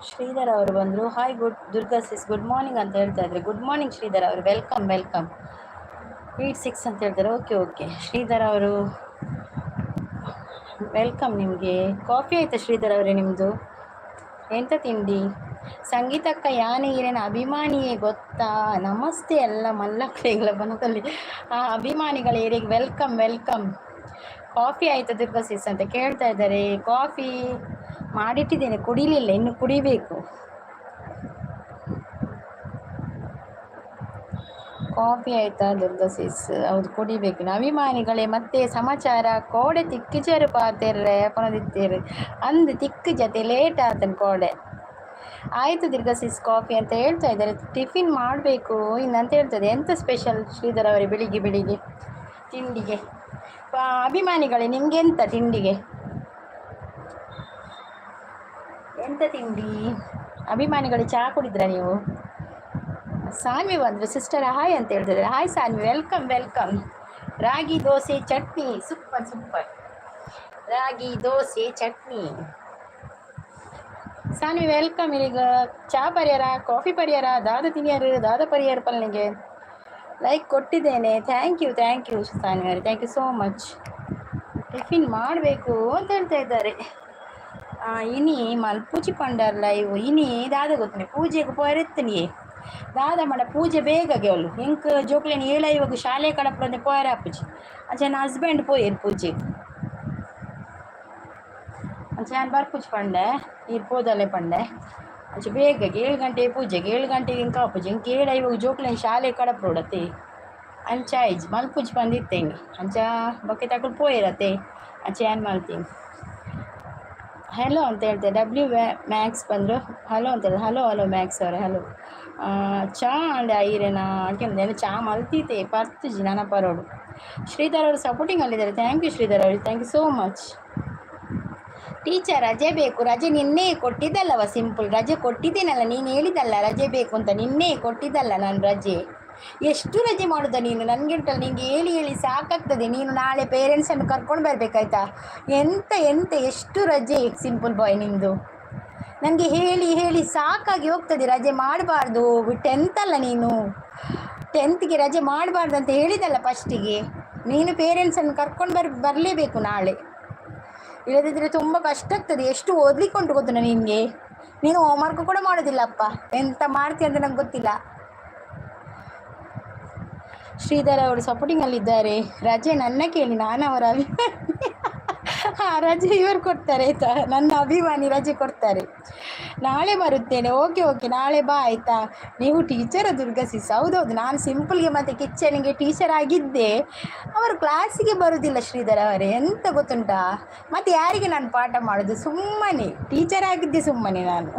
ಶ್ರೀಧರ್ ಅವರು ಬಂದರು. ಹಾಯ್ ದುರ್ಗಾ ಸಿಸ್ good morning ಅಂತ ಹೇಳ್ತಾ ಇದ್ದಾರೆ. ಗುಡ್ ಮಾರ್ನಿಂಗ್ ಶ್ರೀಧರ್ ಅವರು, ವೆಲ್ಕಮ್ ವೆಲ್ಕಮ್. 86 ಅಂತ ಹೇಳ್ತಾರೆ. ಓಕೆ ಓಕೆ ಶ್ರೀಧರ್ ಅವರು ವೆಲ್ಕಮ್. ನಿಮಗೆ ಕಾಫಿ ಆಯಿತಾ ಶ್ರೀಧರ್ ಅವರೇ? ನಿಮ್ಮದು ಎಂಥ ತಿಂಡಿ? ಸಂಗೀತಕ್ಕ ಯಾನಗಿರಿನ ಅಭಿಮಾನಿಯೇ ಗೊತ್ತಾ? ನಮಸ್ತೆ ಎಲ್ಲ ಮಲ್ಲಕ್ಕಳಿಗಳ ಬನದಲ್ಲಿ ಅಭಿಮಾನಿಗಳೇರಿಗೆ ವೆಲ್ಕಮ್ ವೆಲ್ಕಮ್. ಕಾಫಿ ಆಯಿತಾ ದುರ್ಗಾ ಸಿಸ್ ಅಂತ ಕೇಳ್ತಾ ಇದ್ದಾರೆ. ಕಾಫಿ ಮಾಡಿಟ್ಟಿದ್ದೇನೆ, ಕುಡಿಲಿಲ್ಲ, ಇನ್ನು ಕುಡಿಬೇಕು. ಕಾಫಿ ಆಯಿತಾ ದುರ್ಗಾ ಸಿಸ್? ಹೌದು, ಕುಡಿಬೇಕು. ಅಭಿಮಾನಿಗಳೇ ಮತ್ತೆ ಸಮಾಚಾರ ಕೋಡೆ ತಿಕ್ಕಿಚರು ಪಾತಿರ್ರೆ ಪಣದಿತ್ತೀರಿ ಅಂದು ತಿಕ್ಕು ಜೊತೆ ಲೇಟ್ ಆತನ ಕೋಡೆ. ಆಯಿತು ದುರ್ಗಾ ಸಿಸ್ ಕಾಫಿ ಅಂತ ಹೇಳ್ತಾ ಇದ್ದಾರೆ. ಟಿಫಿನ್ ಮಾಡಬೇಕು ಇನ್ನಂತ ಹೇಳ್ತದೆ. ಎಂಥ ಸ್ಪೆಷಲ್ ಶ್ರೀಧರ್ ಅವರೇ ಬೆಳಿಗ್ಗೆ ಬೆಳಿಗ್ಗೆ ತಿಂಡಿಗೆ? ಅಭಿಮಾನಿಗಳೇ ನಿಮಗೆಂತ ತಿಂಡಿಗೆ? ಎಂಥ ತಿಂಡಿ ಅಭಿಮಾನಿಗಳು? ಚಹಾ ಕುಡಿದ್ರಾ ನೀವು? ಸಾನ್ವಿ ಬಂದರು. ಸಿಸ್ಟರ್ ಹಾಯ್ ಅಂತ ಹೇಳ್ತಿದ್ದಾರೆ. Hi Sanvi, welcome welcome. Ragi dosa chutney, super super. Ragi dosa chutney. Sanvi welcome. ಈಗ ಚಹಾ ಪರಿಹಾರ, ಕಾಫಿ ಪರಿಹಾರ, ದಾದ ತಿನಿಯರು, ದಾದ ಪರಿಹಾರ ಪಲ್ನಿಗೆ ಲೈಕ್ ಕೊಟ್ಟಿದ್ದೇನೆ. ಥ್ಯಾಂಕ್ ಯು ಸಾನ್ವಿ ಅವರೇ, thank you so much. Tiffin ಮಾಡಬೇಕು ಅಂತ ಹೇಳ್ತಾ ಇದ್ದಾರೆ. ಇನಿ ಮಲ್ಪೂಜಿ ಪಂಡರ್ ಲೈವ್ ಇನಿ ದಾದ ಗೊತ್ತನೆ ಪೂಜೆಗೆ ಪೋರೆತ್ತನಿಯೇ ದಾದ ಮಾಡ ಪೂಜೆ ಬೇಗಗೆ ಅವಳು ಇಂಕ್ ಜೋಕ್ಲೇನು ಇವಾಗ ಶಾಲೆ ಕಡಪಂದೆ ಪೋಯರ ಅಪ್ಪುಜಿ ಅಂಚೆ ನನ್ನ ಹಸ್ಬೆಂಡ್ ಪೋಯರು ಪೂಜೆಗೆ ಅಂಚೆ ನಾನು ಬರ್ಪುಜಿ ಪಂಡೆ ಇರ್ಬೋದಲ್ಲೇ ಪಂಡೆ ಅಂಚೆ ಬೇಗಗೆ 7 ಗಂಟೆ ಪೂಜೆಗೆ 7 ಗಂಟೆಗೆ ಇಂಕ ಅಪ್ಪುಜಿ ಇಂಕ ಇವಾಗ ಜೋಕ್ಲೇನು ಶಾಲೆ ಕಡಪ್ರೋಡತ್ತೆ ಅಂಚ ಐಜ್ ಮಲ್ಪುಜಿ ಬಂದಿತ್ತೇನೆ ಅಂಚ ಬೊಕ್ಕೆ ತಕೊಂಡು ಪೋಯಿರತ್ತೆ ಅಂಚೆ ಏನು ಮಾಡ್ತೀನಿ. ಹಲೋ ಅಂತ ಹೇಳ್ತಾರೆ. ಮ್ಯಾಕ್ಸ್ ಬಂದರು. ಹಲೋ ಅಂತ ಹೇಳಿದೆ. ಹಲೋ ಮ್ಯಾಕ್ಸ್ ಅವರೇ, ಹಲೋ. ಚಾ ಅಂಡೆ ಐರೇನಾ ಅಂಟೇನು ಚಾ ಮಲ್ತಿದ್ದೆ ಪರ್ತುಜಿ ನನ್ನ ಪರೋಡು. ಶ್ರೀಧರ್ ಅವರು ಸಪೋರ್ಟಿಂಗಲ್ಲಿದ್ದಾರೆ. ಥ್ಯಾಂಕ್ ಯು ಶ್ರೀಧರ್ ಅವರು, thank you so much. Teacher ರಜೆ ಬೇಕು, ರಜೆ ನಿನ್ನೆ ಕೊಟ್ಟಿದ್ದಲ್ಲವ ಸಿಂಪಲ್ ರಜೆ ಕೊಟ್ಟಿದ್ದೀನಲ್ಲ, ನೀನು ಹೇಳಿದಲ್ಲ ರಜೆ ಬೇಕು ಅಂತ, ನಿನ್ನೆ ಕೊಟ್ಟಿದ್ದಲ್ಲ ನಾನು ರಜೆ. ಎಷ್ಟು ರಜೆ ಮಾಡೋದ ನೀನು? ನನಗಿಂಟಲ್ಲ ನಿಂಗೆ ಹೇಳಿ ಸಾಕಾಗ್ತದೆ. ನೀನು ನಾಳೆ ಪೇರೆಂಟ್ಸನ್ನು ಕರ್ಕೊಂಡು ಬರಬೇಕಾಯ್ತಾ? ಎಂತ ಎಷ್ಟು ರಜೆ ಸಿಂಪಲ್ ಬಾಯ್ ನಿಮ್ಮದು? ನನಗೆ ಹೇಳಿ ಸಾಕಾಗಿ ಹೋಗ್ತದೆ. ರಜೆ ಮಾಡಬಾರ್ದು, 10th ಅಲ್ಲ ನೀನು, 10th ರಜೆ ಮಾಡಬಾರ್ದು ಅಂತ ಹೇಳಿದಲ್ಲ ಫಸ್ಟಿಗೆ. ನೀನು ಪೇರೆಂಟ್ಸನ್ನು ಕರ್ಕೊಂಡು ಬರಲೇಬೇಕು ನಾಳೆ, ಇಲ್ಲದಿದ್ದರೆ ತುಂಬ ಕಷ್ಟ ಆಗ್ತದೆ. ಎಷ್ಟು ಓದ್ಲಿಕ್ಕೆ ಗೊತ್ತಿಲ್ಲ ನಿನಗೆ? ನೀನು ಹೋಮ್ವರ್ಕ್ ಕೂಡ ಮಾಡೋದಿಲ್ಲಪ್ಪ, ಎಂತ ಮಾಡ್ತೀಯ ಅಂತ ನಂಗೆ ಗೊತ್ತಿಲ್ಲ. ಶ್ರೀಧರ್ ಅವರು ಸಪೋರ್ಟಿಂಗಲ್ಲಿದ್ದಾರೆ. ರಜೆ ನನ್ನ ಕೇಳಿ, ನಾನು ಅವರ ರಜೆ ಇವರು ಕೊಡ್ತಾರೆ ಆಯಿತಾ, ನನ್ನ ಅಭಿಮಾನಿ ರಜೆ ಕೊಡ್ತಾರೆ. ನಾಳೆ ಬರುತ್ತೇನೆ. ಓಕೆ ನಾಳೆ ಬಾ ಆಯಿತಾ. ನೀವು ಟೀಚರ ದುರ್ಗಾ ಸಿಸ್? ಹೌದೌದು, ನಾನು ಸಿಂಪಲ್ಗೆ ಮತ್ತು ಕಿಚನ್ಗೆ ಟೀಚರ್ ಆಗಿದ್ದೆ. ಅವರು ಕ್ಲಾಸಿಗೆ ಬರೋದಿಲ್ಲ ಶ್ರೀಧರ್ ಅವರೇ, ಎಂತ ಗೊತ್ತುಂಟಾ? ಮತ್ತು ಯಾರಿಗೆ ನಾನು ಪಾಠ ಮಾಡೋದು? ಸುಮ್ಮನೆ ಟೀಚರ್ ಆಗಿದ್ದೆ, ಸುಮ್ಮನೆ ನಾನು.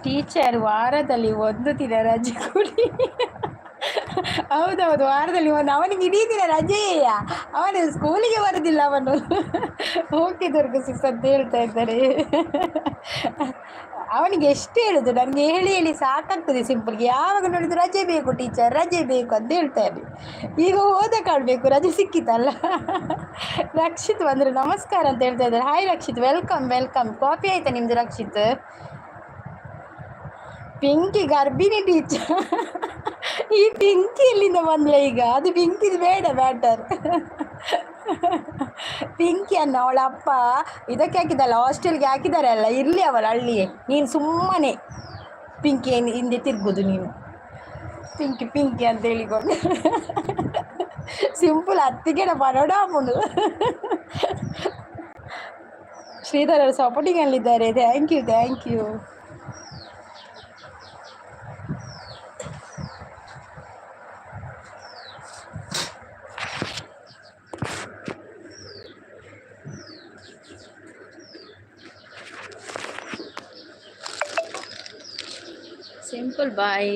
ಟೀಚರ್ ವಾರದಲ್ಲಿ ಒಂದು ದಿನ ರಜೆ ಕೊಡಿ. ಹೌದೌದು, ವಾರದಲ್ಲಿ ಒಂದು. ಅವನಿಗೆ ಇಡೀ ದಿನ ರಜೆಯ, ಅವನು ಸ್ಕೂಲಿಗೆ ಬರೋದಿಲ್ಲ ಅವನು. ಓಕೆ ದುರ್ಗ ಸಿಸ್ ಅಂತ ಹೇಳ್ತಾ ಇದ್ದಾರೆ. ಅವನಿಗೆ ಎಷ್ಟು ಹೇಳುದು, ನನಗೆ ಹೇಳಿ ಹೇಳಿ ಸಾಕಾಗ್ತದೆ ಸಿಂಪಲ್ಗೆ. ಯಾವಾಗ ನೋಡಿದ್ರು ರಜೆ ಬೇಕು ಟೀಚರ್, ರಜೆ ಬೇಕು ಅಂತ ಹೇಳ್ತಾನೆ. ಈಗ ಹೋದ ಕಾಣಬೇಕು, ರಜೆ ಸಿಕ್ಕಿತಲ್ಲ. ರಕ್ಷಿತ್ ಬಂದರು, ನಮಸ್ಕಾರ ಅಂತ ಹೇಳ್ತಾ ಇದ್ದಾರೆ. Hi Rakshit, welcome welcome. Coffee ಆಯ್ತಾ ನಿಮ್ದು ರಕ್ಷಿತ್? ಪಿಂಕಿ ಗರ್ಭಿಣಿ ಟೀಚರ್. ಈ ಪಿಂಕಿ ಎಲ್ಲಿಂದ ಬಂದ್ಲ ಈಗ? ಅದು ಪಿಂಕಿದು ಬೇಡ ಮ್ಯಾಟರ್. ಪಿಂಕಿ ಅನ್ನ ಅವಳ ಅಪ್ಪ ಇದಕ್ಕೆ ಹಾಕಿದಲ್ಲ, ಹಾಸ್ಟೆಲ್ಗೆ ಹಾಕಿದ್ದಾರೆ ಅಲ್ಲ, ಇರಲಿ ಅವಳ ಹಳ್ಳಿಯೇ. ನೀನು ಸುಮ್ಮನೆ ಪಿಂಕಿ ಹಿಂದೆ ತಿರ್ಬೋದು ನೀನು. ಪಿಂಕಿ ಪಿಂಕಿ ಅಂತ ಹೇಳಿಕೊಂಡು ಸಿಂಪಲ್ ಹತ್ತಿಗೆಡ ಬರೋಡಾಮುನು. ಶ್ರೀಧರ್ ಅವರು ಸಪೋರ್ಟಿಂಗ್ ಅಲ್ಲಿದ್ದಾರೆ. Thank you thank you. Simple boy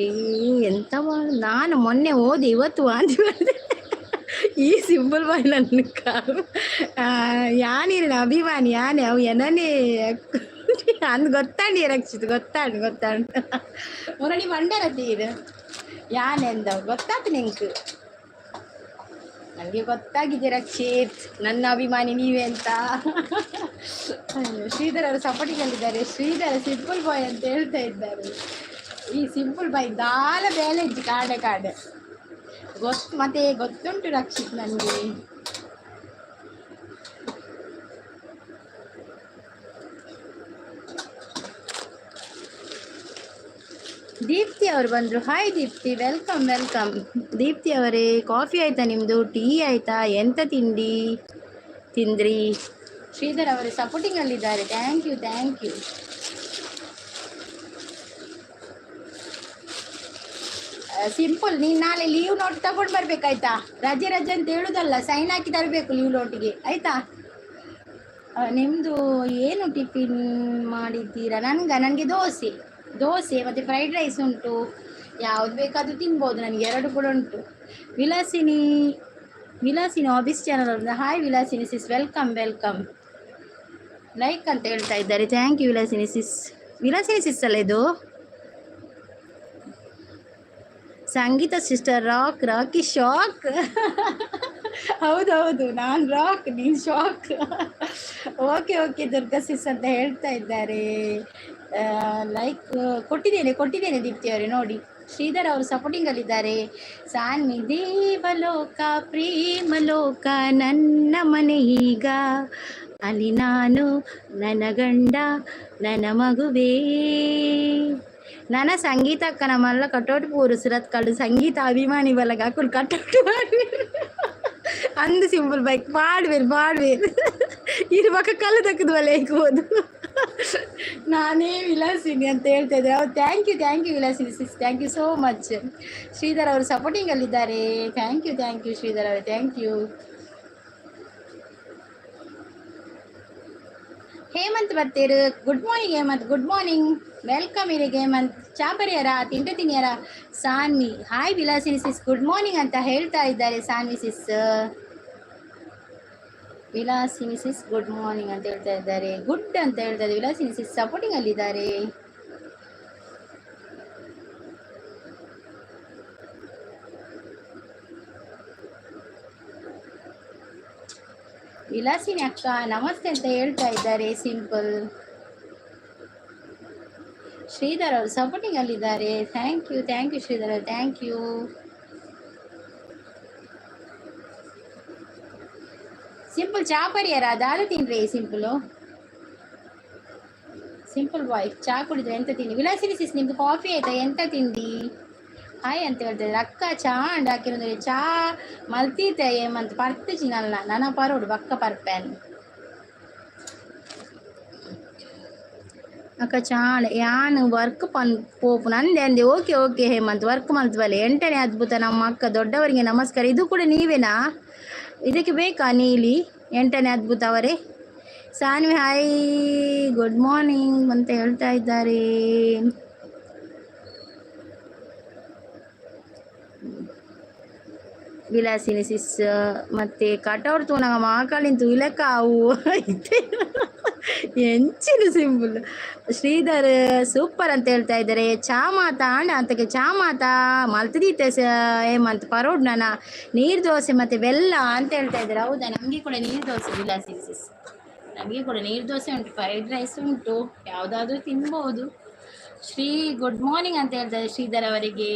ಎಂತ ನಾನು ಮೊನ್ನೆ ಓದಿ ಇವತ್ತು ವಾಂತಿ ಮಾಡಿದೆ. ಈ ಸಿಂಪಲ್ ಬಾಯ್ ನನ್ನ ಕಾರು ಯಾನಿರ ಅಭಿಮಾನಿ ಯಾನೆ ಅವು ಏನನೇ ಅಂದ್ ಗೊತ್ತಾಂಡಿ ರಕ್ಷಿತ್, ಗೊತ್ತಾಂಡು ಗೊತ್ತಾಂಡು ಮುರಳಿ ಮಂಡರತೀರು ಯಾನೆ ಅಂದ ಗೊತ್ತಾತು ನಿಂಗೆ. ನನಗೆ ಗೊತ್ತಾಗಿದೆ ರಕ್ಷಿತ್, ನನ್ನ ಅಭಿಮಾನಿ ನೀವೇ ಅಂತ. ಶ್ರೀಧರ್ ಅವರು ಸಪೋರ್ಟಿಗಲ್ಲಿದ್ದಾರೆ. ಶ್ರೀಧರ್ ಸಿಂಪಲ್ ಬಾಯ್ ಅಂತ ಹೇಳ್ತಾ ಇದ್ದಾರೆ. ಈ ಸಿಂಪಲ್ ಬಾಯ್ ದಾಲ ಬೇಲೆ ಇಜ್ಜಿ ಕಾಡೆ ಕಾಡೆ ಮತ್ತೆ ಗೊತ್ತುಂಟು ರಕ್ಷಿತ್ ನನಗೆ. ದೀಪ್ತಿ ಅವರು ಬಂದರು. Hi Deepti, welcome welcome. Deepti ಅವರೇ, ಕಾಫಿ ಆಯಿತಾ ನಿಮ್ಮದು? ಟೀ ಆಯಿತಾ? ಎಂತ ತಿಂದ್ರಿ? ಶ್ರೀಧರ್ ಅವರೇ ಸಪೋರ್ಟಿಂಗಲ್ಲಿದ್ದಾರೆ. Thank you thank you. Simple, ನೀನು ನಾಳೆ ಲೀವ್ ನೋಟ್ ತಗೊಂಡು ಬರ್ಬೇಕಾಯ್ತಾ? ರಜೆ ರಜೆ ಅಂತ ಹೇಳುದಲ್ಲ, ಸೈನ್ ಹಾಕಿ ತರಬೇಕು ಲೀವ್ ನೋಟಿಗೆ, ಆಯಿತಾ? ನಿಮ್ಮದು ಏನು ಟಿಫಿನ್ ಮಾಡಿದ್ದೀರಾ? ನನಗೆ ದೋಸೆ ಮತ್ತು ಫ್ರೈಡ್ ರೈಸ್ ಉಂಟು. ಯಾವುದು ಬೇಕಾದರೂ ತಿನ್ಬೋದು, ನನಗೆ ಎರಡು ಕೂಡ ಉಂಟು. ವಿಲಾಸಿನಿ ಆಫೀಸ್ ಚಾನಲ್ ಅವ್ರದ್ದು. Hi Vilasini sis, welcome welcome. Like ಅಂತ ಹೇಳ್ತಾ ಇದ್ದಾರೆ. ಥ್ಯಾಂಕ್ ಯು ವಿಲಾಸಿನಿ ಸಿಸ್ ಅಲ್ಲ ಇದು? Sangeetha sister rocky shock. ಹೌದೌದು, ನಾನು ರಾಕ್, ನೀನು ಶಾಕ್. ಓಕೆ ದುರ್ಗಾ ಸಿಸ್ ಅಂತ ಹೇಳ್ತಾ ಇದ್ದಾರೆ. ಲೈಕ್ ಕೊಟ್ಟಿದ್ದೇನೆ ದೀಪ್ತಿ ಅವರೇ ನೋಡಿ. ಶ್ರೀಧರ್ ಅವರು ಸಪೋರ್ಟಿಂಗಲ್ಲಿದ್ದಾರೆ. ಸಾನ್ವಿ ದೇವಲೋಕ ಪ್ರೇಮಲೋಕ ನನ್ನ ಮನೆ ಈಗ, ಅಲ್ಲಿ ನಾನು ನನ್ನ ಗಂಡ ನನ್ನ ಮಗುವೇ. ನನ್ನ ಸಂಗೀತ ಅಕ್ಕನ ಮಲ್ಲ ಕಟೌಟ್ ಪೂರು ಸುರತ್ ಕಡು ಸಂಗೀತ ಅಭಿಮಾನಿ ಬಲಗ ಹಾಕೊಂಡು ಕಟೌಟ್ ಮಾಡಿ ಅಂದು ಸಿಂಪಲ್ ಬೈಕ್ ಮಾಡ್ಬೇರು ಇರುವಾಗ ಕಲ್ಲು ತಕ್ಕದು ಬಲ್ಲ ಹೇಗ್ಬೋದು. ನಾನೇ ವಿಲಾಸಿನಿ ಅಂತ ಹೇಳ್ತಾ ಇದ್ದಾರೆ. ಅವ್ರು thank you Vilasini sis, thank you so much. Sridhar ಅವರು ಸಪೋರ್ಟಿಂಗಲ್ಲಿದ್ದಾರೆ. ಥ್ಯಾಂಕ್ ಯು ಶ್ರೀಧರ್ ಅವರು, ಥ್ಯಾಂಕ್ ಯು. ಹೇಮಂತ್ ಬತ್ತೇರು, good morning Hemanth, good morning, welcome ಇಲ್ಲಿಗೆ ಹೇಮಂತ್. ಚಾಪರಿಯರ ತಿಂಡಿಯರ Sanvi, hi Vilasini sis, good morning ಅಂತ ಹೇಳ್ತಾ ಇದ್ದಾರೆ Sanvi sis. Vilasini sis good morning ಅಂತ ಹೇಳ್ತಾ ಇದ್ದಾರೆ. ಗುಡ್ ಅಂತ ಹೇಳ್ತಾ ಇದ್ದಾರೆ. ವಿಲಾಸಿನಿ ಸಿಸ್ ಸಪೋರ್ಟಿಂಗ್ ಅಲ್ಲಿದ್ದಾರೆ. ವಿಲಾಸಿನಿ ಅಕ್ಕ ನಮಸ್ತೆ ಅಂತ ಹೇಳ್ತಾ ಇದ್ದಾರೆ. ಸಿಂಪಲ್. ಶ್ರೀಧರ್ ಅವರು ಸಪೋರ್ಟಿಂಗ್ ಅಲ್ಲಿದ್ದಾರೆ. ಥ್ಯಾಂಕ್ ಯು ಶ್ರೀಧರ್ ಅವರು, ಥ್ಯಾಂಕ್ ಯು. ಸಿಂಪಲ್ ಚಾ ಪರಿಯರ ದಾಲು ತಿನ್ರಿ. ಸಿಂಪಲ್ ಬಾಯ್ ಚಾ ಕುಡಿದ್ರೆ ಎಂತ ತಿಂಡಿ? ವಿಲಾಸಿನಿ ಸಿಸ್ ನಿಮ್ದು ಕಾಫಿ ಆಯ್ತಾ? ಎಂತ ತಿಂಡಿ? ಹಾಯ್ ಅಂತ ಹೇಳ್ತಿದ್ದಾರೆ. ಅಕ್ಕ ಚಾ ಅಂಡ್ ಹಾಕಿರೋದ್ರೆ ಚಾ ಮಲ್ತೀತೆ ಏಮಂತ ಪರ್ತಿಚಿನಲ್ಲ ನನ್ನ ಪರೋಡು ಬಕ್ಕ ಪರ್ಪೆನ್ ಅಕ್ಕ ಚಾಳೆ ಯಾನು ವರ್ಕ್ ಪೋಪು ನಂದೆ ಅಂದೆ. ಓಕೆ ಹೇಮಂತ್ ವರ್ಕ್ ಮಲ್ತ್ವಲೆ. ಎಂಟನೇ ಅದ್ಭುತ ನಮ್ಮ ಅಕ್ಕ, ದೊಡ್ಡವರಿಗೆ ನಮಸ್ಕಾರ. ಇದು ಕೂಡ ನೀವೇನಾ? ಇದಕ್ಕೆ ಬೇಕಾ ನೀಲಿ? ಎಂಟನೇ ಅದ್ಭುತ ಅವರೇ. ಸಾನ್ವಿ ಹಾಯ್ ಗುಡ್ ಮಾರ್ನಿಂಗ್ ಅಂತ ಹೇಳ್ತಾ ಇದ್ದಾರೆ. ವಿಲಾಸಿನಿ ಸಿಸ್ ಮತ್ತೆ ಕಟೌಟ್ ತೂನಗ ಮಾಕಳಿಂತು ಇಲಕ್ಕ ಅವು ಎಂಚಿನ ಸಿಂಪಲ್. ಶ್ರೀಧರ್ ಸೂಪರ್ ಅಂತ ಹೇಳ್ತಾ ಇದ್ದಾರೆ. ಚಾ ಮಾತಾ ಅಣ್ಣ ಅಂತಕ್ಕೆ ಚಾ ಮಾತಾ ಮಲ್ತದೀತೆ ಏಮಂತ ಪರೋಡ್ನ ನೀರು ದೋಸೆ ಮತ್ತೆ ಬೆಲ್ಲ ಅಂತ ಹೇಳ್ತಾ ಇದ್ದಾರೆ. ಹೌದಾ, ನಮಗೆ ಕೂಡ ನೀರು ದೋಸೆ ವಿಲಾಸಿನಿ ಸಿಸ್, ನಮಗೆ ಕೂಡ ನೀರು ದೋಸೆ ಉಂಟು, ಫ್ರೈಡ್ ರೈಸ್ ಉಂಟು, ಯಾವುದಾದ್ರೂ ತಿನ್ಬೋದು. ಶ್ರೀ ಗುಡ್ ಮಾರ್ನಿಂಗ್ ಅಂತ ಹೇಳ್ತಾರೆ ಶ್ರೀಧರ್ ಅವರಿಗೆ.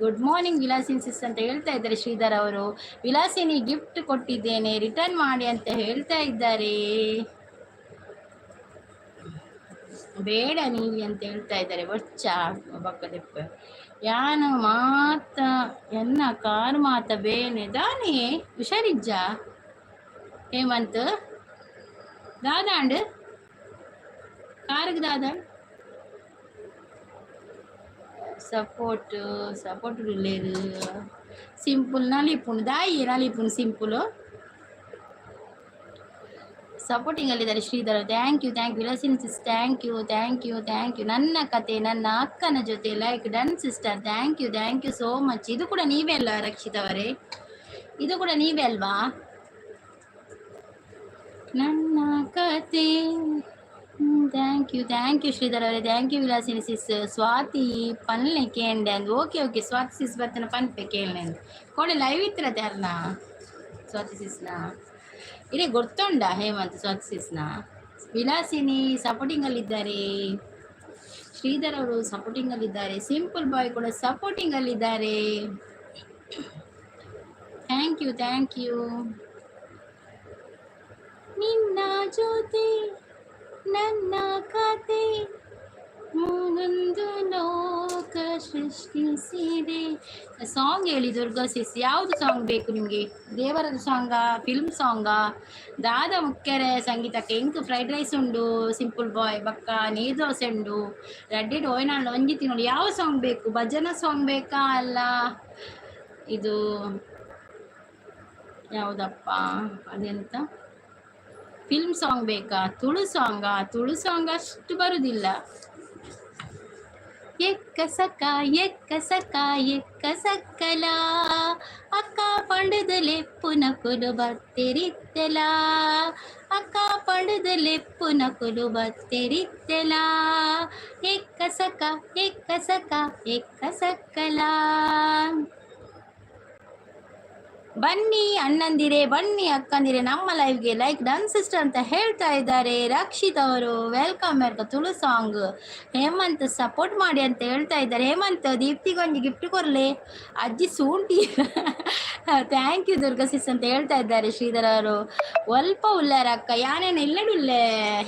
ಗುಡ್ ಮಾರ್ನಿಂಗ್ ವಿಲಾಸಿನಿ ಸಿಸ್ ಅಂತ ಹೇಳ್ತಾ ಇದ್ದಾರೆ ಶ್ರೀಧರ್ ಅವರು. ವಿಲಾಸಿನಿ ಗಿಫ್ಟ್ ಕೊಟ್ಟಿದ್ದೇನೆ ರಿಟರ್ನ್ ಮಾಡಿ ಅಂತ ಹೇಳ್ತಾ ಇದ್ದಾರೆ. ಬೇಡ ನೀವಿ ಅಂತ ಹೇಳ್ತಾ ಇದ್ದಾರೆ. ಬಚ್ಚ ಬಕ್ಕದೆಪ್ಪ ಯಾನು ಮಾತ ಎನ್ನ ಕಾರು ಮಾತ ಬೇನೆ ದಾನಿ ಹುಷಾರಿಜ್ಜ ಹೇಮಂತ್ ದಾದಾಂಡ್ ಕಾರಿಗೆ ದಾದಾಂಡ್ సపోర్ట్ లేదు. సింపుల్ నలిపును దాయి నలిపును సింపుల్ ಸಪೋರ್ಟಿಂಗ್ ಅಲ್ಲಿದ್ದಾರೆ Sridhar. Thank you Vilasini sis, thank you. ನನ್ನ ಕತೆ ನನ್ನ ಅಕ್ಕನ ಜೊತೆ like done sister. Thank you so much. ಇದು ಕೂಡ ನೀವೇ ಅಲ್ಲ ರಕ್ಷಿತ್ ಅವರೇ, ಇದು ಕೂಡ ನೀವೇ ಅಲ್ವಾ? ನನ್ನ ಕತೆ. ಥ್ಯಾಂಕ್ ಯು ಶ್ರೀಧರ್ ಅವರೇ. Thank you Vilasini sis. Swathi ಪನ್ಲೆ ಕೇಂಡೆ ಅಂದ್. ಓಕೆ ಸ್ವಾತಿ ಸಿಸ್ ಬರ್ತಾನೆ ಪನ್ಪೆ ಕೇಳನೆ ಅಂದ್ ಕೋಣೆ ಲೈವ್ ಇತ್ತಿರತ್ತೆ ಯಾರನ್ನ ಸ್ವಾತಿ ಸಿಸ್ನ ಇಡೀ ಗೊತ್ತುಂಡ ಹೇಮಂತ್ ಸ್ವಾತಿ ಸಿಸ್ನ. ವಿಲಾಸಿನಿ ಸಪೋರ್ಟಿಂಗ್ ಅಲ್ಲಿದ್ದಾರೆ, ಶ್ರೀಧರ್ ಅವರು ಸಪೋರ್ಟಿಂಗ್ ಅಲ್ಲಿದ್ದಾರೆ, ಸಿಂಪಲ್ ಬಾಯ್ ಕೂಡ ಸಪೋರ್ಟಿಂಗ್ ಅಲ್ಲಿದ್ದಾರೆ. Thank you. ನಿನ್ನ ಜೊತೆ ನನ್ನ ಕತೆ ಮುಂದೊಂದು ಲೋಕ ಸೃಷ್ಟಿಸಿದೆ. ಸಾಂಗ್ ಹೇಳಿ ದುರ್ಗಾ ಸಿಸ್, ಯಾವುದು ಸಾಂಗ್ ಬೇಕು ನಿಮಗೆ? ದೇವರದ ಸಾಂಗಾ, ಫಿಲ್ಮ್ ಸಾಂಗಾ? ದಾದ ಮುಖ್ಯರ ಸಂಗೀತಕ್ಕೆ ಇಂಕ್ ಫ್ರೈಡ್ ರೈಸ್ ಉಂಡು, ಸಿಂಪಲ್ ಬಾಯ್ ಬಕ್ಕ ನೀರು ದೋಸೆ ಉಂಡು, ರಡ್ಡಿ ಓಯ್ನಾಳು ಒಂಜಿ ತಿಂಗಳು. ಯಾವ ಸಾಂಗ್ ಬೇಕು? ಭಜನಾ ಸಾಂಗ್ ಬೇಕಾ ಅಲ್ಲ ಇದು ಯಾವುದಪ್ಪ ಅದೆಂತ ಫಿಲ್ಮ್ ಸಾಂಗ್ ಬೇಕಾ? ತುಳು ಸಾಂಗ್ ಅಷ್ಟು ಬರುವುದಿಲ್ಲ. ಎಕ್ಕ ಸಕ್ಕಲ ಅಕ್ಕ ಪಂಡದಲೆ ಪುನಕುಲು ಬತ್ತಿರಿತ್ತೆಲ, ಅಕ್ಕ ಪಂಡದಲೆ ಪುನಕುಲು ಬತ್ತಿರಿತ್ತೆಲ, ಎಕ್ಕ ಸಕ್ಕಲ. ಬನ್ನಿ ಅಣ್ಣಂದಿರೆ, ಬನ್ನಿ ಅಕ್ಕಂದಿರೆ, ನಮ್ಮ ಲೈವ್ಗೆ ಲೈಕ್ ಡನ್ ಸಿಸ್ಟರ್ ಅಂತ ಹೇಳ್ತಾ ಇದ್ದಾರೆ ರಕ್ಷಿತ್ ಅವರು. Welcome Tulu song. Hemant support ಮಾಡಿ ಅಂತ ಹೇಳ್ತಾ ಇದ್ದಾರೆ. ಹೇಮಂತ್ ದೀಪ್ತಿಗೊಂದು ಗಿಫ್ಟ್ ಕೊರ್ಲೆ ಅಜ್ಜಿ ಸೂಂಟಿ. ಥ್ಯಾಂಕ್ ಯು ದುರ್ಗಾ ಸಿಸ್ ಅಂತ ಹೇಳ್ತಾ ಇದ್ದಾರೆ ಶ್ರೀಧರ್ ಅವರು. ಸ್ವಲ್ಪ ಉಲ್ಲಾರ ಅಕ್ಕ ಯಾನೇನು ಇಲ್ಲಡುಲ್ಲೆ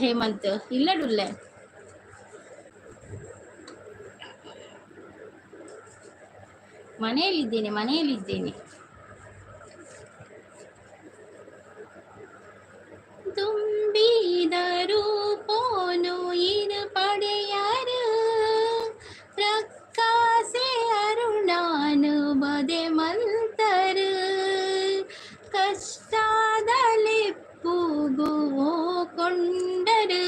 ಹೇಮಂತ್, ಇಲ್ಲಡುಲ್ಲೆ ಮನೆಯಲ್ಲಿದ್ದೇನೆ. ತುಂಬಿದರು ಪೋನು ಇರು ಪಡೆಯರು ಪ್ರಕಾಸೆ ಅರುಣಾನು ಬದೆ ಮಲ್ತರು ಕಷ್ಟದಲ್ಲಿ ಪೂಗುವೋ ಕೊಂಡರು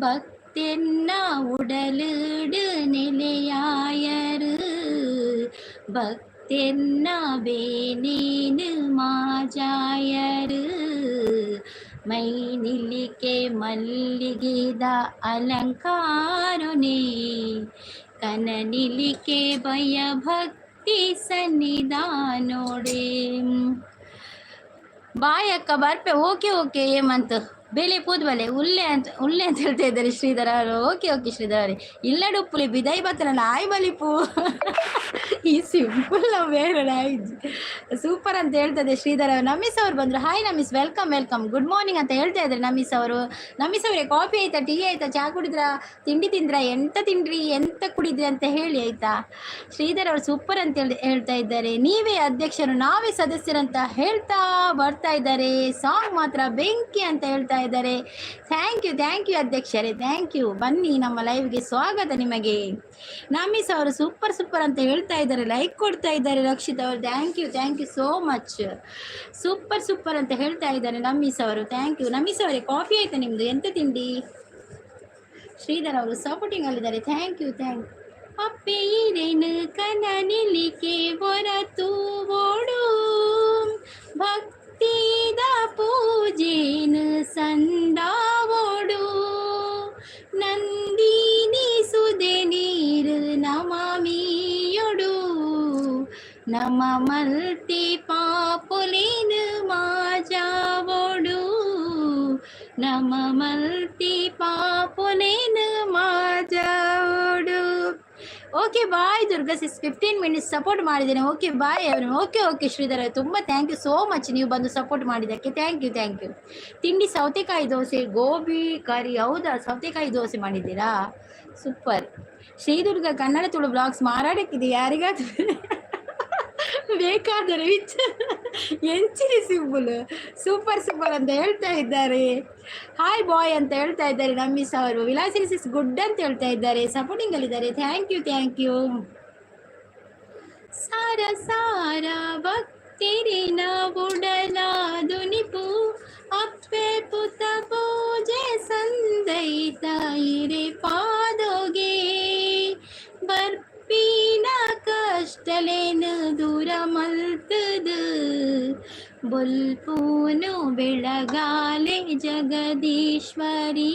ಭಕ್ತೆನ್ನ ಉಡಲುಡು ನೆಲೆಯಾಯರು ಭಕ್ತೆನ್ನ ಬೇನೇನು ಮಾಜಾಯರು ಮೈನಿಲಿಕೆ ಮಲ್ಲಿಗೆದ ಅಲಂಕಾರನೇ ಕನನಿಲಿಕೆ ಭಯ ಭಕ್ತಿ ಸನ್ನಿಧಾನೋಡೆ. ಬಾಯಕ್ಕ ಬರ್ಪೆ. ಓಕೆ ಹೇಮಂತ್ ಬೇಲೆ ಪೂದ್ಬಲೆ ಉಲ್ಲೆ ಅಂತ ಹೇಳ್ತಾ ಇದ್ದಾರೆ ಶ್ರೀಧರ ಅವರು. ಓಕೆ ಶ್ರೀಧರ ಅವರೇ. ಇಲ್ಲಡು ಉಪ್ಪುಲಿ ಬಿದೈ ಬತ್ತನಲ್ಲ ಆಯ್ ಬಲಿಪು. ಈ ಸಿಂಪಲ್ ಬೇರೆ ಸೂಪರ್ ಅಂತ ಹೇಳ್ತದೆ ಶ್ರೀಧರ ಅವರು. ನಮಿಸ್ ಅವ್ರು ಬಂದರು. ಹಾಯ್ ನಮಿಸ್, ವೆಲ್ಕಮ್ ಗುಡ್ ಮಾರ್ನಿಂಗ್ ಅಂತ ಹೇಳ್ತಾ ಇದ್ದಾರೆ ನಮಿಸ್ ಅವರು. ನಮಿಸ್ ಅವರೇ, ಕಾಫಿ ಆಯ್ತಾ, ಟೀ ಆಯ್ತಾ, ಚಹಾ ಕುಡಿದ್ರಾ, ತಿಂಡಿ ತಿಂದ್ರಾ, ಎಂತ ತಿಂದ್ರಿ, ಎಂತ ಕುಡಿದ್ರಿ ಅಂತ ಹೇಳಿ ಆಯ್ತಾ. ಶ್ರೀಧರ್ ಅವರು ಸೂಪರ್ ಅಂತ ಹೇಳ್ತಾ ಇದ್ದಾರೆ. ನೀವೇ ಅಧ್ಯಕ್ಷರು ನಾವೇ ಸದಸ್ಯರಂತ ಹೇಳ್ತಾ ಬರ್ತಾ ಇದ್ದಾರೆ. ಸಾಂಗ್ ಮಾತ್ರ ಬೆಂಕಿ ಅಂತ ಹೇಳ್ತಾ ಇದ್ದಾರೆ. ಥ್ಯಾಂಕ್ ಯು ಅಧ್ಯಕ್ಷರೇ, ಥ್ಯಾಂಕ್ ಯು. ಬನ್ನಿ ನಮ್ಮ ಲೈವ್ಗೆ ಸ್ವಾಗತ ನಿಮಗೆ. ನಮಿಸ್ ಅವರು ಸೂಪರ್ ಅಂತ ಹೇಳ್ತಾ ಇದ್ದಾರೆ, ಲೈಕ್ ಕೊಡ್ತಾ ಇದ್ದಾರೆ ರಕ್ಷಿತ್ ಅವರು. Thank you so much. Super ಅಂತ ಹೇಳ್ತಾ ಇದ್ದಾರೆ ನಮಿಸ್ ಅವರು. Thank you. ನಮಿಸ್ ಅವರೇ, ಕಾಫಿ ಆಯ್ತಾ ನಿಮ್ಮದು, ಎಂತ ತಿಂಡಿ? ಶ್ರೀಧರ್ ಅವರು ಸಪೋರ್ಟಿಂಗ್ ಅಲ್ಲಿದ್ದಾರೆ. Thank you. ಅಪ್ಪೆಯಿರೆನು ಕನನಿಲಿಕೆ ಹೊರತು ಓಡು ಭಕ್ತಿದ ಪೂಜೆನು ಸಂದಾವೋಡು ನಂದಿನಿ ಸುದೆ ನೀರು ನಮಾಮಿಯೊಡು ನಮ ಮಲ್ತಿ ಪಾಪುಲಿನು ಮಾಜಾವೋಡು ನಮ ಮಲ್ತಿ ಪಾಪುಲಿನು ಮಾಜಾವೋಡು. Okay bye Durga sis, 15 minutes support ಮಾಡಿದ್ದೇನೆ. ಓಕೆ ಬಾಯ್ ಅವರು. ಓಕೆ ಶ್ರೀಧರ, ತುಂಬ ಥ್ಯಾಂಕ್ ಯು ಸೋ ಮಚ್ ನೀವು ಬಂದು ಸಪೋರ್ಟ್ ಮಾಡಿದ್ದಕ್ಕೆ. Thank you. ತಿಂಡಿ ಸೌತೆಕಾಯಿ ದೋಸೆ ಗೋಬಿ ಕರಿ. ಹೌದಾ, ಸೌತೆಕಾಯಿ ದೋಸೆ ಮಾಡಿದ್ದೀರಾ? ಸೂಪರ್. ಶ್ರೀದುರ್ಗ ಕನ್ನಡ ತುಳು ಬ್ಲಾಗ್ಸ್ ಮಾರಾಟಕ್ಕಿದೆ, ಯಾರಿಗಾದ್ರೂ ಬೇಕಾದರೆ ಎಂಚಿರಿ ಸಿಂಬಲ್ ಸೂಪರ್ ಅಂತ ಹೇಳ್ತಾ ಇದ್ದಾರೆ. ಹಾಯ್ ಬಾಯ್ ಅಂತ ಹೇಳ್ತಾ ಇದ್ದಾರೆ ನಮ್ಮಿಸ್ ಅವರು. ವಿಲಾಸಿನಿ ಸಿಸ್ ಗುಡ್ ಅಂತ ಹೇಳ್ತಾ ಇದ್ದಾರೆ, ಸಪೋರ್ಟಿಂಗ್ ಅಲ್ಲಿದ್ದಾರೆ. Thank you. ಸಾರ ಸಾರ ಭಕ್ತಿರಿನ ಬುಡಲ ದುನಿಪು ಅಪ್ಪೆ ಪುತ ಪೂಜೆ ಸಂದೈತ ಇರೆ ಪಾದೋಗೆ ಬರ್ಪಿನ ಕಷ್ಟಲೇನು ದೂರ ಮಲ್ತದು ಬೊಲ್ಪೂನು ಬೆಳಗಾಲೆ ಜಗದೀಶ್ವರಿ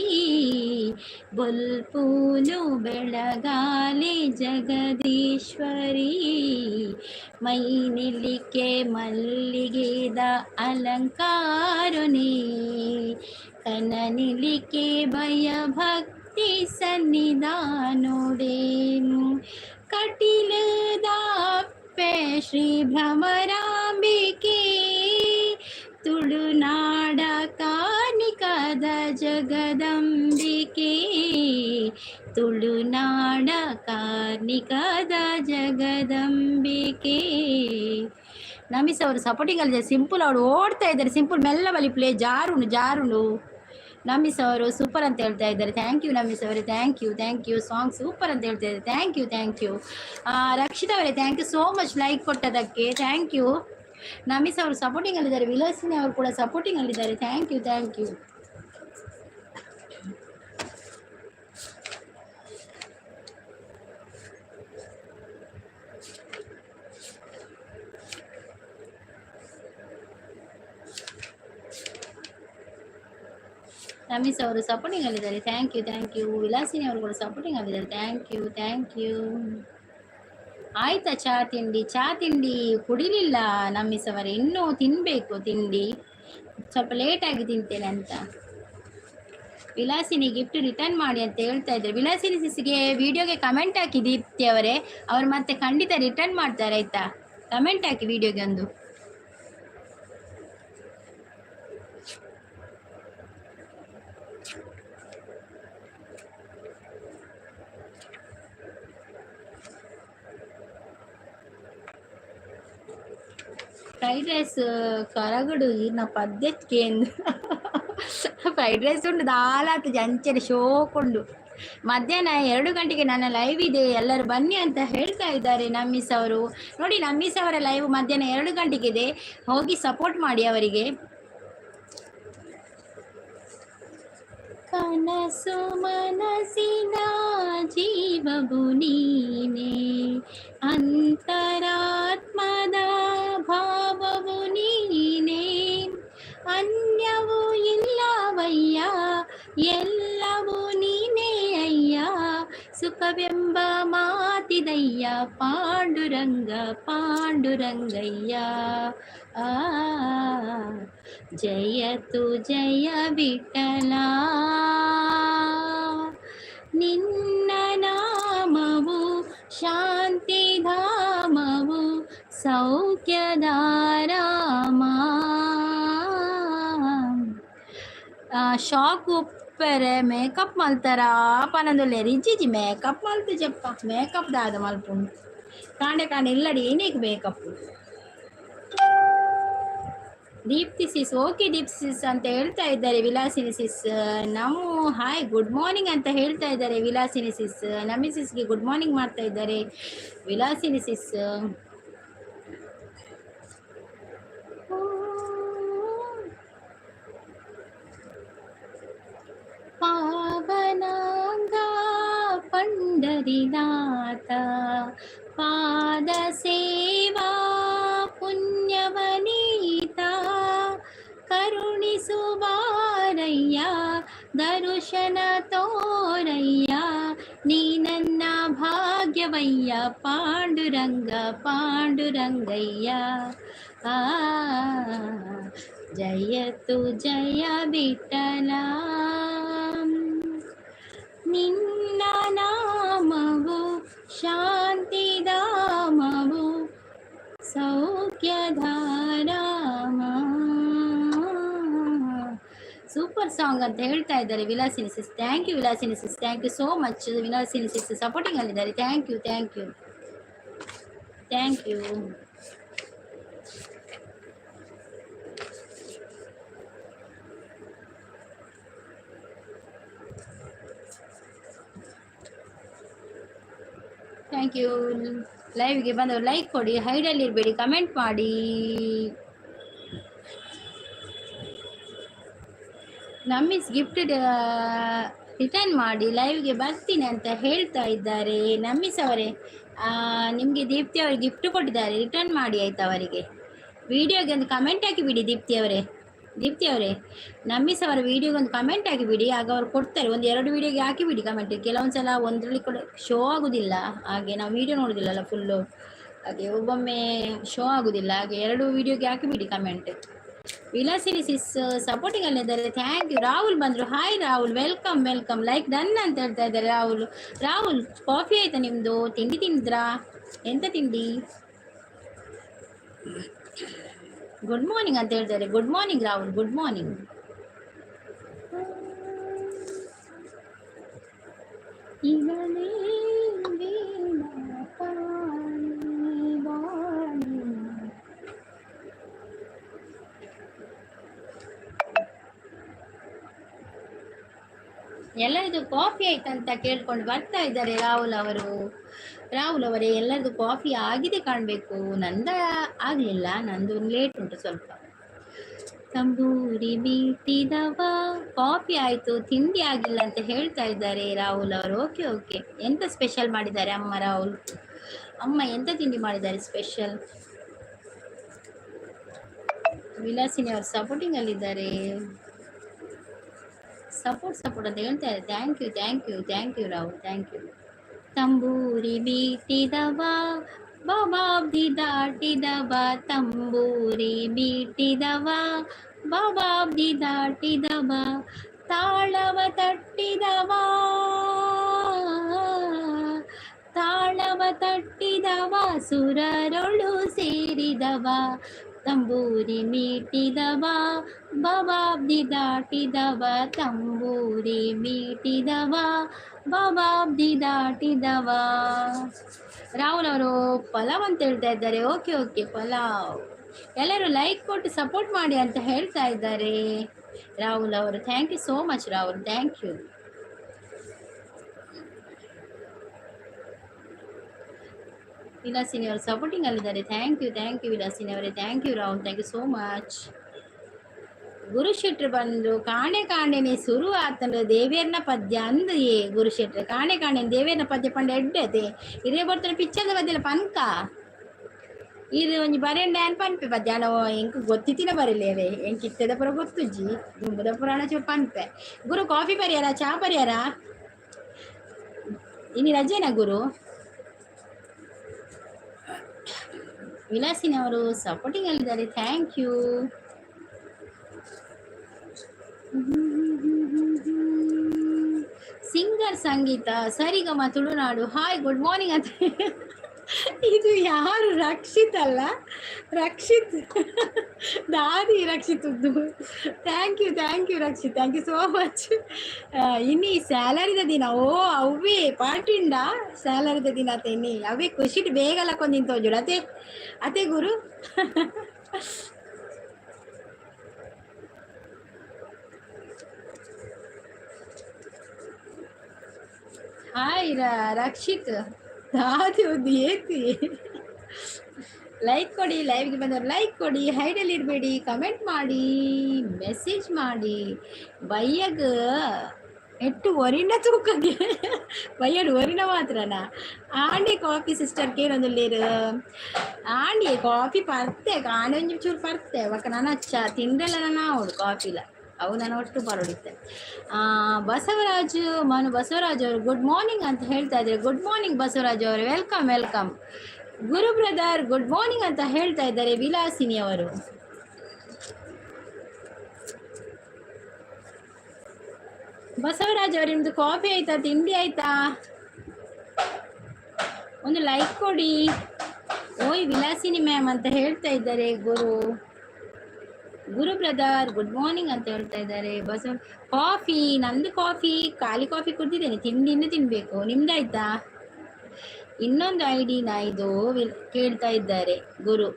ಬೊಲ್ಪೂನು ಬೆಳಗಾಲೆ ಜಗದೀಶ್ವರಿ ಮೈ ನಿಲಿಕೆ ಮಲ್ಲಿಗೆದ ಅಲಂಕಾರನೇ ಕನ ನಿಲಿಕೆ ಭಯ ಭಕ್ತಿ ಸನ್ನಿಧಾನೋಡೇನು ಕಟಿಲದಾಪ್ಪೆ ಶ್ರೀ ಭ್ರಮರಾಂಬಿಕೆ ತುಳುನಾಡ ಕಾನಿಕದ ಜಗದಂಬಿಕೆ ತುಳುನಾಡ ಕಾರ್ಣಿಕದ ಜಗದಂಬಿಕೆ. ನಮಿಸ್ ಅವರು ಸಪೋರ್ಟಿಂಗ್ ಅಲ್ಲಿದೆ. ಸಿಂಪಲ್ ಅವರು ಓಡ್ತಾ ಇದ್ದಾರೆ. ಸಿಂಪಲ್ ಮೆಲ್ಲ ಬಲಿ ಪ್ಲೇ ಜಾರುಂಡು. ನಮಿಸ್ ಅವರು ಸೂಪರ್ ಅಂತ ಹೇಳ್ತಾ ಇದ್ದಾರೆ. ಥ್ಯಾಂಕ್ ಯು ನಮಿಸ್ ಅವರೇ. Thank you. ಸಾಂಗ್ ಸೂಪರ್ ಅಂತ ಹೇಳ್ತಾ ಇದ್ದಾರೆ. Thank you. ರಕ್ಷಿತ್ ಅವರೇ thank you so much like ಕೊಟ್ಟದಕ್ಕೆ. Thank you. ನಮಿಸ್ ಅವರು ಸಪೋರ್ಟಿಂಗ್ ಅಲ್ಲಿದ್ದಾರೆ. ವಿಲಾಸಿನಿ ಅವರು ಕೂಡ ಸಪೋರ್ಟಿಂಗ್ ಅಲ್ಲಿದ್ದಾರೆ. Thank you. ನಮಿಸ್ ಅವರು ಸಪೋರ್ಟಿಂಗ್ ಅಲ್ಲಿದ್ದಾರೆ. Thank you. ವಿಲಾಸಿನಿ ಅವರು ಕೂಡ ಸಪೋರ್ಟಿಂಗ್ ಅಲ್ಲಿದ್ದಾರೆ. Thank you. ಆಯ್ತಾ ಚಾ ತಿಂಡಿ ಕುಡಿಲಿಲ್ಲ ನಮ್ಮಿಸ್ ಅವರೇ, ಇನ್ನೂ ತಿನ್ನಬೇಕು ತಿಂಡಿ, ಸ್ವಲ್ಪ ಲೇಟಾಗಿ ತಿಂತೇನೆ ಅಂತ. ವಿಲಾಸಿನಿ ಗಿಫ್ಟ್ ರಿಟರ್ನ್ ಮಾಡಿ ಅಂತ ಹೇಳ್ತಾ ಇದ್ದಾರೆ. ವಿಲಾಸಿನಿ ಸಿಸ್ಗೆ ವಿಡಿಯೋಗೆ ಕಮೆಂಟ್ ಹಾಕಿ ದೀಪ್ತಿ ಅವರೇ, ಅವ್ರು ಮತ್ತೆ ಖಂಡಿತ ರಿಟರ್ನ್ ಮಾಡ್ತಾರೆ ಆಯ್ತಾ. ಕಮೆಂಟ್ ಹಾಕಿ ವಿಡಿಯೋಗೆ ಒಂದು. ఫ్రైడ్ రైస్ కరగుడు నా పద్ధతికి ಫ್ರೈಡ್ ರೈಸ್ ಉಂಟು ದಾಲಾತು ಜಂಚನೆ ಶೋಕೊಂಡು. ಮಧ್ಯಾಹ್ನ 2 ಗಂಟೆಗೆ ನನ್ನ ಲೈವ್ ಇದೆ, ಎಲ್ಲರೂ ಬನ್ನಿ ಅಂತ ಹೇಳ್ತಾ ಇದ್ದಾರೆ ನಮ್ಮಿಸ್ ಅವರು. ನೋಡಿ ನಮ್ಮಿಸ್ ಅವರ ಲೈವ್ ಮಧ್ಯಾಹ್ನ 2 ಗಂಟೆಗಿದೆ, ಹೋಗಿ ಸಪೋರ್ಟ್ ಮಾಡಿ ಅವರಿಗೆ. ಕನಸು ಮನಸಿನ ಜೀವವು ನೀನೆ, ಅಂತರಾತ್ಮದ ಭಾವವು ನೀನೆ, ಅನ್ಯವು ಇಲ್ಲವಯ್ಯ ಎಲ್ಲವೂ ನೀನೇ ಅಯ್ಯ, ಸುಖವೆಂಬ ಮಾತಿದಯ್ಯ ಪಾಂಡುರಂಗಯ್ಯ. ಜಯತು ಜಯ ವಿಠಲ, ನಿನ್ನ ನಾಮವು ಶಾಂತಿಧಾಮವು ಸೌಖ್ಯಧಾರಾಮ. ಶಾಕ್ ಉಪ್ಪರೆ ಮೇಕಪ್ ಮಲ್ತಾರ ಪನದೊಳ್ಳೆ ರಿಜಿಜಿ ಮೇಕಪ್ ಮಲ್ತು ಜಪ್ಪ, ಮೇಕಪ್ ದಾದ ಮಲ್ಪುಂಡು ಕಾಂಡೆ ಇಲ್ಲಡಿ ಏನಕ್ಕೆ ಮೇಕಪ್. ದೀಪ್ತಿ ಸಿಸ್ ಓಕೆ ದೀಪ್ತಿ ಸಿಸ್ ಅಂತ ಹೇಳ್ತಾ ಇದ್ದಾರೆ ವಿಲಾಸಿನಿ ಸಿಸ್. ನಾವು ಹಾಯ್ ಗುಡ್ ಮಾರ್ನಿಂಗ್ ಅಂತ ಹೇಳ್ತಾ ಇದ್ದಾರೆ ವಿಲಾಸಿನಿ ಸಿಸ್. ನಮಿ ಸಿಸ್ಗೆ ಗುಡ್ ಮಾರ್ನಿಂಗ್ ಮಾಡ್ತಾ ಇದ್ದಾರೆ ವಿಲಾಸಿನಿ ಸಿಸ್. ಪಾವನಾಂಗ ಪಂಡರಿನಾಥ ಪಾದಸೇವಾ ಪುಣ್ಯವನೀತ ಕರುಣಿಸು ಬಾರಯ್ಯ ದರುಶನ ತೋರಯ್ಯ ನೀ ನನ್ನ ಭಾಗ್ಯವಯ್ಯ ಪಾಂಡುರಂಗ ಪಾಂಡುರಂಗಯ್ಯ ಆ ಜಯತು ಜಯ ವಿಠಲ ನಿನ್ನ ನಾಮವು ಶಾಂತಿಧಾಮವು ಸೌಖ್ಯಧಾರಾಮ. ಸೂಪರ್ ಸಾಂಗ್ ಅಂತ ಹೇಳ್ತಾ ಇದ್ದಾರೆ Vilasini sis. Thank you Vilasini sis, thank you so much Vilasini sis, supporting ಅಲ್ಲಿದ್ದಾರೆ. Thank you thank you thank you. Thank you. ಲೈವ್ಗೆ ಬಂದವರು ಲೈಕ್ ಕೊಡಿ, ಹೈಡಲ್ಲಿ ಇರಬೇಡಿ, ಕಮೆಂಟ್ ಮಾಡಿ. ನಮ್ಮಿಸ್ ಗಿಫ್ಟ್ ರಿಟರ್ನ್ ಮಾಡಿ, ಲೈವ್ಗೆ ಬರ್ತೀನಿ ಅಂತ ಹೇಳ್ತಾ ಇದ್ದಾರೆ. ನಮ್ಮಿಸ್ ಅವರೇ, ನಿಮಗೆ ದೀಪ್ತಿ ಅವರು ಗಿಫ್ಟ್ ಕೊಟ್ಟಿದ್ದಾರೆ, ರಿಟರ್ನ್ ಮಾಡಿ ಆಯ್ತು ಅವರಿಗೆ. ವಿಡಿಯೋಗೆ ಒಂದು ಕಮೆಂಟ್ ಹಾಕಿಬಿಡಿ ದೀಪ್ತಿ ಅವರೇ ನಮ್ಮಿಸ್ ಅವರ ವಿಡಿಯೋಗೆ ಒಂದು ಕಮೆಂಟ್ ಹಾಕಿಬಿಡಿ, ಆಗ ಅವ್ರು ಕೊಡ್ತಾರೆ. ಒಂದು 2 ವಿಡಿಯೋಗೆ ಹಾಕಿಬಿಡಿ ಕಮೆಂಟ್. ಕೆಲವೊಂದು ಸಲ ಒಂದರಲ್ಲಿ ಕೂಡ ಶೋ ಆಗೋದಿಲ್ಲ, ಹಾಗೆ ನಾವು ವಿಡಿಯೋ ನೋಡೋದಿಲ್ಲಲ್ಲ ಫುಲ್ಲು, ಹಾಗೆ ಒಬ್ಬೊಮ್ಮೆ ಶೋ ಆಗೋದಿಲ್ಲ, ಹಾಗೆ 2 ವಿಡಿಯೋಗೆ ಹಾಕಿಬಿಡಿ ಕಮೆಂಟ್. ವಿಲಾಸಿನಿ ಸಿಸ್ ಸಪೋರ್ಟಿಂಗ್ ಅಲ್ಲಿದ್ದಾರೆ. Thank you. ರಾಹುಲ್ ಬಂದರು. Hi Rahul, welcome welcome. Like done ಅಂತ ಹೇಳ್ತಾ ಇದ್ದಾರೆ ರಾಹುಲ್. ಕಾಫಿ ಆಯ್ತಾ ನಿಮ್ಮದು? ತಿಂಡಿ ತಿಂದ್ರಾ? ಎಂತ ತಿಂಡಿ? ಗುಡ್ ಮಾರ್ನಿಂಗ್ ಅಂತ ಹೇಳ್ತಾರೆ. Good morning Rahul, good morning. ಎಲ್ಲರದು ಕಾಫಿ ಆಯ್ತಂತ ಕೇಳ್ಕೊಂಡು ಬರ್ತಾ ಇದ್ದಾರೆ ರಾಹುಲ್ ಅವರೇ. ಎಲ್ಲರದು ಕಾಫಿ ಆಗಿದೆ ಕಾಣಬೇಕು, ನಂದ ಆಗಲಿಲ್ಲ, ನಂದು ಲೇಟ್ ಉಂಟು ಸ್ವಲ್ಪ. ತಂಬೂರಿ ಬೀಟಿದವ ಕಾಫಿ ಆಯಿತು, ತಿಂಡಿ ಆಗಿಲ್ಲ ಅಂತ ಹೇಳ್ತಾ ಇದ್ದಾರೆ ರಾಹುಲ್ ಅವರು. Okay okay. ಎಂತ ಸ್ಪೆಷಲ್ ಮಾಡಿದ್ದಾರೆ ಅಮ್ಮ? ರಾಹುಲ್ ಅಮ್ಮ ಎಂತ ತಿಂಡಿ ಮಾಡಿದ್ದಾರೆ ಸ್ಪೆಷಲ್? ವಿಲಾಸಿನಿ ಅವರು ಸಪೋರ್ಟಿಂಗ್ ಅಲ್ಲಿದ್ದಾರೆ. ಸಪೋರ್ಟ್ ಅಂತ ಹೇಳ್ತಾರೆ. Thank you Rahul, thank you. ತಂಬೂರಿ ಬೀಟಿದವ ಬಾಬಾಬ್ದಿ ದಾಟಿದವ, ತಂಬೂರಿ ಬೀಟಿದವ ಬಾಬಾಬ್ದಿ ದಾಟಿದವ, ತಾಳವ ತಟ್ಟಿದವ ಸುರರೊಳು ಸೇರಿದವ, ತಂಬೂರಿ ಮೀಟಿದವ ಬಾಬಾಬ್ದಿ ದಾಟಿದವ, ತಂಬೂರಿ ಮೀಟಿದವ ಬಾಬಾಬ್ದಿ ದಾಟಿದವ. ರಾಹುಲ್ ಅವರು ಪಲಾವ್ ಅಂತ ಹೇಳ್ತಾ ಇದ್ದಾರೆ. Okay okay, pulao. ಎಲ್ಲರೂ ಲೈಕ್ ಕೊಟ್ಟು ಸಪೋರ್ಟ್ ಮಾಡಿ ಅಂತ ಹೇಳ್ತಾ ಇದ್ದಾರೆ ರಾಹುಲ್ ಅವರು. Thank you so much Rahul, thank you. Vilasini ಅವರು ಸಪೋರ್ಟಿಂಗ್ ಅಲ್ಲಿದ್ದಾರೆ. ಥ್ಯಾಂಕ್ ಯು ವಿಲಾಸಿನಿ ಅವರೇ, thank you Rahul, thank you so much. ಗುರುಶೆಟ್ರು ಬಂದು ಕಾಣೆನೆ ಶುರು ಆತಂದ್ರೆ ದೇವೇರ್ನ ಪದ್ಯ ಅಂದು ಗುರುಶೆಟ್ರು ಕಾಣೆ ದೇವೇರ್ನ ಪದ್ಯ ಪಂಡ ಎಡ್ಡದೆ ಇರೇ ಬರ್ತಾನೆ ಪಿಚ್ಚದ ಪದ್ಯಲ್ಲ ಪನ್ಕ ಇದು ಒಂಜಿ ಬರೆಂಡ ಅನ್ ಪನ್ಪೆ ಪದ್ಯ ನಾವು ಎಂಕ್ ಗೊತ್ತಿತ್ತಿನ ಬರಲೇವೆ ಎಂಕ್ ಇತ್ತದ ಪುರ ಗೊತ್ತುಜ್ಜಿ ದುಂಬುದ ಪುರಾಣ ಚೂರು ಪನ್ಪೆ. ಗುರು ಕಾಫಿ ಪರಿಯಾರ ಚಾ ಪರಿಯಾರ ಇನ್ನು ರಜೆನಾ ಗುರು? ವಿಲಾಸಿನಿ ಅವರು ಸಪೋರ್ಟಿಂಗ್ ಅಲ್ಲಿದ್ದಾರೆ. Thank you. Singer Sangeetha Sarigama Tulunadu. Hi good morning ಅಂತ. ಇದು ಯಾರು? ರಕ್ಷಿತ್ ಅಲ್ಲ, ರಕ್ಷಿತ್ ದಾದಿ ರಕ್ಷಿತದ್ದು. Thank you Rakshith, thank you so much. ಇನ್ನಿ ಸ್ಯಾಲರಿದ ದಿನ ಓ ಅವೇ ಪಾಟಿಂಡ ಸ್ಯಾಲರಿದ ದಿನ ಅತ್ತೆ ಇನ್ನಿ ಅವೇ ಖುಷಿಟ್ ಬೇಗ ಲಕ್ಕೊಂದು ನಿಂತೋಜುಡು ಅತೆ ಗುರು. ಹಾಯ್ ರಕ್ಷಿತ್ ದಾದಿ ಒಂದು ಏತಿ. ಲೈಕ್ ಕೊಡಿ, ಲೈವ್ಗೆ ಬಂದವರು ಲೈಕ್ ಕೊಡಿ, ಹೈಡಲ್ಲಿ ಇಡಬೇಡಿ, ಕಮೆಂಟ್ ಮಾಡಿ, ಮೆಸೇಜ್ ಮಾಡಿ. ಬಯ್ಯಗ ಎಟ್ಟು ಒರಿನ ತೂಕಗೆ ಬಯ್ಯಡು ಒರಿನ ಮಾತ್ರನಾ ಆಂಡಿ ಕಾಫಿ ಸಿಸ್ಟರ್ ಕೇಳೊಂದುಲ್ಲೇರು ಆಂಡಿ ಕಾಫಿ ಪರ್ತೆ ಆಂಡೆ ಒಂಜಿ ಚೂರು ಪರ್ತೆ ಒಕ್ಕ ನಾನು ಹಚ್ಚ ತಿಂದೆಲ್ಲ ನಾನು ಅವಳು ಕಾಫಿಲ ಅವು ನಾನು ಒಟ್ಟು ಬರೋಡಿತ್ತೆ ಬಸವರಾಜು ಬಸವರಾಜ್ ಅವರು ಗುಡ್ ಮಾರ್ನಿಂಗ್ ಅಂತ ಹೇಳ್ತಾ ಇದ್ದಾರೆ. ಗುಡ್ ಮಾರ್ನಿಂಗ್ ಬಸವರಾಜ್ ಅವರು, ವೆಲ್ಕಮ್ ವೆಲ್ಕಮ್. ಗುರು ಬ್ರದರ್ ಗುಡ್ ಮಾರ್ನಿಂಗ್ ಅಂತ ಹೇಳ್ತಾ ಇದ್ದಾರೆ ವಿಲಾಸಿನಿ ಅವರು. ಬಸವರಾಜ್ ಅವರು ನಿಮ್ದು ಕಾಫಿ ಆಯ್ತಾ, ತಿಂಡಿ ಆಯ್ತಾ? ಒಂದು ಲೈಕ್ ಕೊಡಿ. ಓಯ್ ವಿಲಾಸಿನಿ ಮ್ಯಾಮ್ ಅಂತ ಹೇಳ್ತಾ ಇದ್ದಾರೆ ಗುರು ಬ್ರದರ್ ಗುಡ್ ಮಾರ್ನಿಂಗ್ ಅಂತ ಹೇಳ್ತಾ ಇದ್ದಾರೆ. ಕಾಫಿ, ನಂದು ಕಾಫಿ ಖಾಲಿ ಕಾಫಿ ಕುಡ್ದಿದ್ದೇನೆ, ತಿಂಡಿ ಇನ್ನೂ ತಿನ್ಬೇಕು. ನಿಮ್ದಾಯ್ತಾ? ಇನ್ನೊಂದು ಐಡಿ ಇದು ಕೇಳ್ತಾ ಇದ್ದಾರೆ ಗುರು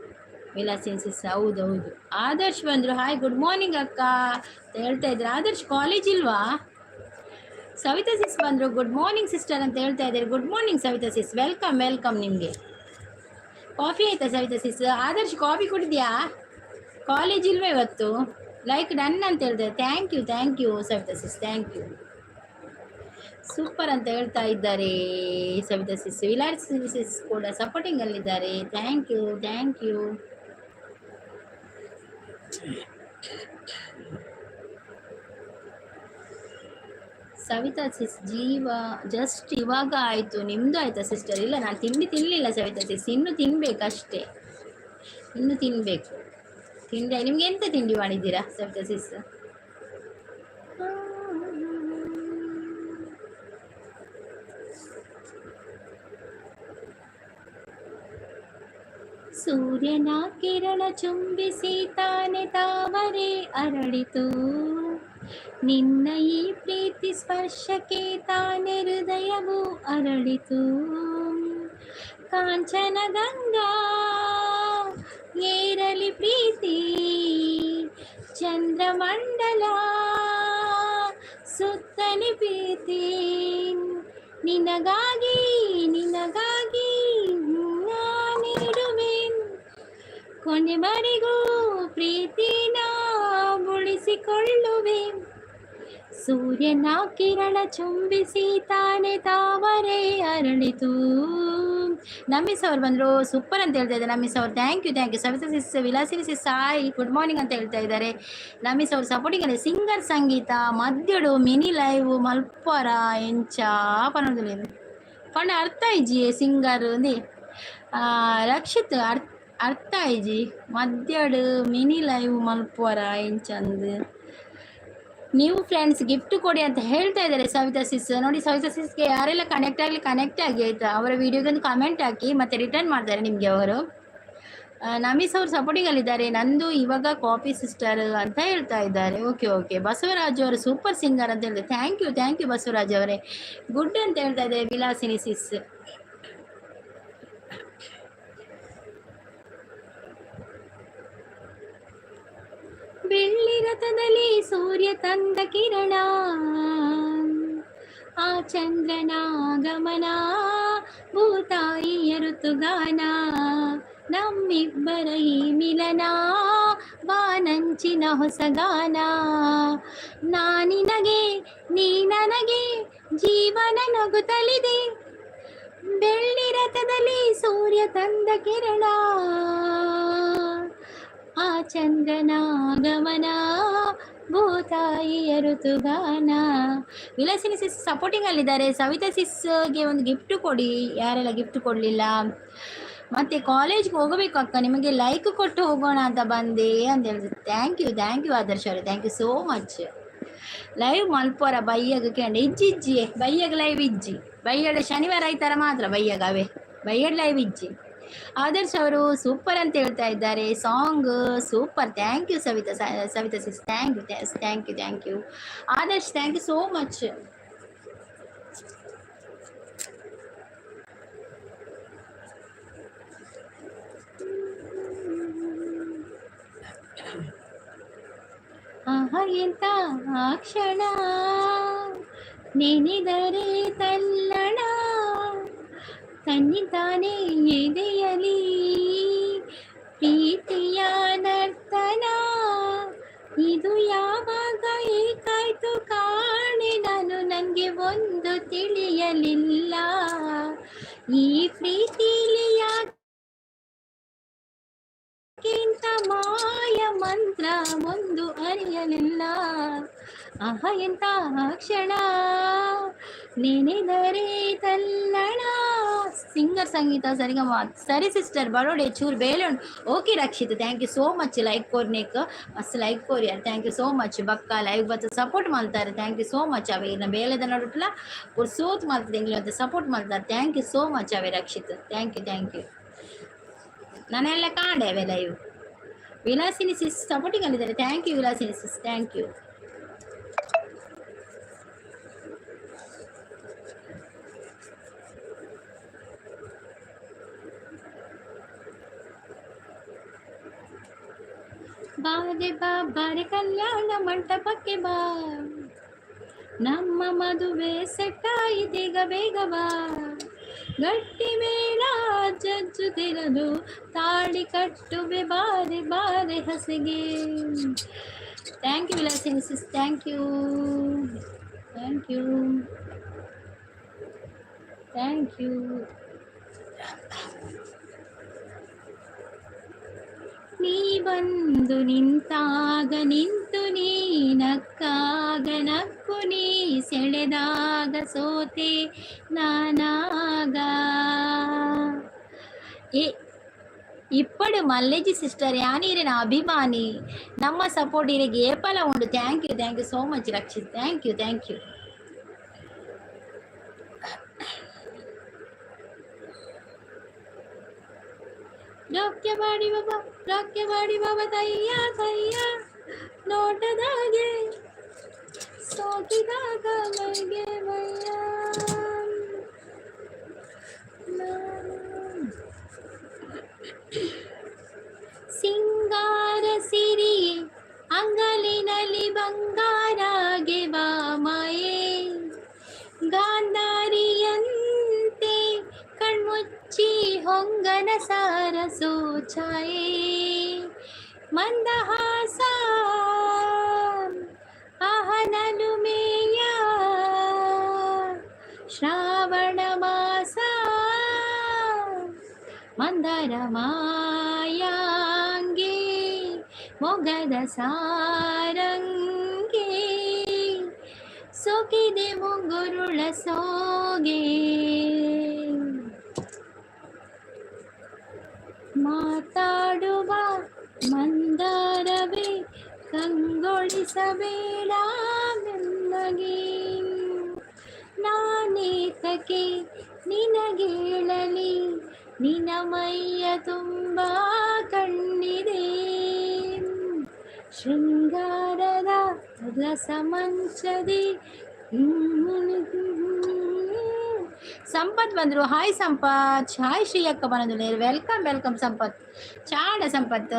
ವಿಲಾಸಿನಿ ಸಿಸ್. ಹೌದೌದು. ಆದರ್ಶ್ ಬಂದ್ರು, ಹಾಯ್ ಗುಡ್ ಮಾರ್ನಿಂಗ್ ಅಕ್ಕ ಅಂತ ಹೇಳ್ತಾ ಇದ್ದಾರೆ. ಆದರ್ಶ್ ಕಾಲೇಜ್ ಇಲ್ವಾ? ಸವಿತಾ ಸಿಸ್ ಬಂದರು, ಗುಡ್ ಮಾರ್ನಿಂಗ್ ಸಿಸ್ಟರ್ ಅಂತ ಹೇಳ್ತಾ ಇದ್ದಾರೆ. Good morning Savitha sis, welcome welcome. ನಿಮಗೆ ಕಾಫಿ ಆಯ್ತಾ ಸವಿತಾ ಸಿಸ್? ಆದರ್ಶ್ ಕಾಫಿ ಕುಡಿದ್ಯಾ? ಕಾಲೇಜ್ ಇಲ್ವಾ ಇವತ್ತು? ಲೈಕ್ ಡನ್ ಅಂತ ಹೇಳ್ತಾರೆ. Thank you Savitha sis, thank you. Super ಅಂತ ಹೇಳ್ತಾ ಇದ್ದಾರೆ ಸವಿತಾ ಸಿಸ್. ವಿಲಾಸಿನಿ ಸಿಸ್ ಕೂಡ ಸಪೋರ್ಟಿಂಗ್ ಅಲ್ಲಿದ್ದಾರೆ. Thank you. Savitha sis just ಇವಾಗ ಆಯಿತು. ನಿಮ್ಮದು ಆಯಿತಾ ಸಿಸ್ಟರ್? ಇಲ್ಲ, ನಾನು ತಿನ್ನಲಿಲ್ಲ ಸವಿತಾ ಸಿಸ್, ಇನ್ನೂ ತಿನ್ನಬೇಕಷ್ಟೇ, ಇನ್ನೂ ತಿನ್ನಬೇಕು. ನಿಮ್ಗೆ ಎಂತ ತಿಂಡಿ ಮಾಡಿದ್ದೀರಾ ಸವಿತಾ ಸಿಸ್? ಸೂರ್ಯನ ಕಿರಣ ಚುಂಬಿಸಿ ತಾನೆ ತಾವರೆ ಅರಳಿತು, ನಿನ್ನ ಈ ಪ್ರೀತಿ ಸ್ಪರ್ಶಕ್ಕೆ ತಾನೆ ಹೃದಯವು ಅರಳಿತು. ಕಾಂಚನ ಗಂಗಾ ಏರಲಿ ಪ್ರೀತಿ, ಚಂದ್ರಮಂಡಲ ಸುತ್ತಲಿ ಪ್ರೀತಿ, ನಿನಗಾಗಿ ನಾನಿಡುವೆ ಕೊನೆವರೆಗೂ ಪ್ರೀತಿನ ಉಳಿಸಿಕೊಳ್ಳುವೆ. ಸೂರ್ಯನ ಕಿರಣ ಚುಂಬಿಸಿ ತಾನೆ ತಾವರೆ ಅರಳಿತು. ನಮಿಸ್ ಅವ್ರು ಬಂದರು, ಸೂಪರ್ ಅಂತ ಹೇಳ್ತಾ ಇದ್ದಾರೆ ನಮಿಸ್ ಅವ್ರು. Thank you. Savitha sis, Vilasini sis hi good morning ಅಂತ ಹೇಳ್ತಾ ಇದ್ದಾರೆ. ನಮಿಸ್ ಅವರು ಸಪೋರ್ಟಿಂಗ್ ಅಲ್ಲಿ. ಸಿಂಗರ್ ಸಂಗೀತ ಮದ್ಯಡು ಮಿನಿ ಲೈವ್ ಮಲ್ಪರ ಎಂಚ ಪನ್ನೊಂದು ಪಂಡ ಅರ್ಥ ಇಜ್ಜಿ ಸಿಂಗರ್ ಅಂದಿ ರಕ್ಷಿತ್ ಅರ್ಥ ಇಜ್ಜಿ ಮದ್ಯಡು ಮಿನಿ ಲೈವ್ ಮಲ್ಪರ ಎಂಚಂದು. ನೀವು ಫ್ರೆಂಡ್ಸ್ ಗಿಫ್ಟ್ ಕೊಡಿ ಅಂತ ಹೇಳ್ತಾ ಇದ್ದಾರೆ ಸವಿತಾ ಸಿಸ್. ನೋಡಿ ಸವಿತಾ ಸಿಸ್ಗೆ ಯಾರೆಲ್ಲ ಕನೆಕ್ಟ್ ಆಗಿ ಆಯಿತಾ, ಅವರ ವಿಡಿಯೋಗೆ ಒಂದು ಕಮೆಂಟ್ ಹಾಕಿ ಮತ್ತೆ ರಿಟರ್ನ್ ಮಾಡ್ತಾರೆ ನಿಮಗೆ ಅವರು. ನಮೀಸ್ ಅವರು ಸಪೋರ್ಟಿಂಗಲ್ಲಿದ್ದಾರೆ. ನಂದು ಇವಾಗ ಕಾಫಿ ಸಿಸ್ಟರ್ ಅಂತ ಹೇಳ್ತಾ ಇದ್ದಾರೆ. ಓಕೆ. ಬಸವರಾಜ್ ಅವರು ಸೂಪರ್ ಸಿಂಗರ್ ಅಂತ ಹೇಳಿದೆ. ಥ್ಯಾಂಕ್ ಯು ಬಸವರಾಜ್ ಅವರೇ. ಗುಡ್ ಅಂತ ಹೇಳ್ತಾ ಇದ್ದಾರೆ ವಿಲಾಸಿನಿ ಸಿಸ್. ಬೆಳ್ಳಿ ರಥದಲ್ಲಿ ಸೂರ್ಯ ತಂದ ಕಿರಣ, ಆ ಚಂದ್ರನ ಗಮನ, ಭೂತಾಯಿಯ ಋತುಗಾನ, ನಮ್ಮಿಬ್ಬರ ಈ ಮಿಲನ, ಬಾನಂಚಿನ ಹೊಸಗಾನ. ನಾನಿನಗೆ ನೀ ನನಗೆ ಜೀವನ ನಗುತ್ತಲಿದೆ, ಬೆಳ್ಳಿ ರಥದಲ್ಲಿ ಸೂರ್ಯ ತಂದ ಕಿರಣ, ಆ ಚಂದ್ರನ ಗಮನ, ಭೂತಾಯಿಯ ಋತುಗಾನ. Vilasini sis supporting ಅಲ್ಲಿದ್ದಾರೆ. ಸವಿತಾ ಸಿಸ್ಗೆ ಒಂದು ಗಿಫ್ಟ್ ಕೊಡಿ, ಯಾರೆಲ್ಲ ಗಿಫ್ಟ್ ಕೊಡಲಿಲ್ಲ. ಮತ್ತು ಕಾಲೇಜ್ಗೆ ಹೋಗಬೇಕು ಅಕ್ಕ, ನಿಮಗೆ ಲೈಕ್ ಕೊಟ್ಟು ಹೋಗೋಣ ಅಂತ ಬಂದೆ ಅಂತ ಹೇಳಿದ್ರು. ಥ್ಯಾಂಕ್ ಯು ಆದರ್ಶ್ ಅವರು, thank you so much. Live ಮಲ್ಪೋರ ಬಯ್ಯಗ ಕೇಂಡ ಇಜ್ಜಿ ಬಯ್ಯಗ ಲೈವ್ ಇಜ್ಜಿ ಬಯ್ಯಡ ಶನಿವಾರ ಆಯ್ತಾರ ಮಾತ್ರ ಬಯ್ಯಡ್ ಲೈವ್ ಇಜ್ಜಿ. ಆದರ್ಶ್ ಅವರು ಸೂಪರ್ ಅಂತ ಹೇಳ್ತಾ ಇದ್ದಾರೆ. Song super. Thank you Savitha sis, thank you Adarsh, thank you so much. ಎಂತ ಆ ಕ್ಷಣ ನೆನೆದರೆ ತಲ್ಲಣ, ತನ್ನಿತಾನೆ ಎದೆಯಲಿ ಪ್ರೀತಿಯ ನರ್ತನ, ಇದು ಯಾವಾಗ ಏಕಾಯ್ತು ಕಾಣೆ ನಾನು ನನಗೆ ಒಂದು ತಿಳಿಯಲಿಲ್ಲ, ಈ ಪ್ರೀತಿಲಿ ಯಾಕಿಂತ ಮಾಯ ಮಂತ್ರ ಒಂದು ಅರಿಯಲಿಲ್ಲ. ಆಹ ಎಂತ ಕ್ಷಣ ನೆನೆದರೆ ತಲ್ಲಣ. ಸಿಂಗರ್ ಸಂಗೀತ ಸರಿಗಮ. ಸರಿ ಸಿಸ್ಟರ್ ಬರೋಡೆ ಚೂರು ಬೇಲೆ ಉಂಟು. Okay Rakshith, thank you so much like ಕೋರ್ನೇಕ್ ಮಸ್ತ್ ಲೈಕ್ ಕೋರಿಯರ್. ಥ್ಯಾಂಕ್ ಯು ಸೋ ಮಚ್ ಬಕ್ಕ ಲೈವ್ ಬತ್ತು ಸಪೋರ್ಟ್ ಮಾಡ್ತಾರೆ. ಥ್ಯಾಂಕ್ ಯು ಸೋ ಮಚ್ ಅವೇ ಇನ್ನು ಬೇಲೆದ ನೋಡುತ್ತಲ್ಲ ಅವ್ರು ಸೋತ್ ಮಾಡ್ತಾರೆ ಇಂಗ್ಲಿ ಅಂತ ಸಪೋರ್ಟ್ ಮಾಡ್ತಾರೆ. ಥ್ಯಾಂಕ್ ಯು ಸೋ ಮಚ್ ಅವೇ Rakshith, thank you thank you. ನಾನೆಲ್ಲ ಕಾಣೆ ಅವೇ ಲೈವ್. ವಿಲಾಸಿನಿ ಸಿಸ್ ಸಪೋರ್ಟಿಂಗ್ ಅಲ್ಲಿದ್ದಾರೆ. Thank you Vilasini sis, thank you. ಬಾರೆ ಬಾ ಬಾರೆ ಕಲ್ಯಾಣ ಮಂಟಪಕ್ಕೆ ಬಾ, ನಮ್ಮ ಮದುವೆ ಸೆಟ್ಟ ಇದೀಗ ಬೇಗ ಬಾ, ಗಟ್ಟಿ ಮೇಳ ಜಜ್ಜುತ್ತಿರಲು ತಾಳಿ ಕಟ್ಟುವೆ ಬಾರೆ ಬಾರೆ ಹಸೆಗೆ. Thank you Vilasini sis, thank you thank you thank you. ನೀ ಬಂದು ನಿಂತಾಗ ನಿಂತು ನೀ ನಕ್ಕಾಗ ನಕ್ಕು ನೀ ಸೆಳೆದಾಗ ಸೋತೆ ನಾನಾಗ. ಇಪ್ಪಡು ಮಲ್ಲೇಜಿ ಸಿಸ್ಟರ್ ಯಾನೀರಿನ ಅಭಿಮಾನಿ, ನಮ್ಮ ಸಪೋರ್ಟ್ ಇರಿಗೆ ಏಪಲ ಉಂಡು. Thank you so much Rakshith, thank you thank you. ರಾಕ್ಯ ಬಾಡಿ ಬಾಬಾ ತಯ್ಯ ತಯ್ಯ, ನೋಟದಾಗೆ ಸೋಕಿದಾಗ ಮೈಗೆ ಮಯ್ಯ. ಸಿಂಗಾರ ಸಿರಿ ಅಂಗಲಿನಲ್ಲಿ ಬಂಗಾರಾಗೆ ಬಾ ಮಾಯೆ, ಗಾಂಧಾರಿಯಂತೆ ಕಣ್ಮುಚ್ಚಿ ಹೊಂಗನ ಸಾರಸೋ ಛಾಯೆ, ಮಂದಹಾಸ ಆಹನಲು ಮೇಯ ಶ್ರಾವಣ ಮಾಸ, ಮಂದರ ಮಾಯಾಂಗೆ ಮೊಗದ ಸಾರಂಗೆ, ಸೊಕಿದೆ ಮುಂಗುರುಳ ಸೋಗೆ, ಮಾತಾಡುವ ಮಂದಾರವೇ ಕಂಗೊಳಿಸಬೇಡ ಮೆಲ್ಲಗೆ, ನಾನೇತಕ್ಕೆ ನಿನಗೇಳಲಿ ನಿನ ಮೈಯ ತುಂಬ ಕಣ್ಣಿದೆ, ಶೃಂಗಾರದ ರಸಮಂಚದೆ. ಸಂಪತ್ ಬಂದರು. ಹಾಯ್ ಸಂಪತ್, ಹಾಯ್ ಶ್ರೀ ಅಕ್ಕ ಬಂದಿದ್ದಾರೆ. ವೆಲ್ಕಮ್ ವೆಲ್ಕಮ್ ಸಂಪತ್, ಚಾಡ ಸಂಪತ್.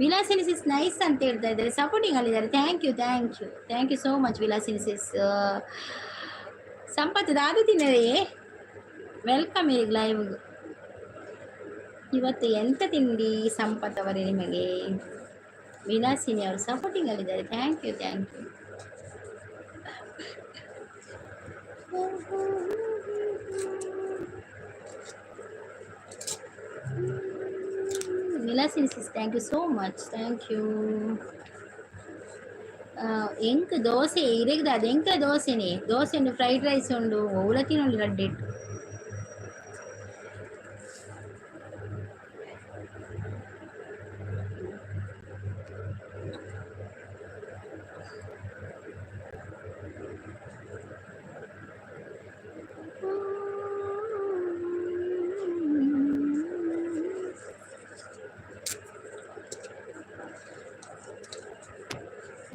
ವಿಲಾಸಿನಿ ಸಿಸ್ ನೈಸ್ ಅಂತ ಹೇಳ್ತಾ ಇದ್ದಾರೆ, ಸಪೋರ್ಟಿಂಗ್ ಅಲ್ಲಿದ್ದಾರೆ. Thank you thank you thank you so much Vilasini sis. Sampath ದಾದು ತಿನ್ನರೇ, ವೆಲ್ಕಮ್ ಈಗ ಲೈವ್. ಇವತ್ತು ಎಂತ ತಿಂಡಿ ಸಂಪತ್ ಅವರೇ ನಿಮಗೆ? ವಿಲಾಸಿನಿ ಅವರು ಸಪೋರ್ಟಿಂಗ್ ಅಲ್ಲಿದ್ದಾರೆ. Thank you thank you. Vilasini sis thank you so much, thank you. ಎಂಕ್ ದೋಸೆ ಇರಗದ ಅದು ಎಂಕ ದೋಸೆನೇ, ದೋಸೆ ಉಂಡು, ಫ್ರೈಡ್ ರೈಸ್ ಉಂಡು, ಒವ್ಲತ್ತಿನ ಉಂಡು ರಡ್ಡಿಟ್ಟು.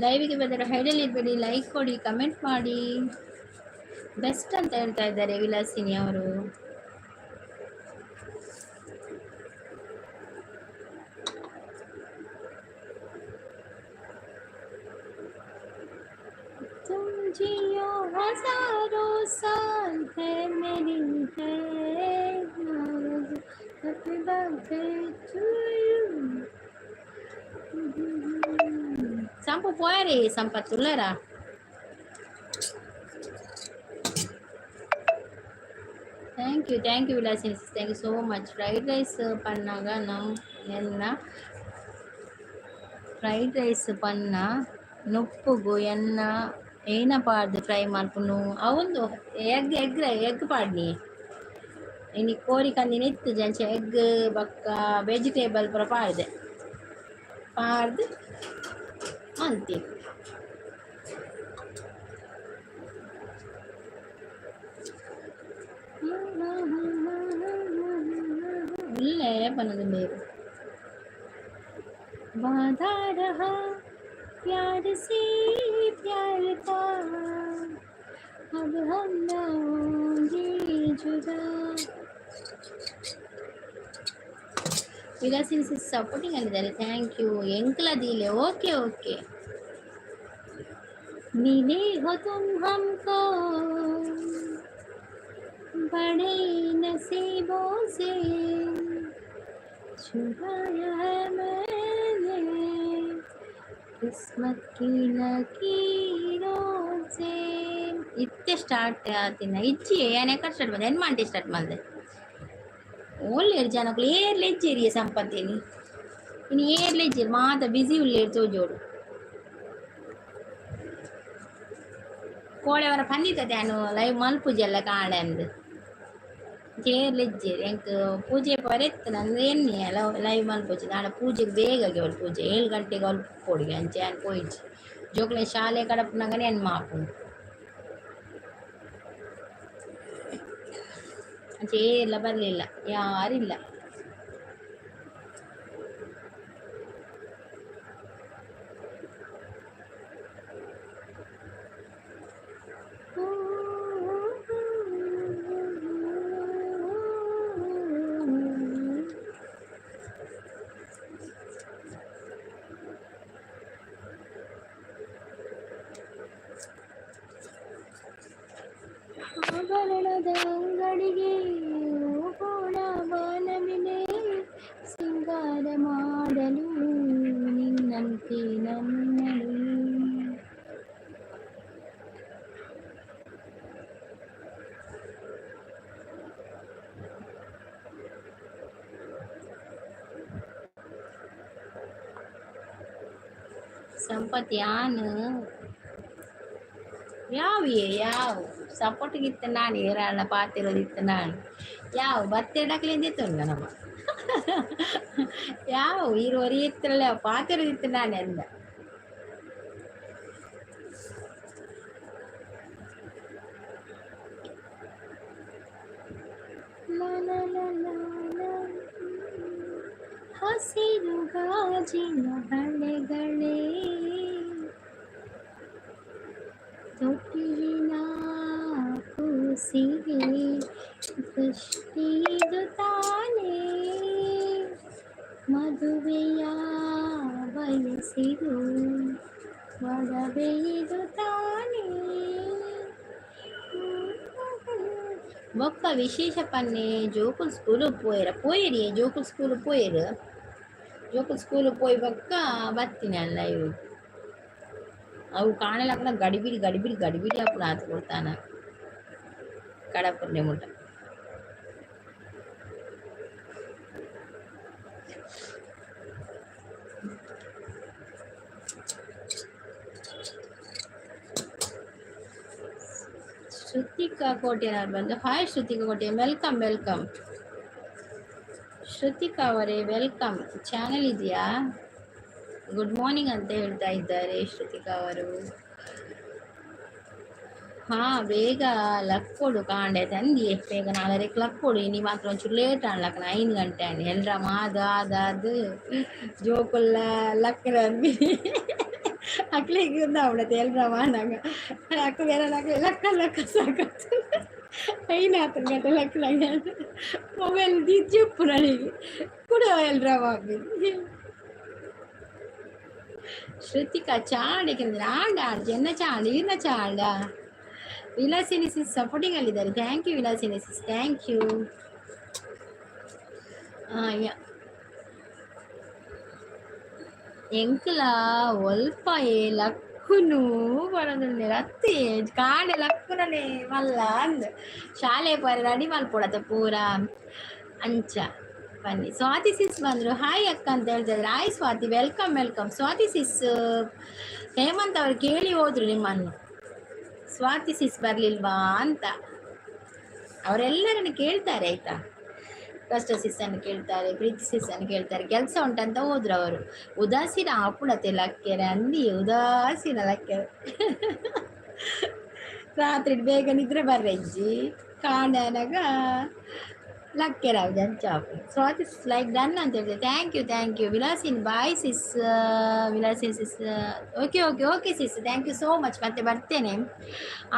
ಲೈವಿಗೆ ಬಂದರೆ ಹೈಡಲ್ಲಿ ಇರಬೇಡಿ, ಲೈಕ್ ಕೊಡಿ, ಕಮೆಂಟ್ ಮಾಡಿ. ಬೆಸ್ಟ್ ಅಂತ ಹೇಳ್ತಾ ಇದ್ದಾರೆ ವಿಲಾಸಿನಿ ಅವರು. तुम जियो हजारों साल है मेरी है happy birthday to you. Sampu puere Sampatulera. Thank you Vilasini sis, thank you so much. Fried rice ಪನ್ನಾಗ ಎನ್ನ ಫ್ರೈಡ್ ರೈಸ್ ಪನ್ನ ನೊಪ್ಪುಗು ಎನ್ನ ಏನ ಪಾಡ್ದು ಫ್ರೈ ಮಾಡ್ಕೊಂಡು ಅವೊಂದು ಎಗ್ ಪಾಡ್ನಿ ಇನಿ ಕೋರಿ ಕಂದಿನ ಇತ್ತು ಜಂಚ ಎಗ್ ಬಕ್ಕ ವೆಜಿಟೇಬಲ್ ಪೂರ ಪಾಡ್ದೆ ಪಾಡ್ದು ಅಂತಿ ಇಲ್ಲೇ ಬನ್ನದು ಬೇರು वादा रहा प्यार से प्यार का अब हम ना होंगे जुदा. ವಿಲಾಸಿನಿ ಸಿಸ್ ಸಪೋರ್ಟಿಂಗ್ ಅಂದಿದ್ದಾರೆ, ಥ್ಯಾಂಕ್ ಯು. ಎಂಕ್ಲದಿಲೆ ಓಕೆ ಓಕೆ. मिले हो तुम हमको बड़े नसीबों से छुपाया है मैंने किस्मत की लकीरों से. इत्ते स्टार्ट आतीना इच्ची याने कर स्टार्ट ಮಾಡಿದೆ ಏನು ಮಾಡಿ ಸ್ಟಾರ್ಟ್ ಮಾಡಿದೆ ಒಳ್ಳೆ ಜನಗಳು ಏರ್ಲೆಜ್ಜೇರಿಯ ಸಂಪತ್ತಿನಿ ಇನ್ನು ಏರ್ಲೆಜ್ಜೇರಿ ಮಾತ ಬಿಸಿ ಉಳ್ಳೇರು ತೋಜೋಡು ಕೋಳೆವರ ಬಂದಿದ್ದೆ ನಾನು ಲೈವ್ ಮಲ್ಪೂಜೆ ಎಲ್ಲ ಕಾಣೆ ಅಂದು ಏರ್ಲೆಜ್ಜೇರಿ ಎಂಕ್ ಪೂಜೆ ಪರೆತ್ತು ನಂದು ಎಣ್ಣೆ ಲೈವ್ ಮಲ್ಪೂಜೆ ನಾಳೆ ಪೂಜೆಗೆ ಬೇಗಾಗಿ ಅವಳು ಪೂಜೆ 7 ಗಂಟೆಗೆ ಅವಳು ಕೊಡಿಗೆ ಅಂಚೆ ಅನ್ ಪೋಯಿச்சு ಜೋಕ್ಲೆ ಶಾಲೆ ಕಡಪನಾಗನೇ ಅನ್ ಮಾಪು ಅಂಚೆ ಎಲ್ಲ ಬರಲಿಲ್ಲ ಯಾರಿಲ್ಲ. ಆಭರಣದ ಅಂಗಡಿಗೆ ಹೋಗೋಣ ಬಾನವಿನೇ ಸಿಂಗಾರ ಮಾಡಲು ನಿನ್ನಂತೆ ನನ್ನಳು. ಸಂಪತ್ ಯಾವ ಸಪೋರ್ಟ್ಗಿತ್ತು ನಾನು ಏರಾಳ ಪಾತಿರೋದಿತ್ತು ನಾನು ಯಾವ ಬತ್ತೆಡಕ್ಲಿಂದಿತ್ತು ನಮ್ಮ ಯಾವ ಈರುವರಿ ಇತ್ತಲ್ಲ ಪಾತಿರೋದಿತ್ತು ನಾನು ಅಂದ ಹಸಿರು ಗಾಜಿನ ಬಳೆಗಳೇ ತೊಟ್ಟಿಲಿನ ಕೂಸಿಗೆ ದೃಷ್ಟಿದು ತಾನೇ ಮದುವೆಯ ಬಯಸಿದು ಒಡವೆಯಿದು ತಾನೇ. ಬೊಕ್ಕ ವಿಶೇಷ ಪನ್ನೆ ಜೋಕುಲ್ ಸ್ಕೂಲು ಪೋಯರಿ ಜೋಕುಲ್ ಸ್ಕೂಲು ಪೋಯರು ಜೋಕುಲ್ ಸ್ಕೂಲು ಪೋಯ್ ಬೊಕ್ಕ ಬತ್ತೀನಿ ಅಲ್ಲ ಇವು ಅವು ಕಾಣಲಾಕನ ಗಡಿಬಿಡಿ ಅಪ್ಪನ ಹಾತ್ ಕೊಡ್ತಾನ ಕಡಪರ್ನೆ ಮುಟ್ಟ. ಶ್ರುತಿಕಾ ಕೋಟೆಯವರು ಬಂದು ಹಾಯ್ ಶ್ರುತಿಕಾ ಕೋಟೆ, ವೆಲ್ಕಮ್ ಶ್ರುತಿಕಾ ಅವರೇ ವೆಲ್ಕಮ್. ಚಾನೆಲ್ ಇದೆಯಾ? ಗುಡ್ ಮಾರ್ನಿಂಗ್ ಅಂತ ಹೇಳ್ತಾ ಇದ್ದಾರೆ ಶ್ರುತಿಕಾ ಅವರು. ಹಾ ಬೇಗ ಲಕ್ ಕೊಡು ಕಾಂಡೆ ತಂದಿ ಬೇಗ 4 ಲಕ್ ಕೊಡು. ನೀ ಮಾತ್ರ ಒಂಚೂರು ಲೇಟ್ ಅನ್ಲಕ್ಕ 5 ಗಂಟೆ ಅಣ್ಣಿ ಎಲ್ರ ಅದು ಜೋಕುಲ್ಲ ಲಕ್ಕರ ಅನ್ಬಿ ಅಕ್ಲಿಗೆ ಅವಳತ್ತೆ ಎಲ್ರ ಮಾಡಾಗ ಅಕ್ಕ ಬೇರೆ ಲಕ್ಕ ಸಾಕತ್ತು 5 ಗಂಟೆ ಲಕ್ಕಲಾಗ ಮೊಬೈಲ್ ದಿಜ್ಜಪ್ಪು ನನಗೆ ಕೂಡ ಎಲ್ರ ಮಾಡಿ ಶ್ರುತಿಕಾ ಚಾಂಡೆ ಆಡ ಜನ ಚಾಂಡ ಇರ್ನ ಚಾಂಡ. ವಿಲಾಸಿನಿ ಸಿಸ್ ಸಪೋರ್ಟಿಂಗ್ ಅಲ್ಲಿದ್ದಾರೆ, thank you Vilasini sis, thank you. ಎಂಕ್ಲ ಒಲ್ಪ ಲಕ್ಕ ಹುನು ಬರೋದಿಲ್ಲ ಅತ್ತೆ ಕಾಡೆ ಲಕ್ಕುನನೆ ಮಲ್ಲ ಅಂದ್ ಶಾಲೆ ಪರ ರೆಡಿ ಮಲ್ಪೊಡತ್ತೆ ಪೂರ ಅಂಚ ಬನ್ನಿ ಸ್ವಾತಿ ಸಿಸ್ ಬಂದ್ರು ಹಾಯ್ ಅಕ್ಕ ಅಂತ ಹೇಳ್ತಿದ್ರೆ hi Swathi welcome welcome Swathi sis Hemanth ಅವ್ರು ಕೇಳಿ ಹೋದ್ರು ನಿಮ್ಮನ್ನು ಸ್ವಾತಿ ಸಿಸ್ ಬರ್ಲಿಲ್ವಾ ಅಂತ ಅವರೆಲ್ಲರನ್ನು ಕೇಳ್ತಾರೆ ಆಯ್ತಾ ಕಷ್ಟ ಸಿಸ್ಸನ್ನು ಕೇಳ್ತಾರೆ ಪ್ರೀತಿ ಸಿಸ್ಸನ್ನು ಕೇಳ್ತಾರೆ ಕೆಲಸ ಉಂಟಂತ ಹೋದ್ರು ಅವರು ಉದಾಸೀನ ಆಪುಣತೆ ಲಕ್ಕೆರೆ ಅಂದಿ ಉದಾಸೀನ ಲಕ್ಕೆರೆ ರಾತ್ರಿ ಬೇಗ ನಿದ್ರೆ ಬರ್ರಜ್ಜಿ ಕಾಂಡನಾಗ ಲಕ್ಕೆರಾವ್ ಜಂಚಾಪು ಸ್ವಾತಿ ಲೈಕ್ ಡನ್ ಅಂತ ಹೇಳ್ತಾರೆ thank you Vilasin bye sis Vilasin sis okay okay okay sis thank you so much ಮತ್ತೆ ಬರ್ತೇನೆ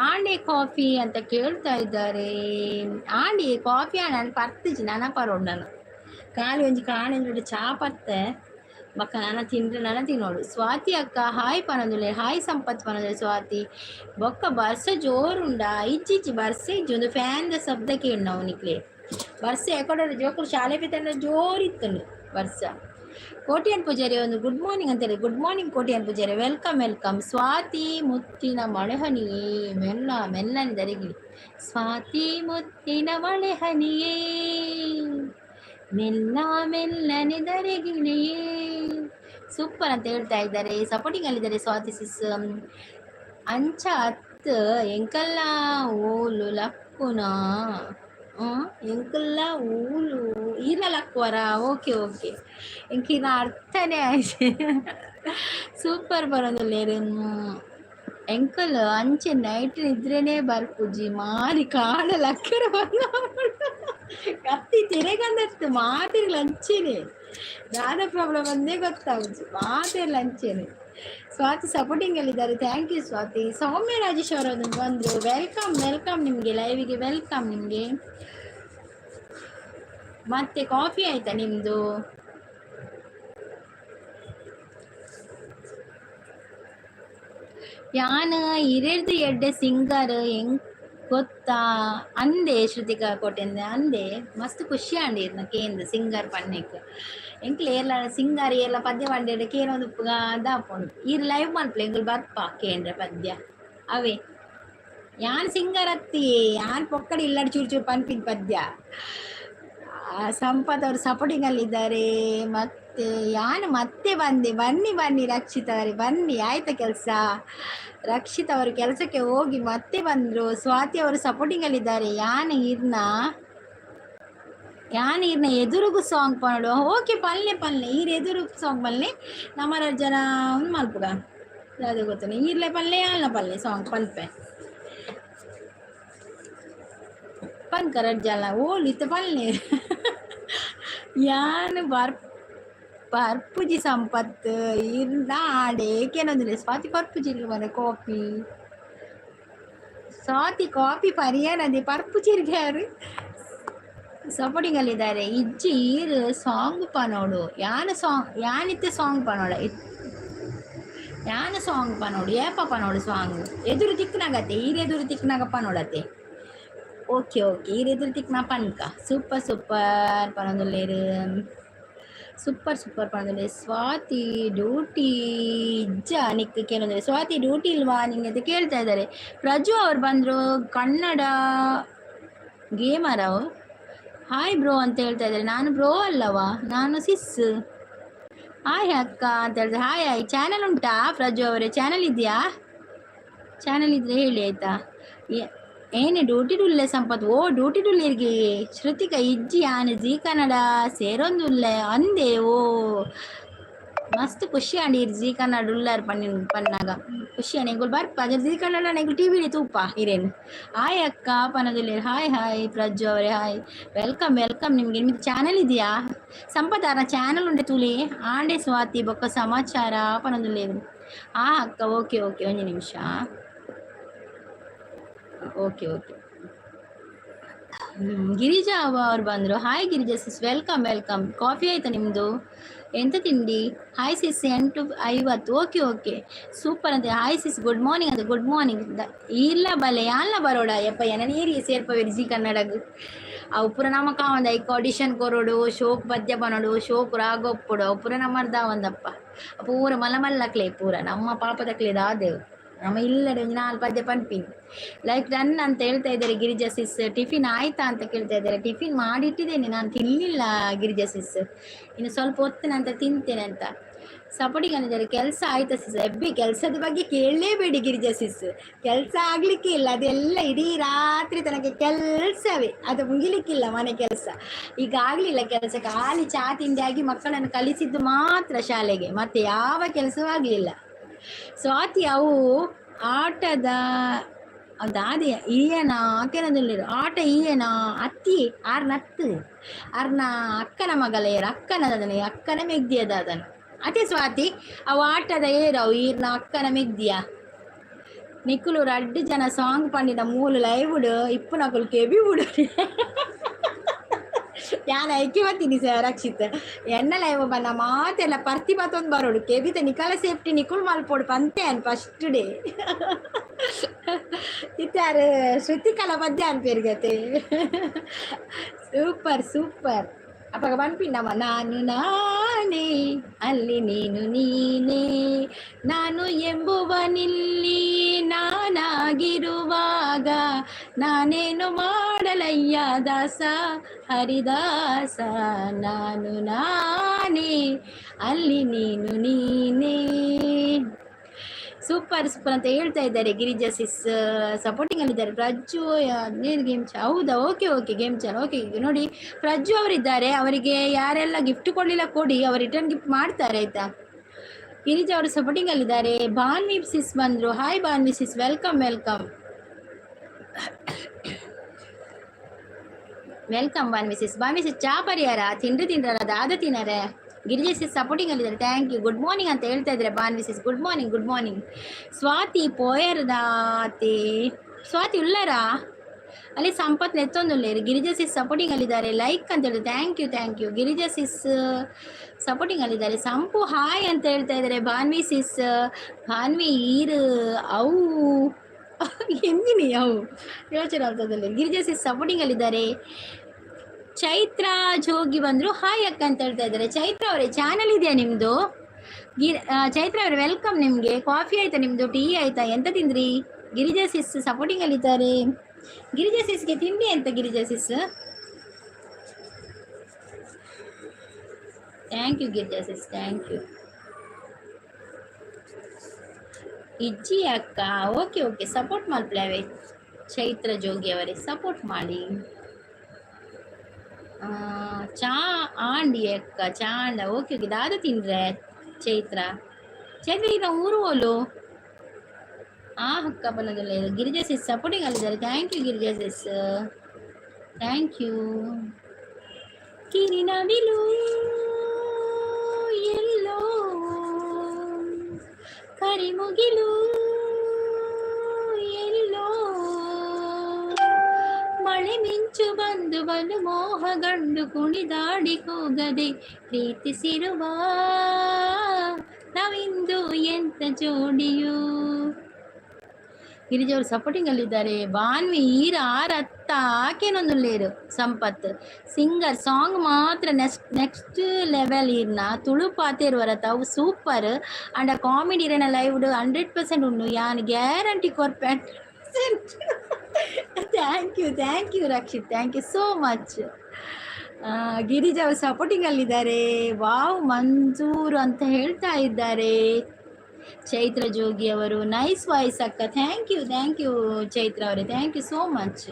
ಆಂಡೆ ಕಾಫಿ ಅಂತ ಕೇಳ್ತಾ ಇದ್ದಾರೆ ಆಂಡಿ ಕಾಫಿ ನಾನು ಪರ್ತಿಜಿ ನನ್ನ ಪರೋಡು ಖಾಲಿ ಒಂಜಿ ಕಾಣೆ ಚಾ ಪತ್ತೆ ಬಕ್ಕ ನನ್ನ ತಿನ್ನೋಡು ಸ್ವಾತಿ ಅಕ್ಕ ಹಾಯ್ ಪನದುಲೆ ಹಾಯ್ ಸಂಪತ್ ಪನದುಲೆ ಸ್ವಾತಿ ಬೊಕ್ಕ ಬರ್ಸ ಜೋರುಂಡ ಇಜ್ಜಿಜ್ಜಿ ಬರ್ಸ ಇಜ್ಜಿ ಒಂದು ಫ್ಯಾನ್ದ ಶಬ್ದ ಕೇಳಿ ನಾವು ನಿಕ್ಲೆ ಬರ್ಸ ಎಕಡೆ ಜೋಕರು ಶಾಲೆ ಬಿತ್ತಂದ್ರೆ ಜೋರಿತ್ತು ಬರ್ಸ ಕೋಟಿಯನ್ ಪೂಜಾರಿ ಒಂದು ಗುಡ್ ಮಾರ್ನಿಂಗ್ ಅಂತ ಹೇಳಿ good morning Kotian Poojari welcome Swathi ಮುತ್ತಿನ ಮಳೆಹನಿಯೇ ಮೆಲ್ಲನೆ ದರಿಗಿಳಿ ಸ್ವಾತಿ ಮುತ್ತಿನ ಮಳೆಹನಿಯೇ ಮೆಲ್ಲನೆ ದರೆಗಿಳಿಯೇ ಸೂಪರ್ ಅಂತ ಹೇಳ್ತಾ ಇದ್ದಾರೆ ಸಪೋರ್ಟಿಂಗ್ ಅಲ್ಲಿದ್ದಾರೆ ಸ್ವಾತಿ ಸಿಸ್ ಅಂಚ ಅತ್ತು ಎಂಕಲ್ಲ ಓಲು ಲಕ್ಕುನ ಎಂಕಲ್ಲ ಊಲು ಈರಲಕ್ವರ ಓಕೆ ಎಂಕಿನ ಅರ್ಥನೇ ಆಯ್ತು ಸೂಪರ್ ಬರೋದಿಲ್ಲ ಎಂಕಲ್ ಅಂಚೆ ನೈಟ್ ನಿದ್ರೇನೆ ಬರ್ಪುಜಿ ಮಾರಿ ಕಾಡ ಲಕ್ಕರ ಕತ್ತಿ ತಿರೆಗಂದಷ್ಟು ಮಾತಿರ್ಲ ಅಂಚೆನೆ ದಾದ ಪ್ರಾಬ್ಲಮ್ ಒಂದೇ ಗೊತ್ತಾಗುದು ಮಾತಿರ್ಲ ಅಂಚೆನೆ ಸ್ವಾತಿ ಸಪೋರ್ಟಿಂಗ್ ಅಲ್ಲಿದ್ದಾರೆ ಥ್ಯಾಂಕ್ ಯು ಸ್ವಾತಿ ಸೌಮ್ಯ ರಾಜೇಶ್ ಅವರನ್ನು ಬಂದ್ರು ವೆಲ್ಕಮ್ ನಿಮಗೆ ಲೈವಿಗೆ ವೆಲ್ಕಮ್ ನಿಮಗೆ ಮತ್ತೆ ಕಾಫಿ ಆಯ್ತಾ ನಿಮ್ದು ಯಾನ ಇರೆಡ್ದು ಎಡ್ಡೆ ಸಿಂಗರ್ ಹೆಂಗ್ ಗೊತ್ತಾ ಅಂದೆ ಶ್ರುತಿಕಾ ಕೋಟೆಂದೆ ಅಂದೆ ಮಸ್ತ್ ಖುಷಿ ಆಂಡಿರ್ನ ಕೇಂದ್ರ ಸಿಂಗರ್ ಪನ್ನೆಕ್ ಎಂಕ್ಲೆ ಎಲ್ಲ ಸಿಂಗರ್ ಎಲ್ಲ ಪದ್ಯ ಪಂಡ ಕೇನೊಂದು ದಾಪುಂಡು ಈ ಲೈವ್ ಮಲ್ಪಲೆ ಎಂಕಲ್ ಬರ್ಪ ಕೇಂದ್ರ ಪದ್ಯ ಅವೇ ಯಾನ್ ಸಿಂಗರ್ ಅತ್ತಿ ಯಾನ್ ಪೊಕ್ಕಡಿ ಇಲ್ಲಡ್ ಚೂರು ಪನ್ಪಿದ ಪದ್ಯ ಸಂಪತ್ ಅವರು ಸಪೋರ್ಟಿಂಗ್ ಅಲ್ಲಿದ್ದಾರೆ ಮತ್ತೆ ಯಾನು ಮತ್ತೆ ಬನ್ನಿ ರಕ್ಷಿತ್ ಅವರೇ ಬನ್ನಿ ಆಯ್ತಾ ಕೆಲಸ ರಕ್ಷಿತ್ ಅವರು ಕೆಲಸಕ್ಕೆ ಹೋಗಿ ಮತ್ತೆ ಬಂದ್ರು ಸ್ವಾತಿ ಅವರು ಸಪೋರ್ಟಿಂಗ್ ಅಲ್ಲಿದ್ದಾರೆ ಯಾನ ಈರ್ನ ಎದುರುಗು ಸಾಂಗ್ ಪನ್ನೋಡು ಓಕೆ ಪಲ್ಲೆ ಈರ್ ಎದುರುಗು ಸಾಂಗ್ ಪಲ್ಲೆ ನಮ್ಮ ಜನ ಮಲ್ಪುಗ ಅದು ಗೊತ್ತಾನೆ ಈರ್ಲೆ ಪಲ್ಲೆ ಯಾಲ್ನ ಪಲ್ಲೆ ಸಾಂಗ್ ಪಲ್ಪೆ ಪನ್ಕರಡ್ ಜಲ ಓಲಿತ ಪಲ್ಲೆ ಯಾನು ಪರ್ಪುಜಿ ಸಂಪತ್ ಇಲ್ಲ ಆಡೆ ಕೇನೊಂದಿಲ್ಲ ಸ್ವಾತಿ ಪರ್ಪುಜಿ ಮನೆ ಕಾಫಿ ಸ್ವಾತಿ ಕಾಫಿ ಪರಿಯಾನದೆ ಪರ್ಪುಜಿರ್ಗೆ ಯಾರು ಸಪೋರ್ಟಿಂಗ್ ಅಲ್ಲಿದ್ದಾರೆ ಇಜ್ಜಿ ಈರ್ ಸಾಂಗ್ ಪನೋಡು ಯಾನಿತ್ತೆ ಸಾಂಗ್ ಪನೋಡ ಯಾನು ಸಾಂಗ್ ಪನೋಡು ಏಪ ಪನೋಡು ಸಾಂಗ್ ಎದುರು ತಿಕ್ಕನಾಗತ್ತೆ ಎದುರು ತಿಕ್ಕನಾಗ ಪನೋಡತ್ತೆ ಓಕೆ ಈರ್ ಎದುರು ತಿಕ್ಕನ ಪನ್ಕ ಸೂಪರ್ ಪನೊಂದುಲ್ಲೇರು ಸೂಪರ್ ಪನೊಂದುಲ್ಲೆ ಸ್ವಾತಿ ಡ್ಯೂಟಿ ಇಜ್ಜ ನಿಕ್ಕ ಕೇಳೋದ್ರೆ ಸ್ವಾತಿ ಡ್ಯೂಟಿ ಇಲ್ವಾ ನಿಂಗೆ ಅಂತ ಕೇಳ್ತಾ ಇದ್ದಾರೆ ಪ್ರಜು ಅವ್ರು ಬಂದರು ಕನ್ನಡ ಗೇಮರ್ ಅವು ಹಾಯ್ ಬ್ರೋ ಅಂತ ಹೇಳ್ತಾ ಇದ್ದಾರೆ ನಾನು ಬ್ರೋ ಅಲ್ಲವಾ ನಾನು ಸಿಸ್ ಹಾಯ್ ಅಕ್ಕ ಅಂತ ಹೇಳಿದ್ರೆ ಹಾಯ್ ಚಾನಲ್ ಉಂಟಾ ಪ್ರಜು ಅವರೇ ಚಾನಲ್ ಇದೆಯಾ ಚಾನಲ್ ಇದ್ರೆ ಹೇಳಿ ಆಯ್ತಾ ಏನೇ ಡ್ಯೂಟಿ ಡುಲ್ಲೆ ಸಂಪತ್ ಓ ಡ್ಯೂಟಿ ಡುಲ್ಲೆರ್ಗೆ ಶ್ರುತಿಕಾ ಇಜ್ಜಿ ಆನೆ ಜೀ ಕನ್ನಡ ಸೇರೊಂದುಲ್ಲೆ ಅಂದೆ ಓ ಮಸ್ತ್ ಖುಷಿ ಆಂಡೀರ್ ಜೀ ಕನ್ನಡ ಉಳ್ಳಾರ್ ಪನ್ನಾಗ ಖುಷಿ ನೆಗುಲ್ ಬರ್ಪ ಅದ್ರ ಜೀ ಕನ್ನಡ ನೆಗುಲ್ ಟಿವಿಲಿ ತೂಪ ಇರೇನು ಹಾಯ್ ಅಕ್ಕ ಪನದುಲ್ಲೇರ್ ಹಾಯ್ ಪ್ರಜ್ಜು ಅವರೇ ಹಾಯ್ ವೆಲ್ಕಮ್ ನಿಮಗೆ ಚಾನಲ್ ಇದೆಯಾ ಸಂಪತ್ತಾರ ಚಾನಲ್ ಉಂಡೆ ತುಳಿ ಆಂಡೆ ಸ್ವಾತಿ ಬೊಕ್ಕ ಸಮಾಚಾರ ಪನದುಲ್ಲೇರು ಅಕ್ಕ ಓಕೆ ಒಂದು ನಿಮಿಷ ಓಕೆ ಗಿರಿಜಾ ಅವ್ರು ಬಂದರು. Hi Girija sis, welcome welcome. Coffee ಆಯ್ತಾ ನಿಮ್ಮದು? ಎಂತ ತಿಂಡಿ? Hi sis 8:50. Okay okay, super ಅಂತ. ಹಾಯ್ ಸಿಸ್ ಗುಡ್ ಮಾರ್ನಿಂಗ್ ಅಂತ. ಗುಡ್ ಮಾರ್ನಿಂಗ್ ಇಲ್ಲ ಬಲೆ ಯಾನ್ಲ ಬರೋಡ ಎಪ್ಪ ಎನ ನೀರಿ ಸೇರ್ಪವೇರಿ ಜಿ ಕನ್ನಡಗ್ ಅವು ಪುರ ನಮಕ ಒಂದು ಐಕ್ ಆಡಿಷನ್ ಕೊರೋಡು, ಶೋಕ್ ಪದ್ಯ ಬನೋಡು, ಶೋಕ್ ರಾಗೊಪ್ಪಡು, ಅವು ಪುರ ನಮ್ಮರ್ದ ಒಂದಪ್ಪ ಪೂರ ಮಲ್ಲಮಲ್ಲಕ್ಲೆ ಪೂರ ನಮ್ಮ ಪಾಪದಕ್ಲೆ ದಾದೇವು ನಮ್ಮ ಇಲ್ಲಡೆ ಒಂದು 4 ಪದ್ಯ ಪನ್ಪಿನಿ ಲೈಕ್ ರನ್ ಅಂತ ಹೇಳ್ತಾ ಇದ್ದಾರೆ. ಗಿರಿಜಾ ಸಿಸ್ ಟಿಫಿನ್ ಆಯ್ತಾ ಅಂತ ಕೇಳ್ತಾ ಇದ್ದಾರೆ. ಟಿಫಿನ್ ಮಾಡಿಟ್ಟಿದ್ದೇನೆ, ನಾನು ತಿನ್ನಲಿಲ್ಲ ಗಿರಿಜಾ ಸಿಸ್, ಇನ್ನು ಸ್ವಲ್ಪ ಹೊತ್ತಿನಂತ ತಿಂತೇನೆ ಅಂತ. ಸಪೋರ್ಟಿಂಗ್ ಅಂದಿದ್ದಾರೆ. ಕೆಲಸ ಆಯ್ತಾ ಸಿಸ್? ಎಬ್ಬಿ ಕೆಲಸದ ಬಗ್ಗೆ ಕೇಳಲೇಬೇಡಿ ಗಿರಿಜಾ ಸಿಸ್, ಕೆಲಸ ಆಗ್ಲಿಕ್ಕೆ ಇಲ್ಲ, ಅದೆಲ್ಲ ಇಡೀ ರಾತ್ರಿ ತನಕ ಕೆಲಸವೇ, ಅದು ಮುಗಿಲಿಕ್ಕಿಲ್ಲ ಮನೆ ಕೆಲಸ. ಈಗ ಆಗಲಿಲ್ಲ ಕೆಲಸ, ಖಾಲಿ ಚಾ ತಿಂಡಿ ಆಗಿ ಮಕ್ಕಳನ್ನು ಕಲಿಸಿದ್ದು ಮಾತ್ರ ಶಾಲೆಗೆ, ಮತ್ತೆ ಯಾವ ಕೆಲಸವೂ ಆಗಲಿಲ್ಲ. ಸ್ವಾತಿ ಅವು ಆಟದ ಅದಾದ ಈಯನ ಆಕೆನದಲ್ಲಿರು ಆಟ ಈಯನ ಅತ್ತಿ ಆರ್ನತ್ತು ಅರ್ನ ಅಕ್ಕನ ಮಗಲೇರು ಅಕ್ಕನದನು ಅಕ್ಕನ ಮೆಗ್ದಿಯದನು ಅದೇ ಸ್ವಾತಿ ಅವು ಆಟದ ಏರವು ಈರ್ನ ಅಕ್ಕನ ಮೆಗ್ದಿಯ ನಿಕ್ಕುಲು 2 ಜನ ಸಾಂಗ್ ಪಂಡಿನ 3 ಲೈವ್ ಬಿಡು ಇಪ್ಪು ನಕಲು ಕೆಬಿ ಬಿಡು ಯಾನ್ ಐಕೆ ಬರ್ತೀನಿ ಸರ್ ರಕ್ಷಿತ್ ಎನ್ನ ಲೈವ್ ಬನ್ನ ಮಾತೆಲ್ಲ ಪರ್ತಿ ಮತ್ತೊಂದು ಬರೋಡು ಕೆಬಿತ ನಿಕಲ ಸೇಫ್ಟಿ ನಿಕುಲ್ ಮಲ್ಪೋಡು ಪಂತೆ ಅನ್ ಫಸ್ಟ್ ಡೇ ಇತ್ತಾರು ಶ್ರುತಿಕಲ ಪದ್ಯ ಅನ್ಪೇರ್ಗತೆ ಸೂಪರ್ ಸೂಪರ್ ಅಪ್ಪಾಗ ಬಂದ್ಪಿಂಡಮ್ಮ. ನಾನು ನಾನೇ ಅಲ್ಲಿ ನೀನು ನೀನೇ, ನಾನು ಎಂಬುವನಿಲ್ಲಿ ನಾನಾಗಿರುವಾಗ ನಾನೇನು ಮಾಡಲಯ್ಯ ದಾಸ ಹರಿದಾಸ, ನಾನು ನಾನೇ ಅಲ್ಲಿ ನೀನು ನೀನೇ. ಸೂಪರ್ ಸೂಪರ್ ಅಂತ ಹೇಳ್ತಾ ಇದ್ದಾರೆ ಗಿರಿಜಾ ಸಿಸ್. ಸಪೋರ್ಟಿಂಗ್ ಅಲ್ಲಿದ್ದಾರೆ. ಪ್ರಜ್ಜು ಗೇಮ್ ಹೌದಾ? ಓಕೆ ಓಕೆ ಗೇಮ್ ಚಾನ್ ಓಕೆ. ನೋಡಿ ಪ್ರಜ್ಜು ಅವರಿದ್ದಾರೆ, ಅವರಿಗೆ ಯಾರೆಲ್ಲ ಗಿಫ್ಟ್ ಕೊಡಲಿಲ್ಲ ಕೊಡಿ, ಅವರು ರಿಟರ್ನ್ ಗಿಫ್ಟ್ ಮಾಡ್ತಾರೆ ಆಯ್ತಾ. ಗಿರಿಜಾ ಅವರು ಸಪೋರ್ಟಿಂಗ್ ಅಲ್ಲಿದ್ದಾರೆ. ಭಾನ್ವಿ ಸಿಸ್ ಬಂದರು. Hi Bhanvi sis, welcome welcome welcome Bhanvi sis. Bhanvi sis ಚಾ ಪರಿಹಾರ ತಿಂಡ್ರಲ್ಲ ದಾದ ತಿನ್ನರೆ. ಗಿರಿಜಾ ಸಿಸ್ ಸಪೋರ್ಟಿಂಗ್ ಅಲ್ಲಿದ್ದಾರೆ. Thank you. ಗುಡ್ ಮಾರ್ನಿಂಗ್ ಅಂತ ಹೇಳ್ತಾ ಇದ್ದಾರೆ Bhanvi sis. Good morning good morning. Swathi ಪೋಯರ್ದಾತಿ ಸ್ವಾತಿ ಉಳ್ಳರಾ ಅಲ್ಲಿ ಸಂಪತ್ ನೆತ್ತೊಂದುಲ್ಲೇರಿ. ಗಿರಿಜಾ ಸಿಸ್ ಸಪೋರ್ಟಿಂಗ್ ಅಲ್ಲಿದ್ದಾರೆ. ಲೈಕ್ ಅಂತ ಹೇಳಿದ್ರೆ thank you Girija sis supporting ಅಲ್ಲಿದ್ದಾರೆ. ಸಂಪು ಹಾಯ್ ಅಂತ ಹೇಳ್ತಾ ಇದ್ದಾರೆ. ಭಾನ್ವಿ ಸಿಸ್ ಭಾನ್ವಿ ಈರು ಅವು ಎಂದಿನಿ ಅವು ಯೋಚನೆ ಆಗ್ತದಲ್ಲಿ. Girija sis supporting ಅಲ್ಲಿದ್ದಾರೆ. ಚೈತ್ರ ಜೋಗಿ ಬಂದರು. ಹಾಯ್ ಅಕ್ಕ ಅಂತ ಹೇಳ್ತಾ ಇದ್ದಾರೆ. ಚೈತ್ರ ಅವರೇ ಚಾನಲ್ ಇದೆಯಾ ನಿಮ್ಮದು? ಚೈತ್ರ ಅವರೇ ವೆಲ್ಕಮ್. ನಿಮಗೆ ಕಾಫಿ ಆಯಿತಾ? ನಿಮ್ಮದು ಟೀ ಆಯಿತಾ? ಎಂತ ತಿಂದ್ರಿ? ಗಿರಿಜಾ ಸಿಸ್ ಸಪೋರ್ಟಿಂಗ್ ಅಲ್ಲಿದ್ದಾರೆ. ಗಿರಿಜಾ ಸಿಸ್ಗೆ ತಿಂಡಿ ಅಂತ Girija sis. Thank you Girija sis, thank you. ಇಜ್ಜಿ ಅಕ್ಕ ಓಕೆ ಓಕೆ ಸಪೋರ್ಟ್ ಮಾಡ್ಲವೇ. ಚೈತ್ರ ಜೋಗಿ ಅವರೇ ಸಪೋರ್ಟ್ ಮಾಡಿ. ಚಾ ಆಂಡಿ ಅಕ್ಕ ಚಾ ಅಂಡ ಓಕೆ ಓಕೆ ದಾದ ತಿಂದ್ರೆ ಚೈತ್ರ ಈಗ ಊರು ಹೋಲು ಅಕ್ಕ ಬನ್ನದಲ್ಲ. ಗಿರಿಜಾ ಸಿಸ್ ಸಪೋರ್ಟಿಂಗ್ ಅಲ್ಲಿದ್ದಾರೆ. Thank you Girija sis, thank you. ಕಿರಿನವಿಲು ಎಲ್ಲೋ ಕರಿಮುಗಿಲು ಎಲ್ಲೋ ಮಳೆ ಮಿಂಚು ಬಂದು ಬಲು ಮೋಹಗಂಡು ಕುಣಿದಾಡಿ ಕೂಗದೆ ಪ್ರೀತಿಸಿರುವ ನಾವಿಂದು ಎಂತ ಜೋಡಿಯು. ಗಿರಿಜವರು ಸಪೋರ್ಟಿಂಗ್ ಅಲ್ಲಿದ್ದಾರೆ. ಬಾನ್ವಿ ಈರ ಆರತ್ತ ಆಕೆನೊಂದು ಲೇರು. ಸಂಪತ್ ಸಿಂಗರ್ ಸಾಂಗ್ ಮಾತ್ರ ನೆಕ್ಸ್ಟ್ ಲೆವೆಲ್ ಇರ್ನ ತುಳು ಪಾತೇರುವರ ತಾವು ಸೂಪರ್ ಅಂಡ್ ಕಾಮಿಡಿ ಇರನ ಲೈವ್ 100% ಉಂಡು ಯಾನ್ ಗ್ಯಾರಂಟಿ ಕೊರ್ಪೆಟ್. Thank you Rakshith, thank you so much. Girija ಅವರು ಸಪೋರ್ಟಿಂಗ್ ಅಲ್ಲಿದ್ದಾರೆ. ವಾವ್ ಮಂಜೂರು ಅಂತ ಹೇಳ್ತಾ ಇದ್ದಾರೆ. ಚೈತ್ರ ಜೋಗಿ ಅವರು ನೈಸ್ ವಾಯ್ಸ್ ಅಕ್ಕ. ಥ್ಯಾಂಕ್ ಯು ಚೈತ್ರ ಅವರೇ, ಥ್ಯಾಂಕ್ ಯು ಸೋ ಮಚ್.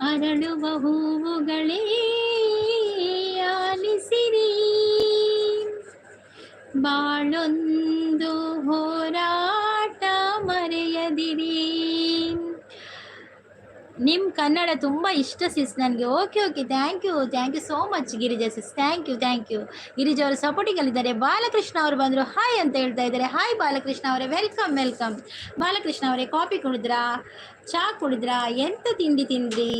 ಅರಳುವ ಹೂವುಗಳೇ ಆಲಿಸಿರಿ, ಬಾಳೊಂದು ಹೋರಾಟ ಮರೆಯದಿರಿ. ನಿಮ್ಮ ಕನ್ನಡ ತುಂಬ ಇಷ್ಟ ಸಿಸ್ ನನಗೆ. Okay okay, thank you so much Girija sis, thank you. Girija ಅವರು ಸಪೋರ್ಟಿಂಗಲ್ಲಿದ್ದಾರೆ. ಬಾಲಕೃಷ್ಣ ಅವರು ಬಂದರು, ಹಾಯ್ ಅಂತ ಹೇಳ್ತಾ ಇದ್ದಾರೆ. ಹಾಯ್ ಬಾಲಕೃಷ್ಣ ಅವರೇ, ವೆಲ್ಕಮ್. ಬಾಲಕೃಷ್ಣ ಅವರೇ, ಕಾಫಿ ಕುಡಿದ್ರಾ, ಚಹಾ ಕುಡಿದ್ರಾ, ಎಂತ ತಿಂಡಿ ತಿಂದ್ರಿ?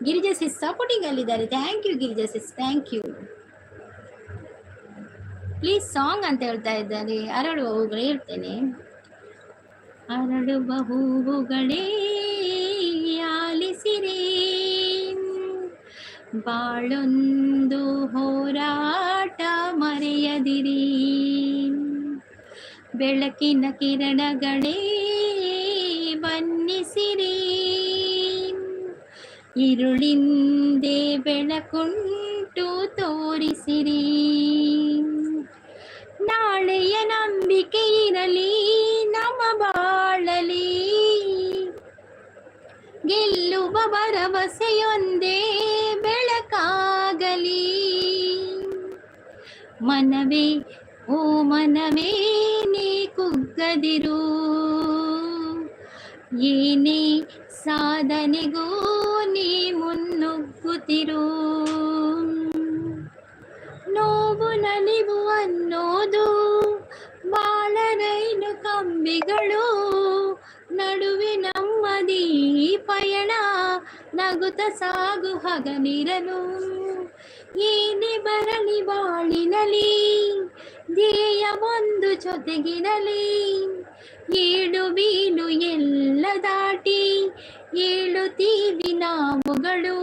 ಗಿರಿಜಾ ಸಿಸ್ ಸಪೋರ್ಟಿಂಗಲ್ಲಿದ್ದಾರೆ. Thank you Girija sis, thank you. Please song ಅಂತ ಹೇಳ್ತಾ ಇದ್ದಾರೆ. ಅರಳುವ ಹೂಗಳು ಹೇಳ್ತೇನೆ. ಅರಳುವ ಹೂವುಗಳೇ ಆಲಿಸಿರೆ, ಬಾಳೊಂದು ಹೋರಾಟ ಮರೆಯದಿರಿ. ಬೆಳಕಿನ ಕಿರಣಗಳೇ ಬನ್ನಿಸಿರಿ, ഇരുളിಂದೆ ಬೆಳಕುಂಟು ತೋರಿಸಿರಿ. ನಾಳೆಯ ನಂಬಿಕೆ ಇರಲಿ ನಮ್ಮ ಬಾಳಲಿ, ಗೆಲ್ಲುವ ಭರವಸೆಯೊಂದೇ ಬೆಳಕಾಗಲಿ. ಮನವೇ ಓ ಮನವೇ ನೀ ಕುಗ್ಗದಿರು, ಏನೇ ಸಾಧನೆಗೂ ನೀ ಮುನ್ನುಗ್ಗುತ್ತಿರು. ನೋವು ನಲಿವು ಅನ್ನೋದು ಬಾಳ ರೈಲು ಕಂಬಿಗಳು, ನಡುವೆ ನಮ್ಮದೀ ಪಯಣ, ನಗುತ್ತ ಸಾಗು ಹಗಲಿರಲು. ಏನೇ ಬರಲಿ ಬಾಳಿನಲಿ, ಧ್ಯೇಯ ಒಂದು ಜೊತೆಗಿರಲಿ. ಏಳು ಬೀಳು ಎಲ್ಲ ದಾಟಿ ಏಳುತ್ತೀವಿ ನಾವುಗಳು,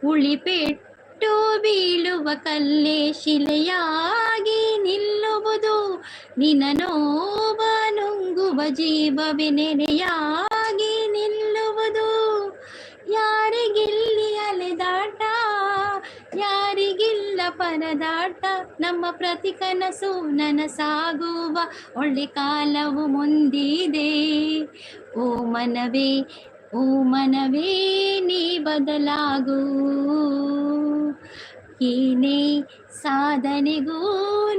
ಉಳಿಪೆಟ್ಟು ಬೀಳುವ ಕಲ್ಲೇ ಶಿಲೆಯಾಗಿ ನಿಲ್ಲುವುದು. ನಿನ್ನ ನೋವ ನುಂಗುವ ಜೀವವೇ ನೆರೆಯಾಗಿ ನಿಲ್ಲುವುದು. ಯಾರಿಗಿಲ್ಲಿ ಅಲೆದಾಟ, ಯಾರಿಗಿಲ್ಲ ಪರದಾಟ, ನಮ್ಮ ಪ್ರತಿ ಕನಸು ನನಸಾಗುವ ಒಳ್ಳೆ ಕಾಲವು ಮುಂದಿದೆ. ಓ ಮನವೇ ನೀ ಬದಲಾಗು, ಏನೇ ಸಾಧನೆಗೂ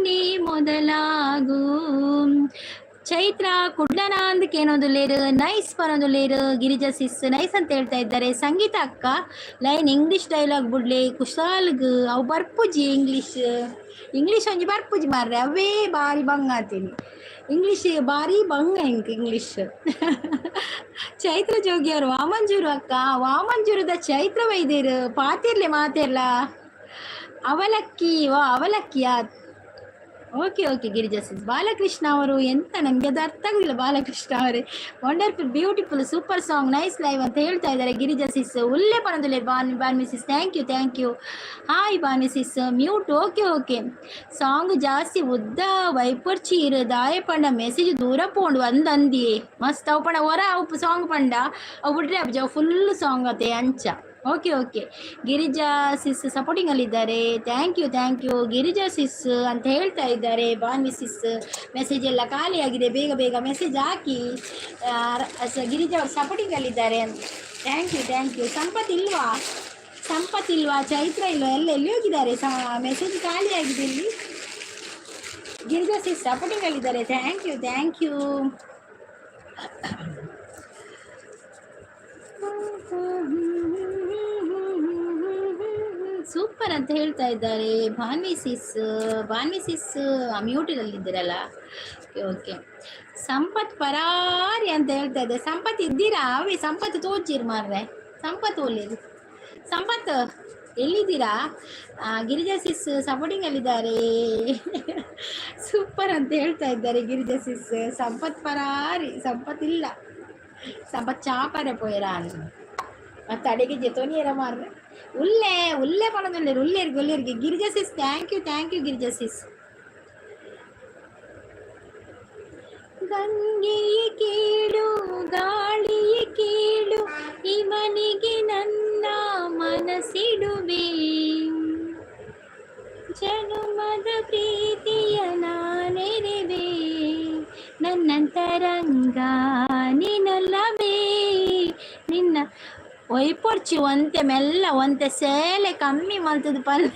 ನೀ ಮೊದಲಾಗು. ಚೈತ್ರ ಕುಡ್ಲನಾಂದಕ್ಕೆ ಏನೊಂದು ಲೇರು, ನೈಸ್ ಪರೊಂದು ಲೇರು. ಗಿರಿಜಾ ಸಿಸ್ ನೈಸ್ ಅಂತ ಹೇಳ್ತಾ ಇದ್ದಾರೆ. ಸಂಗೀತ ಅಕ್ಕ ಲೈನ್ ಇಂಗ್ಲೀಷ್ ಡೈಲಾಗ್ ಬಿಡ್ಲಿ ಕುಶಾಲ್ಗ್ ಅವು ಬರ್ಪುಜಿ ಇಂಗ್ಲೀಷ್ ಒಂಜಿ ಬರ್ಪುಜಿ ಮಾರ್ರೆ, ಅವೇ ಭಾರಿ ಬಂಗ ಅಂತೀನಿ. ಇಂಗ್ಲೀಷ್ ಭಾರಿ ಬಂಗ ಇಂಗ್ಲೀಷ್. ಚೈತ್ರ ಜೋಗಿ ಅವರು ವಾಮಂಜೂರು ಅಕ್ಕ, ವಾಮಂಜೂರದ ಚೈತ್ರ ವೈದ್ಯರು ಪಾತಿರ್ಲೆ ಮಾತಿರ್ಲ ಅವಲಕ್ಕಿ ಅವಲಕ್ಕಿಯ. Okay Girija sis. ಬಾಲಕೃಷ್ಣ ಅವರು ಎಂತ ನನಗೆ ಅದು ಅರ್ಥ ಆಗೋದಿಲ್ಲ. ಬಾಲಕೃಷ್ಣ ಅವರೇ wonderful beautiful super song nice live ಅಂತ ಹೇಳ್ತಾ ಇದ್ದಾರೆ ಗಿರಿಜಾ ಸಿಸ್. ಒಳ್ಳೆ ಪರದಲ್ಲೇ Banvi sis, thank you. Hi Banvi sis, mute. Okay song ಜಾಸ್ತಿ ಉದ್ದ ವೈಪರ್ಚಿ ಇರು ದಾಯ ಪಂಡ ಮೆಸೇಜ್ ದೂರ ಪೋಂಡು ಅಂದಿಯೇ ಮಸ್ತ್ ಅವು ಪಂಡ ಹೊರ ಅವು ಸಾಂಗ್ ಪಂಡ ಅವು ಬಿಟ್ರೆ ಅವು ಫುಲ್ ಸಾಂಗ್ ಅತೆ ಅಂಚ. ಓಕೆ ಗಿರಿಜಾ ಸಿಸ್ ಸಪೋರ್ಟಿಂಗಲ್ಲಿದ್ದಾರೆ. ಥ್ಯಾಂಕ್ ಯು ಗಿರಿಜಾ ಸಿಸ್ ಅಂತ ಹೇಳ್ತಾ ಇದ್ದಾರೆ. ಬಾನ್ವಿ ಸಿಸ್ ಮೆಸೇಜ್ ಎಲ್ಲ ಖಾಲಿಯಾಗಿದೆ, ಬೇಗ ಮೆಸೇಜ್ ಹಾಕಿ. ಗಿರಿಜಾ ಅವರು ಸಪೋರ್ಟಿಂಗಲ್ಲಿದ್ದಾರೆ. Thank you. ಸಂಪತ್ ಇಲ್ವಾ, ಚೈತ್ರ ಇಲ್ವಾ, ಎಲ್ಲಿ ಹೋಗಿದ್ದಾರೆ? ಮೆಸೇಜ್ ಖಾಲಿಯಾಗಿದೆ ಇಲ್ಲಿ. ಗಿರಿಜಾ ಸಿಸ್ ಸಪೋರ್ಟಿಂಗಲ್ಲಿದ್ದಾರೆ. Thank you. ಸೂಪರ್ ಅಂತ ಹೇಳ್ತಾ ಇದ್ದಾರೆ. ಬಾನ್ವಿ ಸಿಸ್ ಮ್ಯೂಟಿನಲ್ಲಿದ್ದೀರಲ್ಲ. ಓಕೆ ಸಂಪತ್ ಪರಾರಿ ಅಂತ ಹೇಳ್ತಾ ಇದ್ದಾರೆ. ಸಂಪತ್ ಇದ್ದೀರಾ? ಅವೇ ಸಂಪತ್ ತೋಚಿರ್ ಮಾರ್ರೆ, ಸಂಪತ್ ಒಳ್ಳೇದು. ಸಂಪತ್ ಎಲ್ಲಿದ್ದೀರಾ? ಗಿರಿಜಾ ಸಿಸ್ ಸಪೋರ್ಟಿಂಗಲ್ಲಿದ್ದಾರೆ. ಸೂಪರ್ ಅಂತ ಹೇಳ್ತಾ ಇದ್ದಾರೆ ಗಿರಿಜಾ ಸಿಸ್. ಸಂಪತ್ ಪರಾರಿ, ಸಂಪತ್ ಇಲ್ಲ, ಸಂಪತ್ ಚಾಪರೆ ಪೋಯರ ಅಂತ ಮತ್ತೆ ಅಡಿಗೆ ಜೊತೋನಿಯರ ಮಾರ್ರೆ. ಉಲ್ಲೆ ಪಣದಲ್ಲಿ ಉಲ್ಲೇರಿಗೆ Girija sis. Thank you Girija sis. ಗಂಗೆಯ ಕೇಳು, ಗಾಳಿಯ ಕೇಳು, ಇವನಿಗೆ ನನ್ನ ಮನಸ್ಸಿಡುವೆ. ಜನುಮದ ಪ್ರೀತಿಯ ನಾನೆರೆವೆ, ನನ್ನಂತರಂಗ ನೀನಲ್ಲವೇ. ನಿನ್ನ ಒಯ್ಪೊಡ್ಚಿ ಒಂತೆ ಮೆಲ್ಲ ಒಂತೆ ಸೇಲೆ ಕಮ್ಮಿ ಮಲ್ತದ ಪಲ್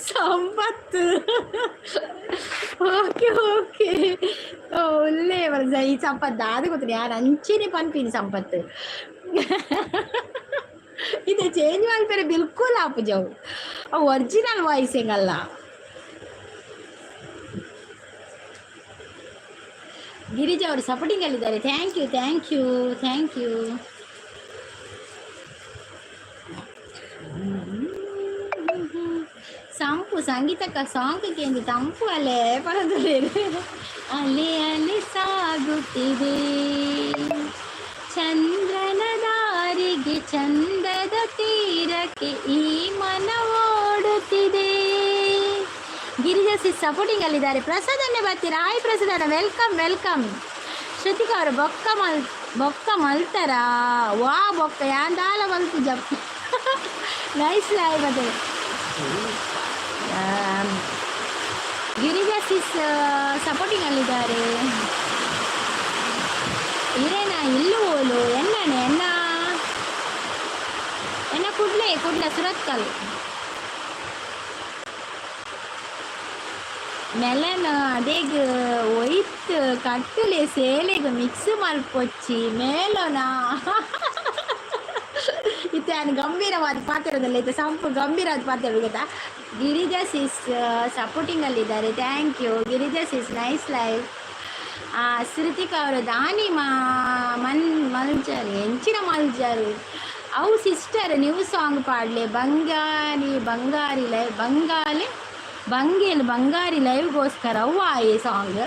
ಸಂಪತ್ತು. ಒಳ್ಳೆ ವರ್ಷ ಈ ಸಂಪತ್ತು ದಾದ ಗೊತ್ತಿಲ್ಲ ಯಾರು ಅಂಚೆನೆ ಪನ್ಪಿನಿ ಸಂಪತ್ತು ಇದು ಚೇಂಜ್ ಮಾಡ್ತಾರೆ ಬಿಲ್ಕುಲ್ ಆಪುಜವು ಒರಿಜಿನಲ್ ವಾಯ್ಸ್ ಹೆಂಗಲ್ಲ. ಗಿರಿಜಾ ಅವರು ಸಪೋರ್ಟಿಂಗ್ ಅಲ್ಲಿದ್ದಾರೆ. Thank you thank you thank you. Sampu ಸಂಗೀತಕ್ಕ ಸಾಂಗ್ಗೆ ಒಂದು ತಂಪು ಅಲ್ಲೇ ಪರದಲ್ಲಿ ಅಲೆ ಅಲೆ ಸಾಗುತ್ತಿದೆ ಚಂದ್ರನ ದಾರಿಗೆ ಚಂದದ ತೀರಕ್ಕೆ ಈ ಮನ ಓಡುತ್ತಿದೆ. ಗಿರಿಜಾ ಸಿಸ್ ಸಪೋರ್ಟಿಂಗ್ ಅಲ್ಲಿದ್ದಾರೆ. ಪ್ರಸಾದನ್ನೇ ಬರ್ತೀರಾ? ಹಾಯ್ ಪ್ರಸಾದನ, ವೆಲ್ಕಮ್ ವೆಲ್ಕಮ್. ಶ್ರುತಿಕಾ ಅವರು ಬೊಕ್ಕ ಮಲ್ತಾರಾ? ವಾ ಬೊಕ್ಕ ಯಾಂದಾಲ ಮಲ್ತು ಜಪ್ ನೈಸ್ ಲೈವ್ ಮತ್ತೆ. Girija sis supporting ಅಲ್ಲಿದ್ದಾರೆ. ಇರೇನಾ ಇಲ್ಲು ಓಲು ಎಣ್ಣೆ ಎನ್ನ ಕುಡ್ಲೆ ಸುರತ್ಕಲ್ ಮೆಲನ ಅದೇಗ ಒಯ್ತು ಕಟ್ಟಲೆ ಸೇಲೆಗೆ ಮಿಕ್ಸ್ ಮಲ್ಪೊಚ್ಚಿ ಮೇಲೋನ ಇತ್ತು ಗಂಭೀರವಾದ ಪಾತ್ರದಲ್ಲಿ ಇತ್ತು ಸಂಪು ಗಂಭೀರವಾದ ಪಾತ್ರ ಗೊತ್ತಾ. ಗಿರಿಜಾ ಸಿಸ್ ಸಪೋರ್ಟಿಂಗ್ ಅಲ್ಲಿದ್ದಾರೆ. Thank you Girija sis, nice live. Shruthika ಅವರು ದಾನಿ ಮಲ್ಜಾರು ಎಂಚಿನ ಮಲ್ಜಾರು ಅವು ಸಿಸ್ಟರ್ ನ್ಯೂ ಸಾಂಗ್ ಪಾಡ್ಲೆ ಬಂಗಾರಿ ಲೈವ್ಗೋಸ್ಕರ ಅವು ಆಯೆ ಸಾಂಗ್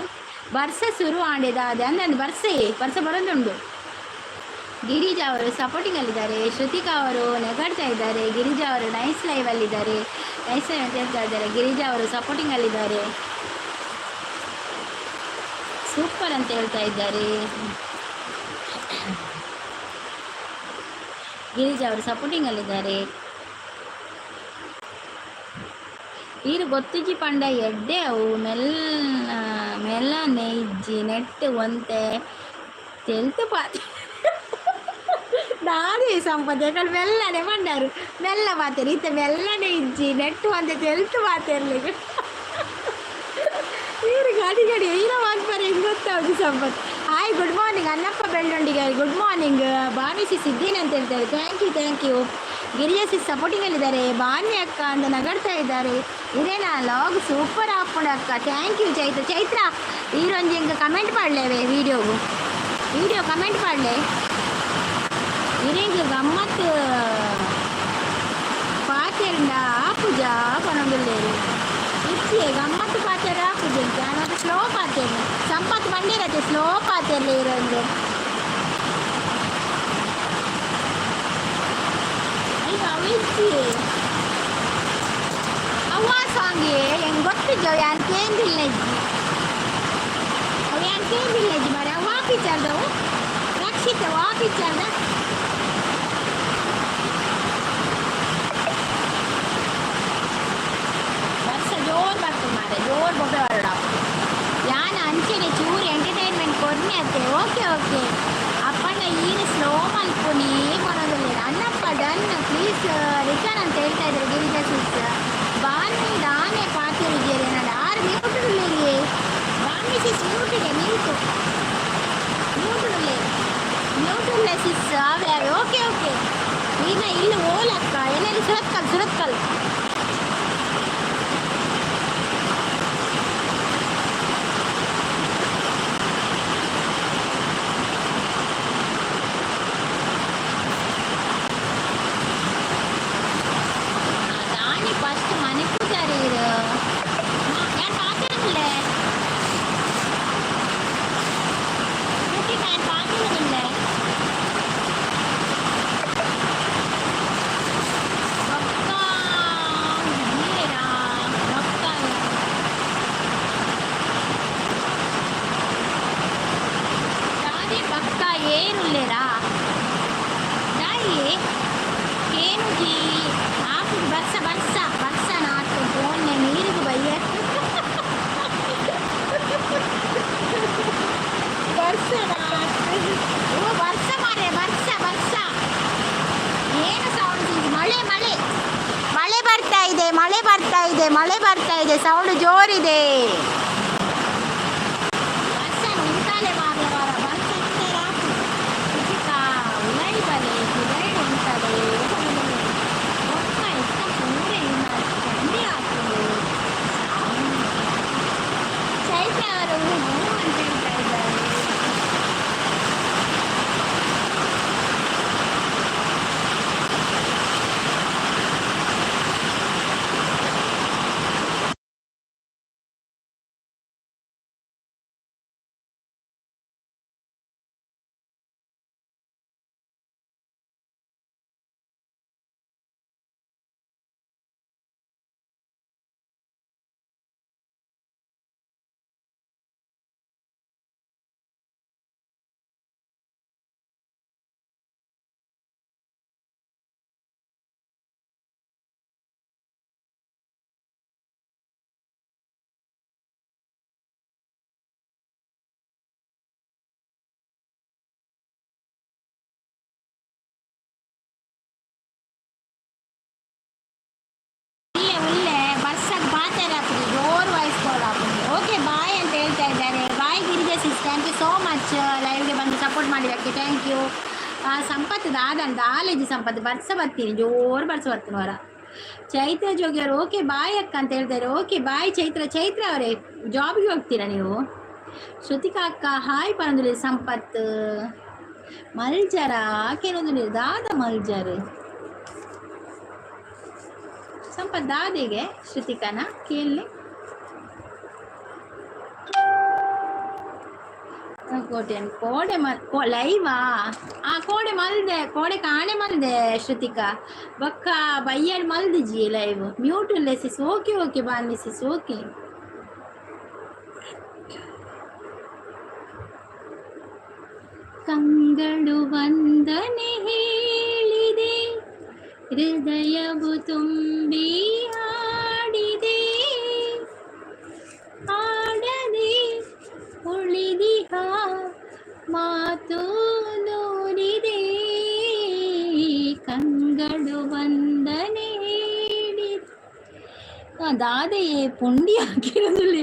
ಬರ್ಸ ಶುರು ಆಡಿದ ಅದೇ ಅಂದಂದು ಬರ್ಸ ಬರೋದುಂಡು. ಗಿರಿಜಾ ಅವರು ಸಪೋರ್ಟಿಂಗ್ ಅಲ್ಲಿದ್ದಾರೆ. ಶ್ರುತಿಕಾ ಅವರು ನೆಗಾಡ್ತಾ ಇದ್ದಾರೆ. ಗಿರಿಜಾ ಅವರು ನೈಸ್ ಲೈವ್ ಅಲ್ಲಿದ್ದಾರೆ. ನೈಸ್ ಲೈವ್ ಅಂತ ಹೇಳ್ತಾ ಇದ್ದಾರೆ. ಗಿರಿಜಾ ಅವರು ಸಪೋರ್ಟಿಂಗ್ ಅಲ್ಲಿದ್ದಾರೆ. ಸೂಪರ್ ಅಂತ ಹೇಳ್ತಾ ಇದ್ದಾರೆ. ಗಿರಿಜಾ ಅವರು ಸಪೋರ್ಟಿಂಗ್ ಅಲ್ಲಿದ್ದಾರೆ. ಈರು ಗೊತ್ತಿಜ್ಜಿ ಪಂಡ ಎಡ್ಡೆ ಅವು ಮೆಲ್ಲನೆ ಇಜ್ಜಿ ನೆಟ್ ಒಂತೆ ತೆಲ್ತು ಪಾತಿ ನಾನೇ ಸಂಪತ್ತು ಯಾಕಂದ್ರೆ ಮೆಲ್ಲನೆ ಮಂಡಾರು ಮೆಲ್ಲ ಪಾತೇರಿ ಇತ್ತ ಮೆಲ್ಲನೆ ಇಜ್ಜಿ ನೆಟ್ಟು ಒಂತೆ ತೆಲ್ತು ಪಾತಿರ್ಲಿಕ್ಕೆ ಈರು ಗಾಡಿ ಏನೋ ಮಾಡ್ಬಾರೆ ಹೆಂಗೆ ಗೊತ್ತಾವುದು Sampath. Hi good morning Annappa ಬೆಳ್ಳೊಂಡಿಗೆ ಗುಡ್ ಮಾರ್ನಿಂಗ್. ಭಾವಿಸಿ ಸಿದ್ದೇನೆ ಅಂತ ಹೇಳ್ತಾರೆ. Thank you. ಗಿರಿಜಾ ಸಿಸ್ ಸಪೋರ್ಟಿಂಗಲ್ಲಿದ್ದಾರೆ. ಬಾನಿ ಅಕ್ಕ ಅಂತ ನಗಡ್ತಾ ಇದ್ದಾರೆ. ಇದೇನಾ ಲಾಗ್ ಸೂಪರ್ ಹಾಕ್ಕೊಂಡು ಅಕ್ಕ. ಥ್ಯಾಂಕ್ ಯು ಚೈತ್ರ ಈರೊಂದು ಹಿಂಗೆ ಕಮೆಂಟ್ ಮಾಡಲೇವೆ ವಿಡಿಯೋ ಕಮೆಂಟ್ ಮಾಡಲೆ ಇರೇಂಗೆ ಗಮ್ಮತ್ತು ಪಾತೆರಿಂದ ಪೂಜ ಕೊನೊಂದುಲ್ಲೇರು ಇಚ್ಚಿ ಗಮ್ಮತ್ತು ಪಾತೆರ ಪೂಜೆ ಅಂತ ನಾನು ಸ್ಲೋ ಪಾತೇನೆ ಸಂಪತ್ತು ಬಂದಿರತ್ತೆ ಸ್ಲೋ ಪಾತೆರ್ಲಿ ಇರೋದು. ಅವಿಚ್ಚಿ ಅವ್ವ ಸಾಂಗ್ಗೆ ಹೆಂಗೆ ಗೊತ್ತಿದ್ದೋ ಯಾರು ಕೇಂದ್ರಿಲ್ಲ ಇಜ್ಜಿ ಅವು ಯಾರು ಕೇಂದ್ರಿಲ್ಲ ಇಜ್ಜಿ ಮಾರೆ ಅವು ಪಿಚ್ಚರ್ದವು ರಕ್ಷಿತ ವಾ ಪಿಚ್ಚರ್ದ ವರ್ಷ ಜೋರು ಬರ್ತದೆ ಮಾರೆ ಜೋರು ಬೊಬ್ಬೆ ಹೊರಡ ಯಾನ ಅಂಚೆನೆ ಚೂರು ಎಂಟರ್ಟೈನ್ಮೆಂಟ್ ಕೊಡ್ನಿ ಅಂತೆ. ಓಕೆ ಅಪ್ಪಣ್ಣ ಈಗ ಸ್ಲೋ ಮಲ್ಪುನಿ ಕೊನೋದಿಲ್ಲ ಅನ್ನಪ್ಪ ಡನ್ ಪ್ಲೀಸ್ ರಿಟರ್ನ್ ಅಂತ ಹೇಳ್ತಾ ಇದ್ದಾರೆ. ಗಿರಿಜಾ ಸಿಸ್ ಬಾನಿ ದಾನೆ ಪಾತಿರಿದ್ದೀರಿ ನಾನು ಯಾರು ಮ್ಯೂಟುಳ್ಳೇರಿ ಬಾನಿ ಸಿಸ್ ಮ್ಯೂಟಿಗೆ ಮ್ಯೂಟುಳ್ಳೆ ಸಿಸ್ ಅವ್ಯಾವೆ. ಓಕೆ ಈಗ ಇಲ್ಲಿ ಓಲಕ್ಕ ಎಲ್ಲೆಲ್ಲಿ ಸುರತ್ಕಲ್ ಮಳೆ ಬರ್ತಾ ಇದೆ ಸೌಂಡ್ ಜೋರಿದೆ. ಅಂತ ಹೇಳ್ತಾ ಇದ್ದಾರೆ. ಒಳ್ಳೆ ಬಸ್ಸಾಗಿ ಮಾತಾಡಾಕ್ರಿ, ಜೋರು ವಾಯ್ಸ್ ಕಾಲ್ ಹಾಕೊಂಡು. ಓಕೆ ಬಾಯ್ ಅಂತ ಹೇಳ್ತಾ ಇದ್ದಾರೆ. Bye Girija sis, thank you so much ಲೈವ್ಗೆ ಬಂದು ಸಪೋರ್ಟ್ ಮಾಡಿದ್ದಕ್ಕೆ ಥ್ಯಾಂಕ್ ಯು. ಸಂಪತ್ತು ದಾದಂತ ಆಲೇಜ್ ಸಂಪತ್ತು ಬರ್ತೀನಿ, ಜೋರು ಬರ್ತೀನಿ ವರ. ಚೈತ್ರ ಜೋಗಿ ಅವರು ಓಕೆ ಬಾಯ್ ಅಕ್ಕ ಅಂತ ಹೇಳ್ತಾರೆ. ಓಕೆ ಬಾಯ್ ಚೈತ್ರ ಅವರೇ, ಜಾಬ್ಗೆ ಹೋಗ್ತೀರಾ ನೀವು? ಶ್ರುತಿಕಾ ಅಕ್ಕ ಹಾಯ್ ಪರಂದುಲಿ. ಸಂಪತ್ ಮಲ್ಜರ ಕೇಳೋದು ದಾದ ಮಲ್ಜರ್ ಸಂಪತ್ ದಾದಿಗೆ ಶ್ರುತಿಕಾನ ಕೇಳಿ ಕೋಡೆ ಲೈವಾ ಕೋಡೆ ಮಲ್ದೆ ಕೋಡೆ ಕಾಣೆ ಮಲ್ದೆ ಶ್ರುತಿಕಾ ಬಕ್ಕ ಬಯ್ಯಾಡ್ ಮಲ್ದಿಜಿ ಲೈವ್ ಮ್ಯೂಟ್ ಲೆಸಿಸ್. ಓಕೆ ಬಾನ್ ಮಿಸಿಸ್. ಓಕೆ ಕಂಗಳು ವಂದನೆ ಹೇಳಿದೆ, ಹೃದಯವು ತುಂಬಿ ಹಾಡಿದೆ, ಹಾಡದೆ ಉಳಿದಿಹ ಮಾತು ನೋಡಿದೆ, ಕಂಗಳು ವಂದನೆ ಹೇಳಿ. ದಾದೆಯೇ ಪುಂಡಿ ಹಾಕಿರೋದಿಲ್ಲ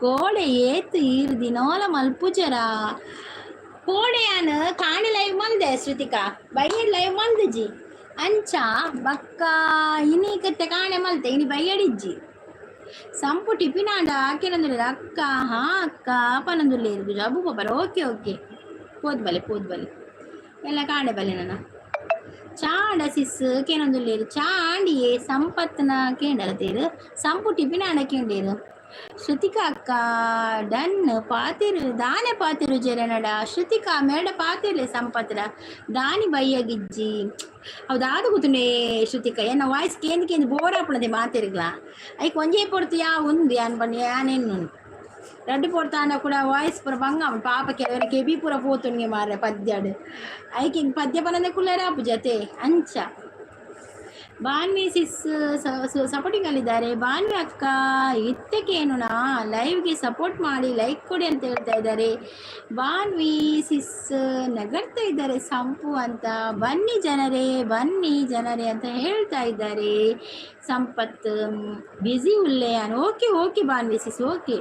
ಕೋಡೆ ಏತು ಈರ್ದಿನೋಲ ಮಲ್ಪುಜರ ಕೋಡೆಯನ್ ಕಾಣಿ ಲೈವ್ ಮಲ್ದೆ ಶ್ರುತಿಕಾ ಬೈಯಡ್ ಲೈವ್ ಮಲ್ದಿಜಿ ಅಂಚ ಬಕ್ಕ ಇನಿ ಕತ್ತೆ ಕಾಣೆ ಮಲ್ತೆ ಇನಿ ಬೈಯಡಿಜ್ಜಿ ಸಂಪು ಟಿಪಿನಾಂಡ ಹಾಕಿರಂದ್ರೆ ಅಕ್ಕ ಹಾ ಅಕ್ಕ ಪನಂದುಲ್ಲೆ ಇರ್ಗು ಜಬು ಬಬ್ಬರ. ಓಕೆ ಪೋದ್ ಬಲೆ ಎಲ್ಲ ಕಾಣೆ ಬಲೆ ನನ್ನ ಚಾಂಡ ಸಿಸ್ ಕೇನೊಂದುಲ್ಲೇರು ಚಾಂಡಿಯೇ ಸಂಪತ್ನ ಕೇಂಡಲತೇರು ಸಂಪು ಟಿಪಿನಾಂಡ ಕೇಂಡೇರು. ಶ್ರುತಿಕಾ ಅಕ್ಕ ಡನ್ ಪಾತಿರು ದಾನೆ ಪಾತಿರು ಜರನಡ ಶ್ರುತಿಕಾ ಮೇಡ ಪಾತಿರ್ಲೆ ಸಂಪತ್ರ ದಾನಿ ಬಯ್ಯಗಿಜ್ಜಿ ಅವು ದಾದು ಕೂತುಂಡೆ ಶ್ರುತಿಕಾ ಏನ ವಾಯ್ಸ್ ಕೇಂದು ಬೋರ್ ಆಪಣದೆ ಮಾತಿರ್ಗ್ಲಾ ಐ ಕೊಂಜೇ ಪೊಡ್ತು ಯಾ ಉಂದು ಯಾನ್ ಬನ್ನಿ ಯಾನೇನು ರಡ್ಡು ಪೊಡ್ತಾನ ಕೂಡ ವಾಯ್ಸ್ ಪೂರ ಬಂಗ ಪಾಪಕ್ಕೆ ಅವರ ಕೆಬಿ ಪೂರ ಪೋತುಂಗೆ ಮಾರ ಪದ್ಯಡು ಐಕೆ ಪದ್ಯ ಪನಂದೆ ಕುಳ್ಳರಾಪು ಜತೆ ಅಂಚ. ಬಾನ್ವಿ ಸಿಸ್ ಸಪೋರ್ಟಿಂಗ್ ಅಲ್ಲಿದ್ದಾರೆ. ಬಾನ್ವಿ ಅಕ್ಕ ಇತ್ತಕ್ಕೇನು ಲೈವ್ಗೆ ಸಪೋರ್ಟ್ ಮಾಡಿ ಲೈಕ್ ಕೊಡಿ ಅಂತ ಹೇಳ್ತಾ ಇದ್ದಾರೆ. ಬಾನ್ವಿ ಸಿಸ್ ನಗರ್ತಾ ಇದ್ದಾರೆ ಸಂಪು ಅಂತ. ಬನ್ನಿ ಜನರೇ ಅಂತ ಹೇಳ್ತಾ ಇದ್ದಾರೆ. ಸಂಪತ್ ಬ್ಯುಸಿ ಉಲ್ಲೇಯನ್. ಓಕೆ ಬಾನ್ವಿ ಸಿಸ್. ಓಕೆ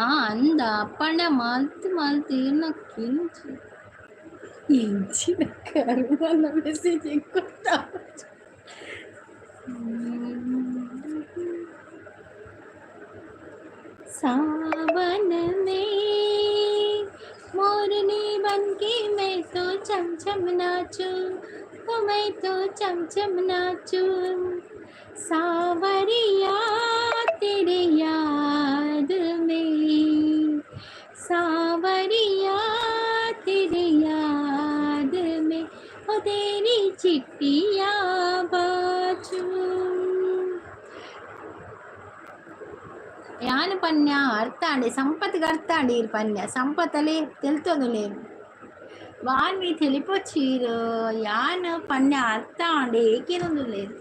ಅಂದ ಅಪ್ಪಣ್ಣ ಮಲ್ತು ಇಂಚಿನ ಕರ್ಮನ ಮೆಸೇಜ್ ಕೊಡ್ತಾ सावन में मोरनी बनके मैं तो चमचम नाचूं, मैं तो चमचम नाचूं, सावरिया तेरे याद में, सावरिया तेरे याद में, ओ तेरी चिट्ठिया बाजूं. యాన పన్య అర్థ అండి సంపత్కి అర్థ అండి ఈ పన్య సంపతలే తెలుతుంది వాన్ని తెలిపొచ్చిరు యాన పన్య ಅರ್ಥ ಅಂಡಿ ಏಕೇನೊಂದು లేదు.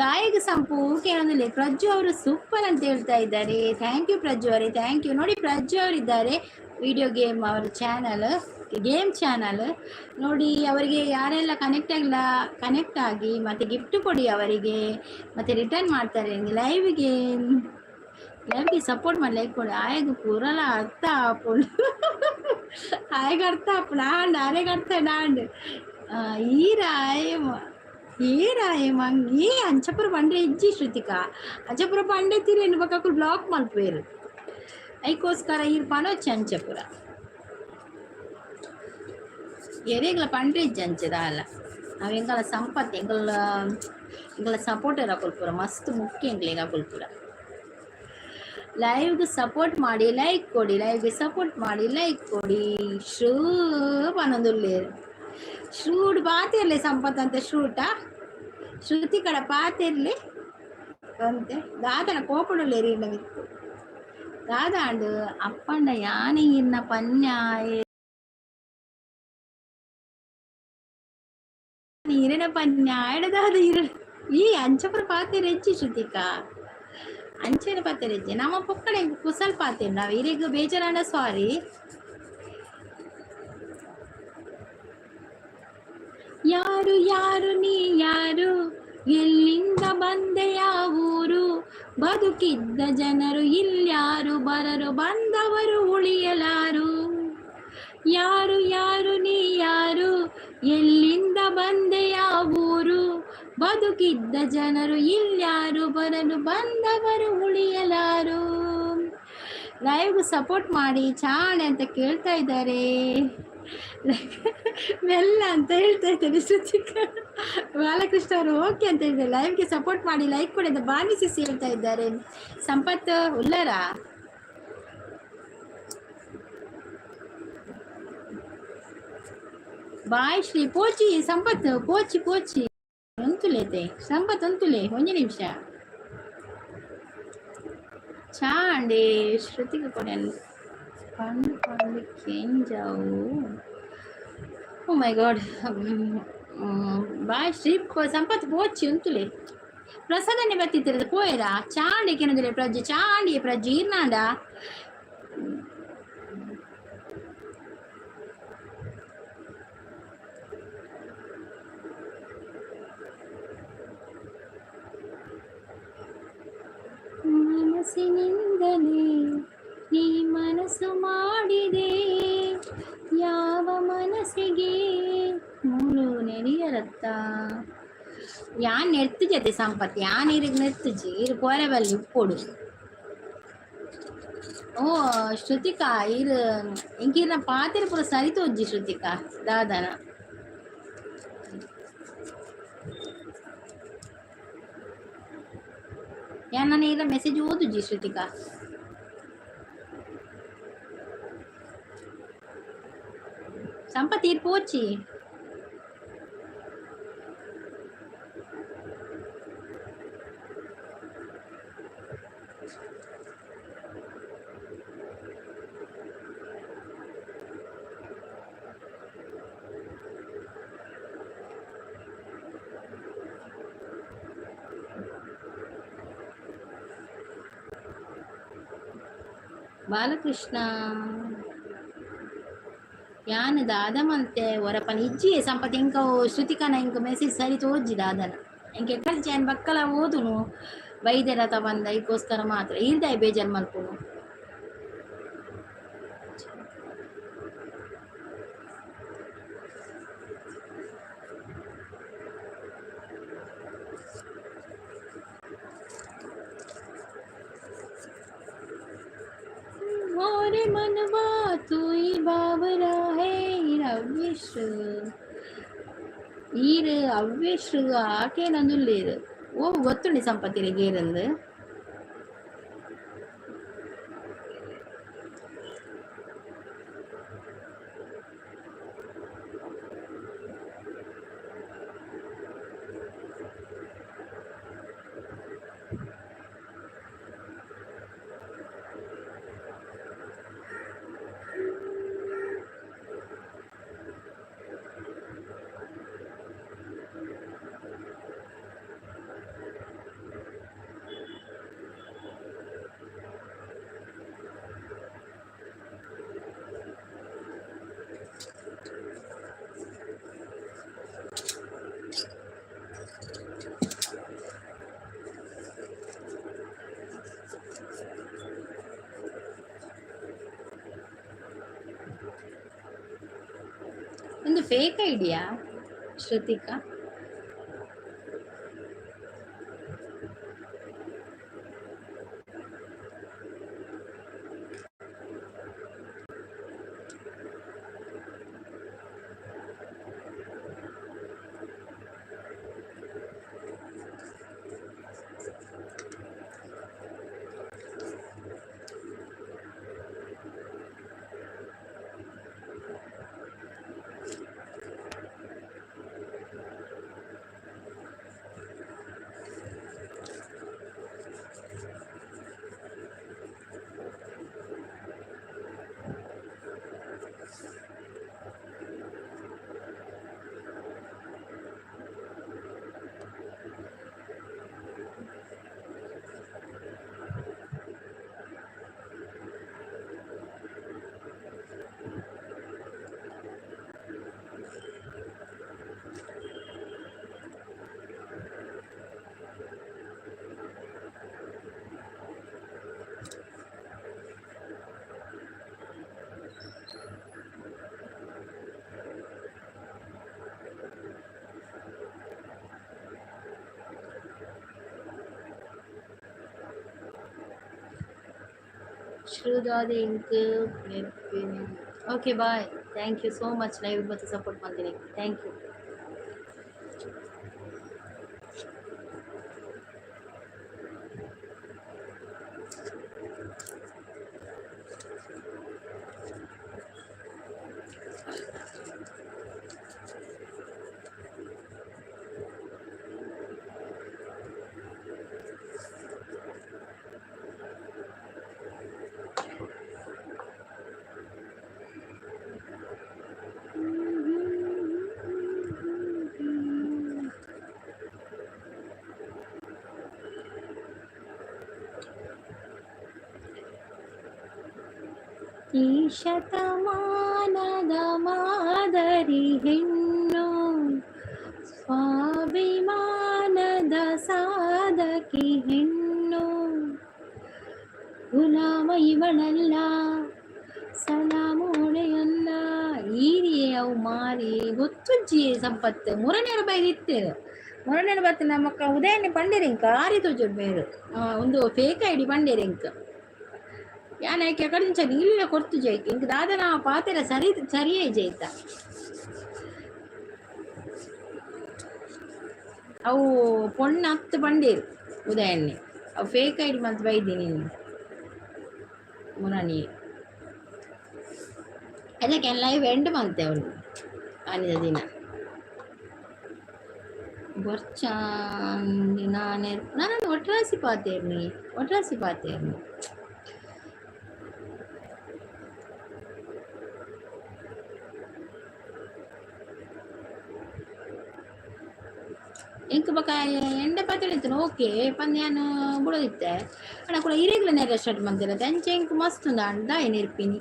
ದಾಯಿಗೆ ಸಂಪು ಕೇಳೊಂದು లేదు. ಪ್ರಜ್ಜು ಅವರು ಸೂಪರ್ ಅಂತ ಹೇಳ್ತಾ ಇದ್ದಾರೆ. ಥ್ಯಾಂಕ್ ಯು ಪ್ರಜ್ಜು ಅವರೇ, ಥ್ಯಾಂಕ್ ಯು. ನೋಡಿ ಪ್ರಜ್ಜು ಅವರಿದ್ದಾರೆ ವಿಡಿಯೋ ಗೇಮ್ ಅವರ ಚಾನಲ್, ಗೇಮ್ ಚಾನಲ್ ನೋಡಿ. ಅವರಿಗೆ ಯಾರೆಲ್ಲ ಕನೆಕ್ಟ್ ಆಗಿ ಮತ್ತು ಗಿಫ್ಟ್ ಕೊಡಿ ಅವರಿಗೆ, ಮತ್ತು ರಿಟರ್ನ್ ಮಾಡ್ತಾರೆ ಲೈವ್ಗೆ ಸಪೋರ್ಟ್ ಮಾಡಿ ಲೈಕ್ ಕೊಡಿ. ಆಯ್ದು ಪೂರಲ್ಲ ಅರ್ಥ ಆಪುಂಡು ಆಯ್ಗೆ ಅರ್ಥ ಆಪುಂಡು ಆಂಡ್ ಅರೆಗೆ ಅರ್ಥ ನಾಂಡು ಈರ ಆಯ್ ಏರಾಯೆ ಮಂಗಿ ಅಂಚಪುರ ಬಂಡೆ ಇಜ್ಜಿ ಶ್ರುತಿಕ ಅಂಚಪುರ ಬಂಡೆ ತಿರೇನು ಬಕ್ಕುಲು ಬ್ಲಾಕ್ ಮಲ್ಪೇರು ಐಕೋಸ್ಕರ ಇರ್ ಪನೊಚ್ಚಿ ಅಂಚಪುರ ಎರೆಗ್ಲ ಪಂಡ್ರೆ ಇಜ್ಜಿ ಅಂಚದ ಅಲ್ಲ ನಾವು ಎಂಗಲ ಸಂಪತ್ತು ಎಂಗಲ ಸಪೋರ್ಟರ್ ಕೊಲ್ಪುರ ಮಸ್ತ್ ಮುಖ್ಯ ಎಂಗ್ಲೇಗ ಕೊಲ್ಪುರ ಲೈವ್ಗೆ ಸಪೋರ್ಟ್ ಮಾಡಿ ಲೈಕ್ ಕೊಡಿ ಲೈವ್ಗೆ ಸಪೋರ್ಟ್ ಮಾಡಿ ಲೈಕ್ ಕೊಡಿ ಶ್ರೂ ಪನೊಂದುಲ್ಲೇರು ಶ್ರೂಡ್ ಪಾತಿರ್ಲಿ ಸಂಪತ್ ಅಂತ ಶ್ರೂಟ ಶ್ರುತಿ ಕಡ ಪಾತಿರ್ಲಿ ಅಂತೆ ದಾದನ ಕೋಪಡುಲ್ಲೇರಿ ಇಟ್ಟು ದಾದಾಂಡು ಅಪ್ಪಂಡ ಯಾನೆ ಇನ್ನ ಪನ್ಯ ಇರನ ಪನ್ಯ ಎಡದಾದ ಇರ ಈ ಅಂಚಪುರ ಪಾತಿರ ಹೆಚ್ಚಿ ಶ್ರುತಿಕ ಅಂಚೆನ ಪಾತಿರ ಹೆಚ್ಚಿ ನಮ್ಮ ಪೊಕ್ಕಡೆ ಕುಸಲ್ ಪಾತಿರ ನಾವು ಇರಿಗ ಬೇಜಾರಾಂಡ ಸಾರಿ ಯಾರು ಯಾರು ನೀ ಯಾರು ಎಲ್ಲಿಂದ ಬಂದೆಯ ಊರು ಬದುಕಿದ್ದ ಜನರು ಇಲ್ಯಾರು ಬರರು ಬಂದವರು ಉಳಿಯಲಾರು ಯಾರು ಯಾರು ನೀ ಯಾರು ಎಲ್ಲಿಂದ ಬಂದೆಯ ಊರು ಬದುಕಿದ್ದ ಜನರು ಇಲ್ಯಾರು ಬರರು ಬಂದವರು ಉಳಿಯಲಾರು ಲೈವ್ಗೆ ಸಪೋರ್ಟ್ ಮಾಡಿ ಚಾಣೆ ಅಂತ ಕೇಳ್ತಾ ಇದ್ದಾರೆ ಮೆಲ್ಲ ಅಂತ ಹೇಳ್ತಾ ಇದ್ದಾರೆ ಶ್ರುತಿಕ ಬಾಲಕೃಷ್ಣ ಅವರು ಓಕೆ ಅಂತ ಹೇಳಿದ್ದಾರೆ ಲೈವ್ಗೆ ಸಪೋರ್ಟ್ ಮಾಡಿ ಲೈಕ್ ಕೊಡಿ ಅಂತ ಬಾನಿಸಿ ಹೇಳ್ತಾ ಇದ್ದಾರೆ ಸಂಪತ್ ಉಲ್ಲರ ಬಾಯ್ ಶ್ರೀ ಪೋಚಿ ಸಂಪತ್ ಪೋಚಿ ಪೋಚಿ ಒಂತುಲೇತೆ ಸಂಪತ್ ಒಂತುಲೆ ಒಂದು ನಿಮಿಷ ಚಾಂಡೆ ಶ್ರುತಿಕ ಕೊಡೆ పండు పండుకి ఏం జావు ఓ మై గాడ్ ಬಾಯ್ ಶ್ರೀ ಸಂಪತ್ ಪೋಚಿ ಉಂತುಲೆ ಪ್ರಸಾದನೆ ಬತ್ತಿತ್ತಿರದ ಪೋಯರ ಚಾಂಡಿ ಕೆನದುಲೆ ಪ್ರಜ್ಜೆ ಚಾಂಡಿ ಪ್ರಜ್ಜೆ ಇರ್ನಾಂಡ ಮನಸ್ಸಿನಿಂದಲೇ ನೀ ಮನಸ್ಸು ಮಾಡಿದೆ ಯಾವ ಮನಸ್ಸಿಗೆ ಮೂಳು ನೆನೆಯರತ್ತ ಯಾನ್ ನೆರ್ತು ಜತೆ ಸಂಪತ್ ಯಾನ್ ಇರಿಗೆ ನೆರ್ತುಜಿ ಇರು ಪೋರೆಬಲ್ಲಿ ಉಪ್ಪೊಡು ಓ ಶ್ರುತಿಕಾ ಇರು ಇಂಕಿರ್ನ ಪಾತಿರ ಪುರ ಸರಿತೋಜ್ಜಿ ಶ್ರುತಿಕಾ ದಾದನ ಯಾನ್ ನಾನು ಇರ ಮೆಸೇಜ್ ಓದುಜಿ ಶ್ರುತಿಕಾ ಸಂಪತ್ ಇರ್ ಪೋಚಿ ಬಾಲಕೃಷ್ಣ ಯಾನ್ ದಾದಮಂತೆ ಒರಪನ ಇಜ್ಜಿ ಸಂಪತ್ ಇಂಕ ಶ್ರುತಿಕನ ಇಂಕ ಮೆಸೇಜ್ ಸರಿ ತೋಜ್ಜಿ ದಾದನ ಇಂಕೆ ಕಲ್ಚಿ ಅನ್ ಬಕ್ಕಲ ಓದುನು ವೈದ್ಯರತ ಬಂದ ಇದಕ್ಕೋಸ್ಕರ ಮಾತ್ರ ಇಲ್ದಾಯ್ ಬೇಜಾರು ಮಲ್ಪುನು मोरे मनवा तू ही बाबरा है ಈರು ಅವ್ಯಶ್ರು ಆಕೆ ನಂದುಲ್ಲೇರು ಓ ಗೊತ್ತುಂಡಿ ಸಂಪತ್ತಿರ ಗೇರಂದು ಒಂದು ಫೇಕ್ ಐಡಿಯಾ ಶ್ರುತಿಕಾ ಶ್ರೀದಾದೆ ಇಂಕ್ okay bye. Thank you so much live ಮತ್ತು ಸಪೋರ್ಟ್ ಮಾಡ್ತೀನಿ. Thank you. ಈ ಶತಮಾನದ ಮಾದರಿ ಹೆಣ್ಣು, ಸ್ವಾಭಿಮಾನದ ಸಾಧಕಿ ಹೆಣ್ಣು, ಗುಲಾಮ ಇವಳಲ್ಲ, ಸಲಾಮೋಳೆಯಲ್ಲ. ಈರಿಯೇ ಅವು ಮಾರಿ ಗೊತ್ತುಜ್ಜಿಯೇ ಸಂಪತ್ತು ಮುರನೇರು ಬೈದಿತ್ತೇರು. ಮುರನೇರು ಬತ್ತು ನಮ್ಮಕ್ಕ ಉದಯನ್ನೇ ಪಂಡಿರಿಂಕ ಆರಿ ತೋಜೋಡು ಬೇರು ಒಂದು ಫೇಕ್ ಐಡಿ ಪಂಡಿರಿಂಕ ಯಾನಕ್ಕೆ ಕಡಿಂಚ ನೀಲಿನ ಕೊಡ್ತು ಜೈಕ್ ಇಂಕ ದಾದನ ಪಾತೆರ ಸರಿಯೇ ಜೈತ ಅವು ಪೊಣ್ಣ ಹತ್ತು ಬಂಡೇರು ಉದಯನ್ನೇ ಅವು ಫೇಕ್ ಐಡಿ ಮಂತ್ ಬೈದಿ ಮುರಾನಿ ಅದಕ್ಕೆ ಲೈವ್ ಎಂಡ್ ಮಂತೆ ಅವನು ಆನಿದ ದಿನ ಬರ್ಚಾಂದಿ ನಾನೊಂದು ಒಟ್ರಾಸಿ ಪಾತೇರ್ನಿ ಇಂಕ ಬಕ ಎಂಡ ಪಾತ್ರೆ ಓಕೆ ಪಂದ್ಯಾನು ಬಿಡೋದಿತ್ತೆ ಅಣ್ಣ ಕೂಡ ಇರೆಗ್ಯುಲರ್ ನೇರ ಸ್ಟಾರ್ಟ್ ಮಾಡ್ತಿರ ಅಂಚೆ ಇಂಕ ಮಸ್ತ್ ಉಂದ ಅಂಡ ಏನಿರ್ಪಿನಿ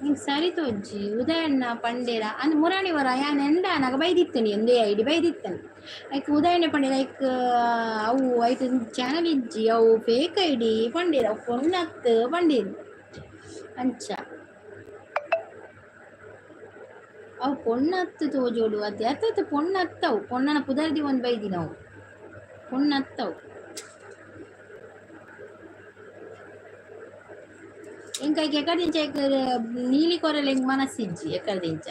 ಇಂಕ ಸರಿ ತೋಜ್ಜಿ ಉದಯಣ್ಣ ಪಂಡೇರ ಅಂದ್ ಮುರಾಣಿ ವರ ಯಾನ್ ಎಂಡ ನಾಗ ಬೈದಿತ್ತನಿ ಒಂದೇ ಐಡಿ ಬೈದಿತ್ತನಿ ಐಕ್ ಉದಯಣ್ಣ ಪಂಡೇರ ಐಕ್ ಅವು ಐತ ಚಾನಲ್ ಇಜ್ಜಿ ಅವು ಫೇಕ್ ಐಡಿ ಪಂಡೇರ ಅವು ಪೊಣ್ಣತ್ತು ಪಂಡೇರು ಅಂಚ ಅವು ಪೊಣ್ಣತ್ತು ತೋಜೋಡು ಅತ್ತೆ ಅತ್ತ ಪೊಣ್ಣತ್ತವು ಪೊಣ್ಣನ ಪುದರ್ದಿ ಒಂದು ಬೈದಿ ನಾವು ಪೊಣ್ಣತ್ತವು ಇಂಕ ಎಕಡಿಂಚ ನೀಲಿ ಕೊರಲೆ ಹಿಂಗೆ ಮನಸ್ಸಿಜ್ಜಿ ಎಕಡಿಂಚ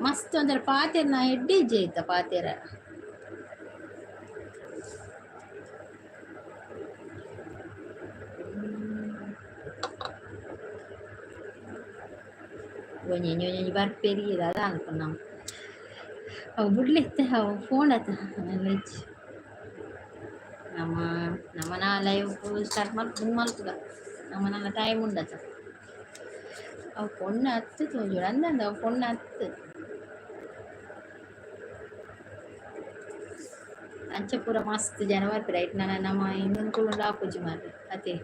ಮಸ್ತ್ ಅಂದ್ರೆ ಪಾತೆರ್ನ ಹೆಡ್ಡಿಜ್ಜಿ ಐತ ಪಾತೆರ ಒಂಜಿ ಬರ್ಪೆರಿಯದ ಅದ ಅನ್ಕೊಂಡು ನಾವು ಅವು ಬಿಡ್ಲಿತ್ತೆ ಅವು ಫೋನ್ ಆತ ನಮ್ಮ ಲೈವ್ ಸ್ಟಾರ್ಟ್ ಮಲ್ಪುದ ನಮ್ಮನೆಲ್ಲ ಟೈಮ್ ಉಂಡತ ಅವು ಪೊಣ್ಣು ಹತ್ತು ತೋಜೋಡು ಅಂದಂದ ಅವು ಪೊಣ್ಣು ಹತ್ತು ಅಂಚೆ ಪೂರ ಮಸ್ತ್ ಜನ ಬರ್ತಾರೆ ಐಟ್ ನಮ್ಮ ಇನ್ನೊಂದು ಕೂಡ ಹಾಕುಜಿ ಮಾರ್ರೆ ಅತೆ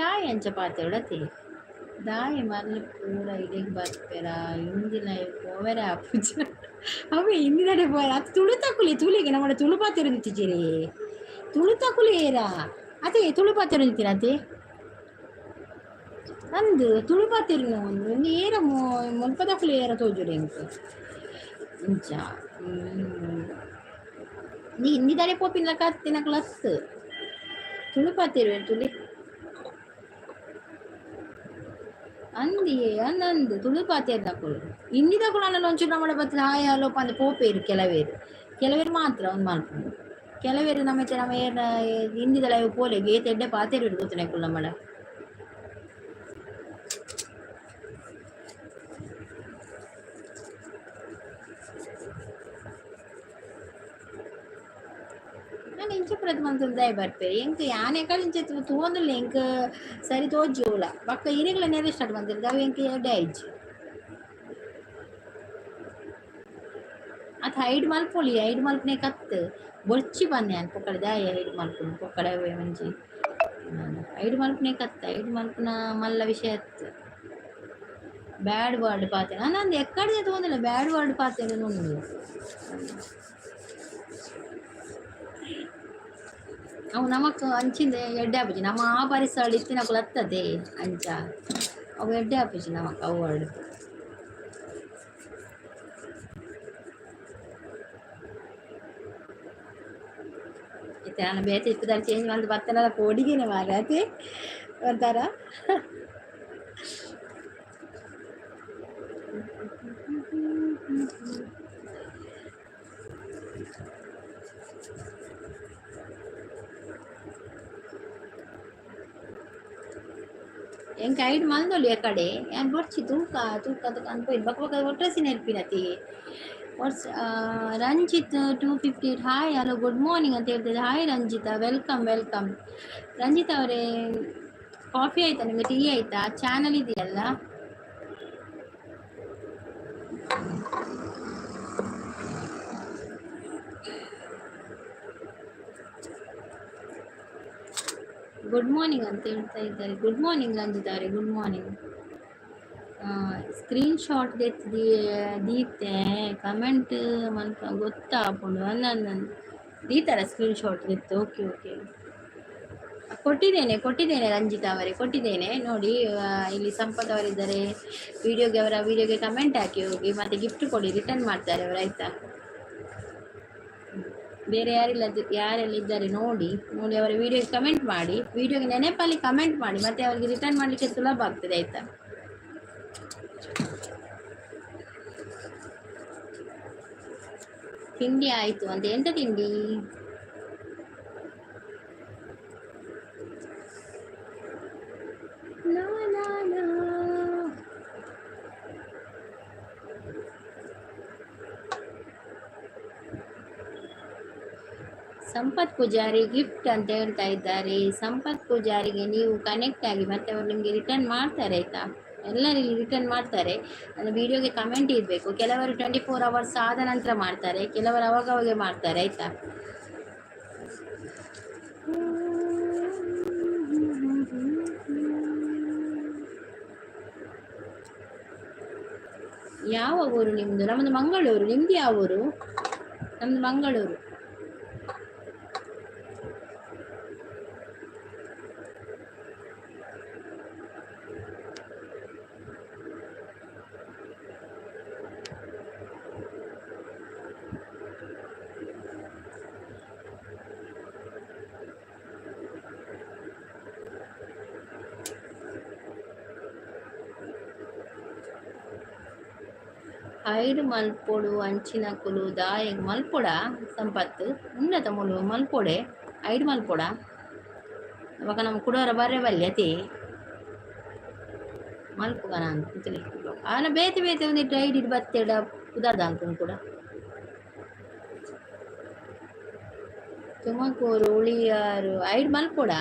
ದಾಯಿ ಅಂಚೆ ಪಾತೆಗಳು ಅತೆ ದಾಯಿ ಮರಳು ಪೂರ ಇಡೆಗೆ ಬರ್ಪೇರ ಹಿಂದಿನ ಪೋವರೆ ಆಪುಜ ಅವೇ ಹಿಂದಿನಡೆ ಪೋರ ಅದು ತುಳು ತಕ್ಕುಲಿ ತುಳಿಗೆ ನಮ್ಮ ತುಳು ಪಾತೆರು ನಿಂತಿದ್ದೀರಿ ತುಳು ತಕ್ಕುಲಿ ಏರ ಅದೇ ತುಳು ಪಾತೆರು ನಿಂತೀರ ಅದೇ ಅಂದು ತುಳು ಪಾತೆರು ಒಂದು ಏರ ಮುಲ್ಪ ತಕ್ಕುಲಿ ಏರ ತೋಜುಡು ಎಂಕ ಇಂಚ ನೀ ಹಿಂದಿದಡೆ ಪೋಪಿನ ಕತ್ತಿನ ಕ್ಲಸ್ ತುಳು ಪಾತೆರು ತುಳಿ ಅಂದಿಯೇ ಅನ್ನಂದು ತುಳು ಪಾತೆರು ತಕೊಳ್ಳು ಹಿಂದಿ ತಕೊಳ್ಳ ಒಂಚೂರು ನಮ್ಮ ಬರ್ತದೆ ಹಾಯ್ ಹಲೋ ಪಂದು ಪೋಪೇರು ಕೆಲವೇರು ಮಾತ್ರ ಒಂದು ಮಾಡ್ಕೊಂಡು ಕೆಲವೇರು ನಮ್ಮ ಏನ ಹಿಂದಿದ ಲೈವ್ ಪೋಲೆಗೆ ತೆಡ್ಡೆ ಪಾತೆರು ಇಡ್ಕೊತಾನೆ ಕುಳ್ಳಮ್ಮಡ ನಾನು ಇಂಚೆ ಪ್ರತಿಮಂತ ದಯ ಬರ್ಪೇರಿ ಎಂಕ ಯಾನೆ ಕಳಿಂಚೆ ತೋಂದಿಲ್ಲ ಎಂಕ ಸರಿ ತೋಜೋಲ ಪಕ್ಕ ಇರೆಗಳ ನೇರ ಸ್ಟಾರ್ಟ್ ಬಂದಿರೋದು ಅವು ಎಂಕ ಎಡ್ಡೆ ಆಯ್ಜಿ ಅದು ಹೈಡ್ ಮಲ್ಪೊಲಿ ಹೈಡ್ ಮಲ್ಪನೆ ಕತ್ತು ಬೊರ್ಚಿ ಬಂದೆ ಅಂತ ಪೊಕ್ಕಡೆ ದಾಯ ಹೈಡ್ ಮಲ್ಪುನು ಪೊಕ್ಕಡೆ ಮಂಜಿ ಹೈಡ್ ಮಲ್ಪನೆ ಕತ್ತ ಹೈಡ್ ಮಲ್ಪನ ಮಲ್ಲ ವಿಷಯ ಇತ್ತು ಬ್ಯಾಡ್ ವರ್ಡ್ ಪಾತೆ ನಂದು ಎಕ್ಕಡೆ ತೋಂದಿಲ್ಲ ಬ್ಯಾಡ್ ವರ್ಡ್ ಪಾತೆ ನೋಡಿ ಅವು ನಮಕ್ ಅಂಚಿಂದ ಎಡ್ಡೆ ಆಪುಜಿ ನಮ್ಮ ಆ ಪರಿಸರ ಇತ್ತಿನ ಹತ್ತದೆ ಅಂಚ ಅವು ಎಡ್ಡೆ ಆಪುಜಿ ನಮಕ್ ಅವು ವರ್ಡ್ ಬರ್ತೆ ನಾನು ಬೇತೆ ಇಪ್ಪದಲ್ಲಿ ಚೇಂಜ್ ಮಾಡಿ ಬರ್ತೇನಲ್ಲ ಕೋಡಿಗೆನೆ ಮಾರತೆ ಬರ್ತಾರ ಎಂಕ ಐಡ್ ಮಲ್ದೊಲಿ ಆ ಕಡೆ ಏನು ಬರ್ಚಿ ತೂಕ ತೂಕದ ಅನ್ಪೋಯ್ತು ಬಕ್ಕ ಬಕ್ಕ ಒಟ್ರಸಿ ನೆನಪಿನತಿ what's Ranjith 258 hi hello good morning ಅಂತ ಹೇಳ್ತಿದ್ದೆ hi Ranjitha welcome welcome Ranjith ಅವರೇ ಕಾಫಿ ಆಯ್ತಾ ನಿಮಗೆ ಟೀ ಆಯ್ತಾ ಚಾನಲ್ ಇದೆಯಲ್ಲ ಗುಡ್ ಮಾರ್ನಿಂಗ್ ಅಂತ ಹೇಳ್ತಾ ಇದ್ದಾರೆ ಗುಡ್ ಮಾರ್ನಿಂಗ್ ರಂಜಿತ್ ಅವರೇ ಗುಡ್ ಮಾರ್ನಿಂಗ್ ಸ್ಕ್ರೀನ್ ಶಾಟ್ ದೀತೆ ಕಮೆಂಟ್ ಮನ್ಪ ಗೊತ್ತಾಪುಂಡು ಒಂದೊಂದು ದೀತಾರ ಸ್ಕ್ರೀನ್ ಶಾಟ್ ದಿತ್ತು ಓಕೆ ಓಕೆ ಕೊಟ್ಟಿದ್ದೇನೆ ರಂಜಿತಾ ಅವರೇ ಕೊಟ್ಟಿದ್ದೇನೆ ನೋಡಿ ಇಲ್ಲಿ ಸಂಪತ್ ಅವರಿದ್ದಾರೆ ವಿಡಿಯೋಗೆ ಕಮೆಂಟ್ ಹಾಕಿ ಹೋಗಿ ಮತ್ತೆ ಗಿಫ್ಟ್ ಕೊಡಿ ರಿಟರ್ನ್ ಮಾಡ್ತಾರೆ ಅವರು ಆಯ್ತಾ ಬೇರೆ ಯಾರೆಲ್ಲ ಇದ್ದಾರೆ ನೋಡಿ ಅವರ ವಿಡಿಯೋಗೆ ಕಮೆಂಟ್ ಮಾಡಿ ವಿಡಿಯೋಗೆ ನೆನಪಲ್ಲಿ ಕಮೆಂಟ್ ಮಾಡಿ ಮತ್ತೆ ಅವರಿಗೆ ರಿಟರ್ನ್ ಮಾಡಲಿಕ್ಕೆ ಸುಲಭ ಆಗ್ತದೆ ಆಯ್ತಾ ತಿಂಡಿ ಆಯ್ತು ಅಂತ ಎಂತ ತಿಂಡಿ ಸಂಪತ್ ಪೂಜಾರಿ ಗಿಫ್ಟ್ ಅಂತ ಹೇಳ್ತಾ ಇದ್ದಾರೆ ಸಂಪತ್ ಪೂಜಾರಿಗೆ ನೀವು ಕನೆಕ್ಟ್ ಆಗಿ ಮತ್ತೆ ಅವ್ರು ನಿಮಗೆ ರಿಟರ್ನ್ ಮಾಡ್ತಾರೆ ಆಯ್ತಾ ಎಲ್ಲರಿಗೂ ರಿಟರ್ನ್ ಮಾಡ್ತಾರೆ ನನ್ನ ವಿಡಿಯೋಗೆ ಕಮೆಂಟ್ ಇರಬೇಕು ಕೆಲವರು 24 ಅವರ್ಸ್ ಆದ ನಂತರ ಮಾಡ್ತಾರೆ ಕೆಲವರು ಅವಾಗವಾಗೆ ಮಾಡ್ತಾರೆ ಆಯ್ತಾ ಯಾವ ಊರು ನಿಮ್ಮದು ನಮ್ಮದು ಮಂಗಳೂರು ನಿಮ್ದು ಯಾವ ಊರು ನಮ್ಮದು ಮಂಗಳೂರು ಹೈಡ್ ಮಲ್ಪೊಡು ಅಂಚಿನ ಕುಲು ದಾಯ ಮಲ್ಪೊಡ ಸಂಪತ್ತು ಉನ್ನತ ಮುಳು ಮಲ್ಪೊಡೆ ಐಡ್ ಮಲ್ಪೊಡ ಅವಾಗ ನಮ್ಮ ಕುಡೋರ ಬರ್ರೆ ಬಲ್ಯತಿ ಮಲ್ಪುಗನ ಅಂತಲಿ ಆನ ಬೇತೆ ಒಂದಿಟ್ಟು ಐಡ್ ಇಡ್ ಬತ್ತೆಡ ಕುದಾದ ಅಂತ ಕೂಡ ತುಮಕೂರು ಉಳಿಯಾರು ಐಡ್ ಮಲ್ಪೊಡ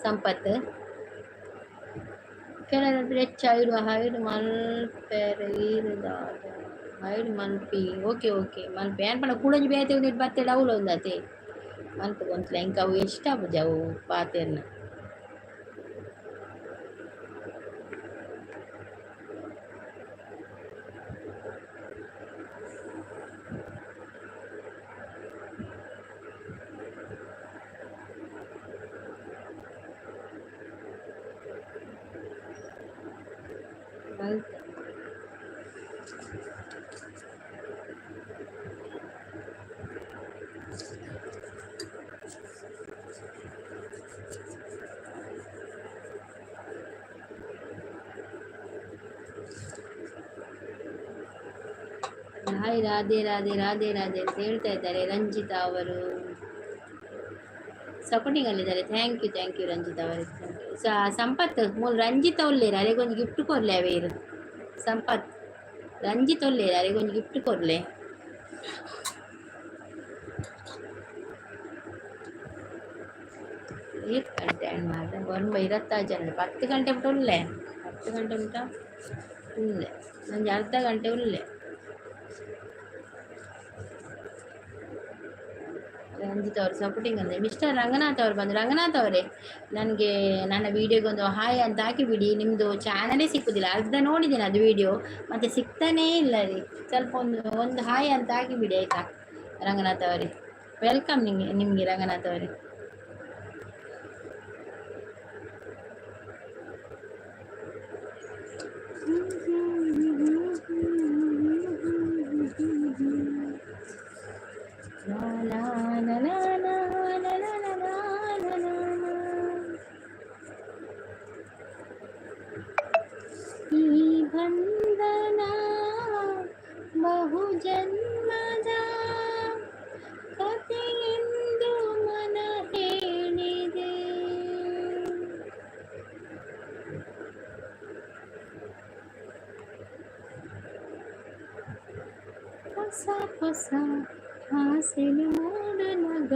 ಸಂಪತ್ತು ಕೆಲವೊಂದು ಹೆಚ್ಚು ಹೈಡ್ ಮಲ್ಪೆರೆ ಹೈಡ್ ಮಲ್ಪಿ ಓಕೆ ಮಲ್ಪೆ ಏನು ಪಡ ಕೂಡಂಜಿ ಬೇತೆ ಒಂದಿಟ್ಟು ಬತ್ತೆ ಡೌಲ್ ಒಂದತೆ ಮಲ್ಪು ಗೊಂತಲ ಇಂಕ ಅವು ಎಷ್ಟಾಗು ಜವು ಪಾತೆರ್ನ ಹಾಯ್ ರಾಧೆ ಅಂತ ಹೇಳ್ತಾ ಇದ್ದಾರೆ ರಂಜಿತಾ ಅವರು ಸಪೋರ್ಟಿಂಗ್ ಅಲ್ಲಿದ್ದಾರೆ ಥ್ಯಾಂಕ್ ಯು ರಂಜಿತಾ ಅವರು ಸಂಪತ್ ಮೂಲ ರಂಜಿತ ಒಲ್ಲೇರ ಅರೆಗೊಂದು ಗಿಫ್ಟ್ ಕೊರ್ಲೆ ಅವೇರು ಸಂಪತ್ ರಂಜಿತ್ ಒಲ್ಲೇರ ಅರೆಗೊಂದು ಗಿಫ್ಟ್ ಕೊರ್ಲೆ ಗಂಟೆ ಮಾಡಿದೆ ಒಂದು 25 ಜನ 10 ಗಂಟೆ ಬಿಟ್ಟು ಉಳ್ಳೆ 10 ಗಂಟೆ ಬಿಟ್ಟ ಉಳ್ಳೆ ನನಗೆ ಅರ್ಧ ಗಂಟೆ ಉಳ್ಳೆ ರಂಜಿತ್ ಅವರು ಸಪೋರ್ಟಿಂಗ್ ಅಂದರೆ ಮಿಸ್ಟರ್ ರಂಗನಾಥ್ ಅವರು ಬಂದು ರಂಗನಾಥ್ ಅವರೇ ನನಗೆ ನನ್ನ ವೀಡಿಯೋಗೆ ಒಂದು ಹಾಯ್ ಅಂತ ಹಾಕಿಬಿಡಿ ನಿಮ್ಮದು ಚಾನಲೇ ಸಿಕ್ಕುದಿಲ್ಲ ಅರ್ಧ ನೋಡಿದ್ದೀನಿ ಅದು ವೀಡಿಯೋ ಮತ್ತು ಸಿಗ್ತಾನೇ ಇಲ್ಲ ರೀ ಸ್ವಲ್ಪ ಒಂದು ಹಾಯ್ ಅಂತ ಹಾಕಿಬಿಡಿ ಆಯಿತಾ ರಂಗನಾಥ್ ಅವರೇ ವೆಲ್ಕಮ್ ನಿಮಗೆ ರಂಗನಾಥ್ ಅವರೇ ಈ ಬಂಧನ ಬಹು ಜನ್ಮದ ಕಥೆಯೆಂದು ಮನ ಹೇಳಿದೆ. ಹೊಸ ಹೊಸ ಆಸೆನು ಮೂಡನಗ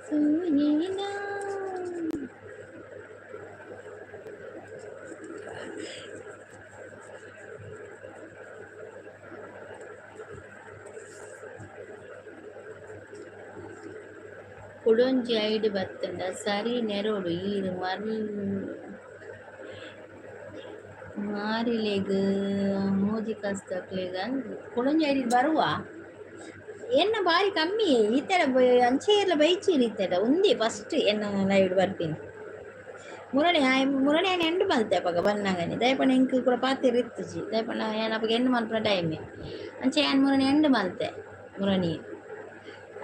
ಸೂಯೇನ. ಕುಡೊಂಜಿ ಐಡ್ ಬತ್ತಂಡ ಸರಿ ನೆರೋಡು ಈರು ಮಾರಿಲೆಗ್ ಮೂಜಿ ಕಸ್ತಕ್ಲೆಗ್ ಕುಡೊಂಜಿ ಐಡ್ ಬರುವ ಎನ್ನ ಬಾರಿ ಕಮ್ಮಿ ಈತರ ಅಂಚೆಯೆಲ್ಲ ಬೈಚೀರಿ ಇತ್ತದ ಉಂದಿ ಫಸ್ಟ್ ಎನ್ನ ಲೈಡ್ ಬರ್ತೀನಿ ಮುರಣೆ ಎಂಡು ಬಂತೆ ಪಗ ಬನ್ನಗನಿ ದಯಪಣ ಇಂಕ್ ಕೂಡ ಪಾತಿರ್ ಇತ್ತುಜಿ ದಯಪಣ ಏನಪ್ಪ ಎಂಡು ಮಲ್ಪನ ಟೈಮೆ ಅಂಚೆ ಏನ್ ಮುರಣೆ ಎಂಡು ಮಲ್ತೆ ಮುರಣಿ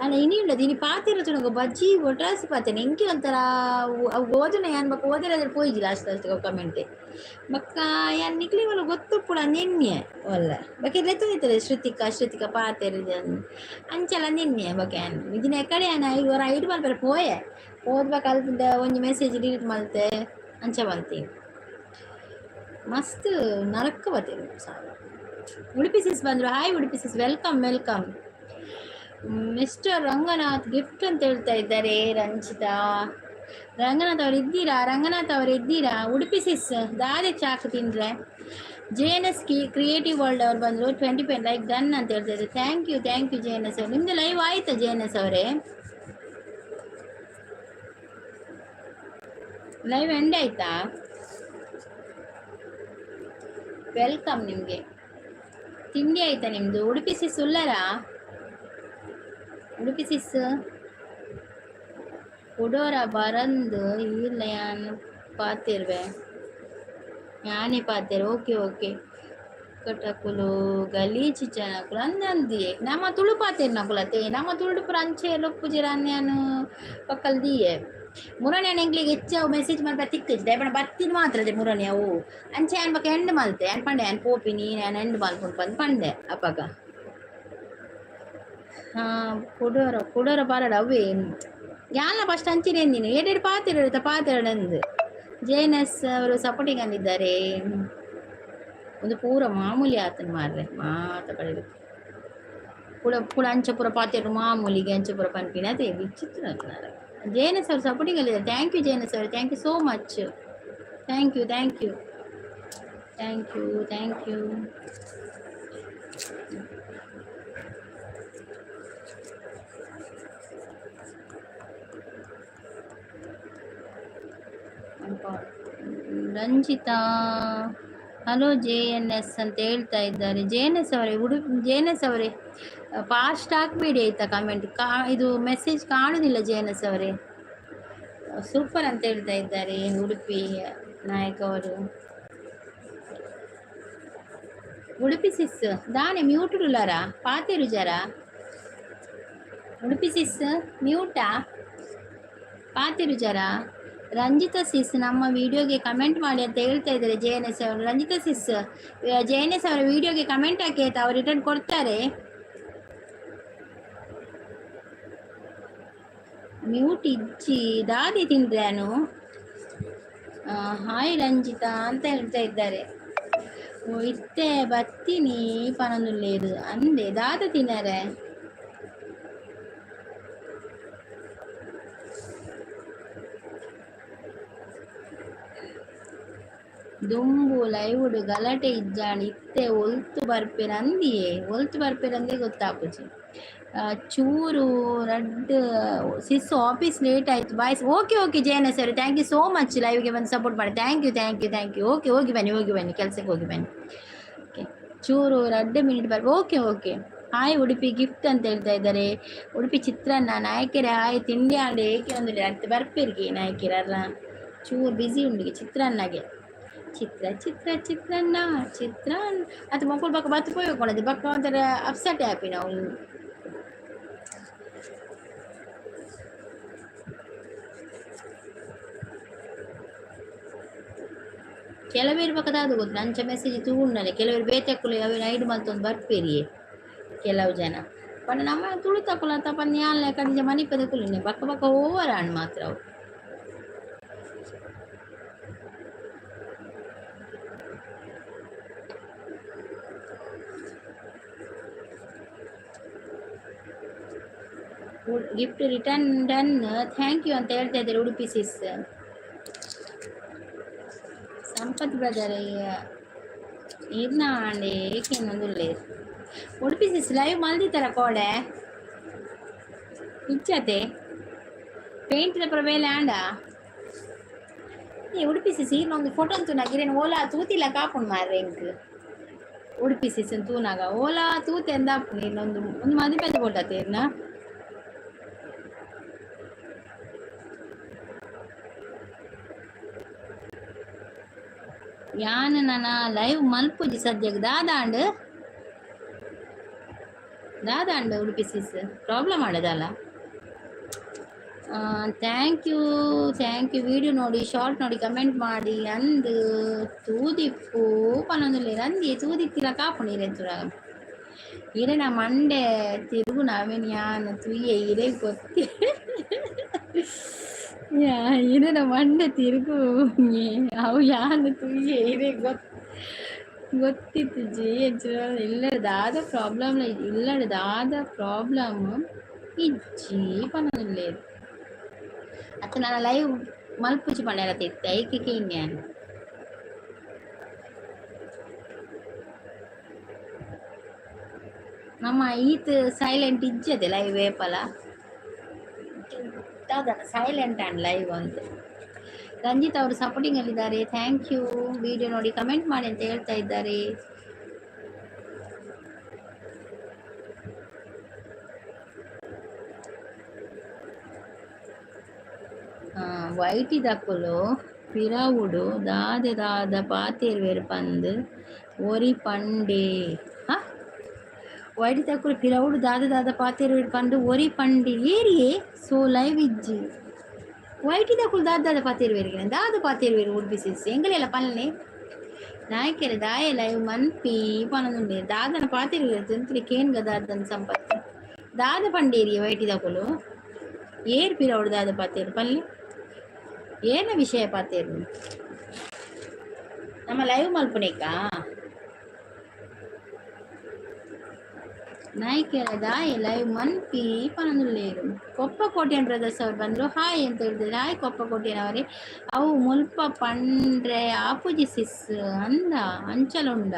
ಅಲ್ಲ ಇನಿ ಉಂಡದು ಇನಿ ಪಾತಿರ ಚುನಗ ಬಜ್ಜಿ ಒಟ್ರಾಸಿ ಪಾತೇನೆ ಇಂಕಿ ಒಂಥರ ಅವು ಓದನೆ ಏನ್ ಬಕ್ಕ ಓದಿರೋದ್ರ ಪೋಯ್ಜಿ ಲಾಸ್ಟ್ ಕಮೆಂಟ್ ಬಕ್ಕ ಏನ್ ನಿಕ್ಲಿ ಒಲ್ಲ ಗೊತ್ತುಪ್ಪುಡ ನಿನ್ನೆ ಒಲ್ಲ ಬಕ್ಕೆ ಲೆತ್ತುನಿತ್ತದೆ ಶ್ರುತಿಕ ಪಾತಿರ ಅಂಚೆಲ್ಲ ನಿನ್ನೆ ಬಕ್ಕೆ ಇದನ್ನ ಎಕಡೆ ಏನ ಇವರ ಐದು ಮಲ್ಪರೆ ಪೋಯೆ ಓದ್ಬೇಕು ಅಲ್ದ ಒಂಜಿ ಮೆಸೇಜ್ ಡಿಲೀಟ್ ಮಲ್ತೆ ಅಂಚೆ ಮಲ್ತೀನಿ ಮಸ್ತ್ ನರಕ ಬತ್ತೀರಿ ಸಾಲ. ಉಡುಪಿ ಸಿಸ್ ಬಂದ್ರು. Hi Udupi sis, welcome welcome. Mister Ranganath gift ಅಂತ ಹೇಳ್ತಾ ಇದ್ದಾರೆ ರಂಜಿತಾ. ರಂಗನಾಥ್ ಅವ್ರು ಇದ್ದೀರಾ? ಉಡುಪಿ ಸಿಸ್ ದಾದೆ ಚಾಕು ತಿಂದ್ರೆ. JNS ಕ್ರಿಯೇಟಿವ್ ವರ್ಲ್ಡ್ ಅವ್ರು ಬಂದರು. 20 ಲೈಕ್ ಡನ್ ಅಂತ ಹೇಳ್ತಾ ಇದ್ದಾರೆ. ಥ್ಯಾಂಕ್ ಯು JNS ಅವ್ರು. ನಿಮ್ದು ಲೈವ್ ಆಯ್ತಾ JNS ಅವರೇ? ಲೈವ್ ಎಂಡ್ ಆಯ್ತಾ? ವೆಲ್ಕಮ್ ನಿಮಗೆ. ತಿಂಡಿ ಆಯ್ತಾ ನಿಮ್ದು? ಉಡುಪಿ ಸಿಸ್ ಉಳ್ಳರಾ? ಉಡುಪಿ ಸಿಸ್ ಉಡೋರ ಬರಂದು ಇಲ್ಲ ಯಾನು ಪಾತಿರ್ವೆ ಯಾನೇ ಪಾತಿರ್. ಓಕೆ ಕಟಕುಲು ಗಲೀಜಿ ಜನಕುಲು ಅಂದಂದಿಯೇ ನಮ್ಮ ತುಳು ಪಾತಿರ್ ನಕುಲತೆ ನಮ್ಮ ತುಳು ಅಂಚೆ ಲೊಪ್ಪುಜಿರ ಅನ್ಯಾನು ಪಕ್ಕಲ್ ದಿಯೆ ಮುರಣೆ ಎಂಗ್ಲಿಗೆ ಹೆಚ್ಚು ಮೆಸೇಜ್ ಮಾಡ್ತಾ ತಿಕ್ಕಿದ್ದೆ ದಯಪಣ ಬತ್ತಿನ ಮಾತ್ರ ಮುರಣೆ ಅವು ಅಂಚೆ ಅನ್ ಬಕ್ಕ ಎಂಡ್ ಮಲ್ತೆ ಅನ್ ಪಂಡೆ ಅನ್ ಪೋಪಿನಿ ನಾನು ಎಂಡ್ ಮಲ್ಕೊಂಡು ಬಂದು ಪಂಡೆ ಅಪ್ಪಗ. ಕುಡೋರ ಬಾರಡ ಅವೇ ಯಾನ ಫಸ್ಟ್ ಹಂಚಿನ ಎಂದಿನ ಏಡೆಡು ಪಾತಿರಡಂದು JNS ಅವರು ಸಪೋರ್ಟಿಂಗ್ ಅಂದಿದ್ದಾರೆ. ಒಂದು ಪೂರ ಮಾಮೂಲಿ ಆತನ ಮಾರ್ರೆ ಮಾತ ಕಡೆ ಪುಳ ಅಂಚ ಪೂರ ಪಾತಿರು ಮಾಮೂಲಿಗೆ ಅಂಚ ಪೂರ ಪನ್ಪಿನ ಅದೇ ವಿಚಿತ್ರ. JNS ಅವರು ಸಪೋರ್ಟಿಂಗ್ ಅಲ್ಲಿದ್ದಾರೆ. ಥ್ಯಾಂಕ್ ಯು JNS ಅವರು, thank you so much. Thank you. Ranjitha hello JNS ಅಂತ ಹೇಳ್ತಾ ಇದ್ದಾರೆ. JNS ಅವರೇ ಫಾಸ್ಟ್ ಹಾಕ್ಬೇಡಿ ಆಯ್ತಾ ಕಮೆಂಟ್. ಇದು ಮೆಸೇಜ್ ಕಾಣುದಿಲ್ಲ JNS ಅವರೇ. ಸೂಪರ್ ಅಂತ ಹೇಳ್ತಾ ಇದ್ದಾರೆ ಉಡುಪಿ ನಾಯಕ್ ಅವರು. ಉಡುಪಿ ಸಿಸ್ ದಾನೆ ಮ್ಯೂಟ್ ಉಳ್ಳಾರ ಪಾತಿರು ಜರ. ಉಡುಪಿ ಸಿಸ್ ಮ್ಯೂಟಾ ಪಾತಿರು ಜರ. ರಂಜಿತಾ ಸಿಸ್ ನಮ್ಮ ವಿಡಿಯೋಗೆ ಕಮೆಂಟ್ ಮಾಡಿ ಅಂತ ಹೇಳ್ತಾ ಇದ್ದಾರೆ JNS ಅವರು. ರಂಜಿತಾ ಸಿಸ್ JNS ಅವರ ವಿಡಿಯೋಗೆ ಕಮೆಂಟ್ ಹಾಕಿ ಆಯ್ತಾ, ಅವ್ರು ರಿಟರ್ನ್ ಕೊಡ್ತಾರೆ. ಮ್ಯೂಟ್ ಇಜ್ಜಿ ದಾದಿ ತಿಂದ್ರಾನು. ಹಾಯ್ ರಂಜಿತಾ ಅಂತ ಹೇಳ್ತಾ ಇದ್ದಾರೆ. ಇತ್ತೆ ಬತ್ತೀನಿ ಪನೊಂದುಲ್ಲೇರು ಅಂದೆ ದಾದ ತಿನ್ನರೆ. ದುಂಬು ಲೈವುಡು ಗಲಾಟೆ ಇಜ್ಜಾಣಿ ಇತ್ತೆ ಒಲ್ತು ಬರ್ಪೇರಂದೇ ಗೊತ್ತಾಪುಜಿ. ಚೂರು ರಡ್ ಸಿಸ್ ಆಫೀಸ್ ಲೇಟ್ ಆಯ್ತು ಬಾಯ್ಸ್. ಓಕೆ JNS ಅವರು ಥ್ಯಾಂಕ್ ಯು ಸೋ ಮಚ್ ಲೈವ್ಗೆ ಬಂದು ಸಪೋರ್ಟ್ ಮಾಡಿ. Thank you. ಓಕೆ ಹೋಗಿ ಬನ್ನಿ ಕೆಲಸಕ್ಕೆ ಹೋಗಿ ಬನ್ನಿ. ಓಕೆ ಚೂರು 2 minute okay. Hi Udupi gift ಅಂತ ಹೇಳ್ತಾ ಇದ್ದಾರೆ. ಉಡುಪಿ ಚಿತ್ರಾನ್ನ ನಾಯಕಿರ ಹಾಯ್ ತಿಂಡಿ ಆಂಡೆ ಏಕೆ ಒಂದು ಅರ್ಥ ಬರ್ಪಿರ್ಗೆ ನಾಯಕಿರಲ್ಲ ಚೂರು ಬಿಸಿ ಉಂಡಿಗೆ ಚಿತ್ರಾನ್ನಗೆ ಚಿತ್ರಾನ್ನ ಅದು ಮಕ್ಕಳು ಬಕ್ಕ ಬತ್ತು ಹೋಗ್ಕೊಳ್ಳೋದು ಬಕ್ಕ ಒಂಥರ ಅಪ್ಸೆಟ್ ಹ್ಯಾಪಿ ನಾವು. ಕೆಲವೇರು ಪಕ್ಕದಾದ ಗೊತ್ತು ಅಂಚ ಮೆಸೇಜ್ ತೂಂಡನೆ ಕೆಲವರು ಬೇತೆಕ್ಕುಲೆ ಅವೆ ನೈಡ್ ಮಲ್ತೊಂದು ಬರ್ಪೇರಿಯೇ ಕೆಲವು ಜನ ಪಂಡ ನಮ್ಮ ತುಳಿತಕ್ಕುಲ ತಪ್ಪನ್ ಯಾಲ್ನೆ ಕಡಿಜ ಮನಿಪದ ಕುಲಿನೆ ಬಕ್ಕ ಬಕ್ಕ ಓವರಾಣ್ ಮಾತ್ರ ಅವು gift return done thank you ಅಂತ ಹೇಳ್ತಾ ಇದ್ದಾರೆ ಉಡುಪಿ ಸಿಸ್ ಸಂಪತ್ ಬ್ರದರ್ ಇರ್ನ ಅಂಡೆ ಏಕೇನೊಂದು ಉಡುಪಿ ಸಿಸ್ ಲೈವ್ ಮಲ್ದಿತ್ತಾರ ಕೋಡೆ ಇಚ್ಛತೆ ಪೇಂಟಿನ ಪ್ರವೇಲೆ ಆಂಡ ಉಡುಪಿ ಸಿಸ್ ಇನ್ನೊಂದು ಫೋಟೋ ಅಂತೂ ನಾಗಿರೇನು ಓಲಾ ತೂತಿಲ್ಲ ಕಾಪುಂಡು ಮಾರ್ರೆ ಇಂಕ್ ಉಡುಪಿ ಸಿಸ್ ತೂನಾಗ ಓಲಾ ತೂತೆ ಎಂದಾಪುಂಡು ಇನ್ನೊಂದು ಒಂದು ಮದುವೆ ಫೋಟೋ ತೇರ್ನ ಯಾನ್ ನನ್ನ ಲೈವ್ ಮಲ್ಪುಜಿ ಸದ್ಯಕ್ಕೆ ದಾದಾಂಡ್ ಉಡುಪಿ ಸಿಸ್ ಪ್ರಾಬ್ಲಮ್ ಆಡೋದಲ್ಲ ಥ್ಯಾಂಕ್ ಯು ವಿಡಿಯೋ ನೋಡಿ ಶಾರ್ಟ್ ನೋಡಿ ಕಮೆಂಟ್ ಮಾಡಿ ಅಂದು ತೂದಿಪ್ಪು ಪನ್ನೊಂದುಲ್ಲೇರು ಅಂದಿ ತೂದಿತ್ತಿರ ಕಾಪುಣೀರೆಂತುರ ಇರೆನ ಮಂಡೆ ತಿರುಗು ನಾವೇನು ಯಾನ್ ತುಯ್ಯೆ ಇರೆ ಗೊತ್ತಿ ಇರೆನ ಮಂಡೆ ತಿರುಗು ಅವು ಯಾನು ತುಯ್ಯೆ ಇರೆ ಗೊತ್ತಿತ್ತು ಜಿ ಇಲ್ಲದಾದ ಪ್ರಾಬ್ಲಮ್ ಇಜ್ಜಿ ಪನ್ನೊಂದುಲ್ಲೇರು ಅತ್ತ ನಾನು ಲೈವ್ ಮಲ್ಪುಜಿ ಪಂಡರತ್ತಿತ್ತೆ ಐಕಿಕೆ ಇನ್ನೇನು ನಮ್ಮ ಈತ್ ಸೈಲೆಂಟ್ ಇಜ್ಜದೆ ಲೈವ್ ವೇಪಲ ಸೈಲೆಂಟ್ ಆ್ಯಂಡ್ ಲೈವ್ ಅಂತ ರಂಜಿತ್ ಅವರು ಸಪೋರ್ಟಿಂಗ್ ಅಲ್ಲಿದ್ದಾರೆ ಥ್ಯಾಂಕ್ ಯು ವಿಡಿಯೋ ನೋಡಿ ಕಮೆಂಟ್ ಮಾಡಿ ಅಂತ ಹೇಳ್ತಾ ಇದ್ದಾರೆ ವೈಟಿ ದಕ್ಕುಲು ಪಿರವುಡು ದಾದ ಪಾತೇರ್ವೇರು ಪಂದ್ ಒರಿ ಪಂಡೆ ವೈಟಿ ದಕ್ಕುಲು ಪಿರವುಡು ದಾದ ಪಾತೇರ್ವೇರು ಪಂದು ಒರಿ ಪಂಡೆ ಏರಿಯೇ ಸೋ ಲೈವ್ ಇಜ್ಜಿ ವೈಟಿ ದಕ್ಕುಲು ದಾದ ಪಾತೇರ್ವೇರಿಗೆ ದಾದ ಪಾತೇರ್ವೇರು ಉಡ್ಬಿಸಿಸಿ ಎಂಗಲೆಲ್ಲ ಪಲ್ಲೆ ನಾಯಕೆರೆ ದಾಯ ಲೈವ್ ಮನ್ಪಿ ಪನೊಂದುಂಡೆ ದಾದನ ಪಾತೇರ್ವೇರು ತಿಂತ್ರಿ ಕೇನ್ಗ ದಾದನ ಸಂಪತ್ತು ದಾದ ಪಂಡೇರಿಯ ವೈಟಿ ದಕ್ಕುಲು ಏರ್ ಪಿರವುಡು ದಾದ ಪಾತೇರು ಪಲ್ಲೆ ಏನ ವಿಷಯ ಪಾತೇರು ನಮ್ಮ ಲೈವ್ ಮಲ್ಪುನೇಕ ನಾಯ್ಕೆರ ದಾಯ ಲೈವ್ ಮನ್ಪಿ ಪನೊಂದುಲ್ಲೇರು ಕೊಪ್ಪಕೋಟೆಯನ್ ಬ್ರದರ್ಸ್ ಅವ್ರು ಬಂದರು ಹಾಯ್ ಅಂತ ಹೇಳಿದ್ರೆ ಹಾಯ್ ಕೊಪ್ಪಕೋಟೆಯನವರೇ ಅವು ಮುಲ್ಪ ಪಂಡ್ರೆ ಆಪುಜಿ ಸಿಸ್ ಅಂದ ಅಂಚಲುಂಡ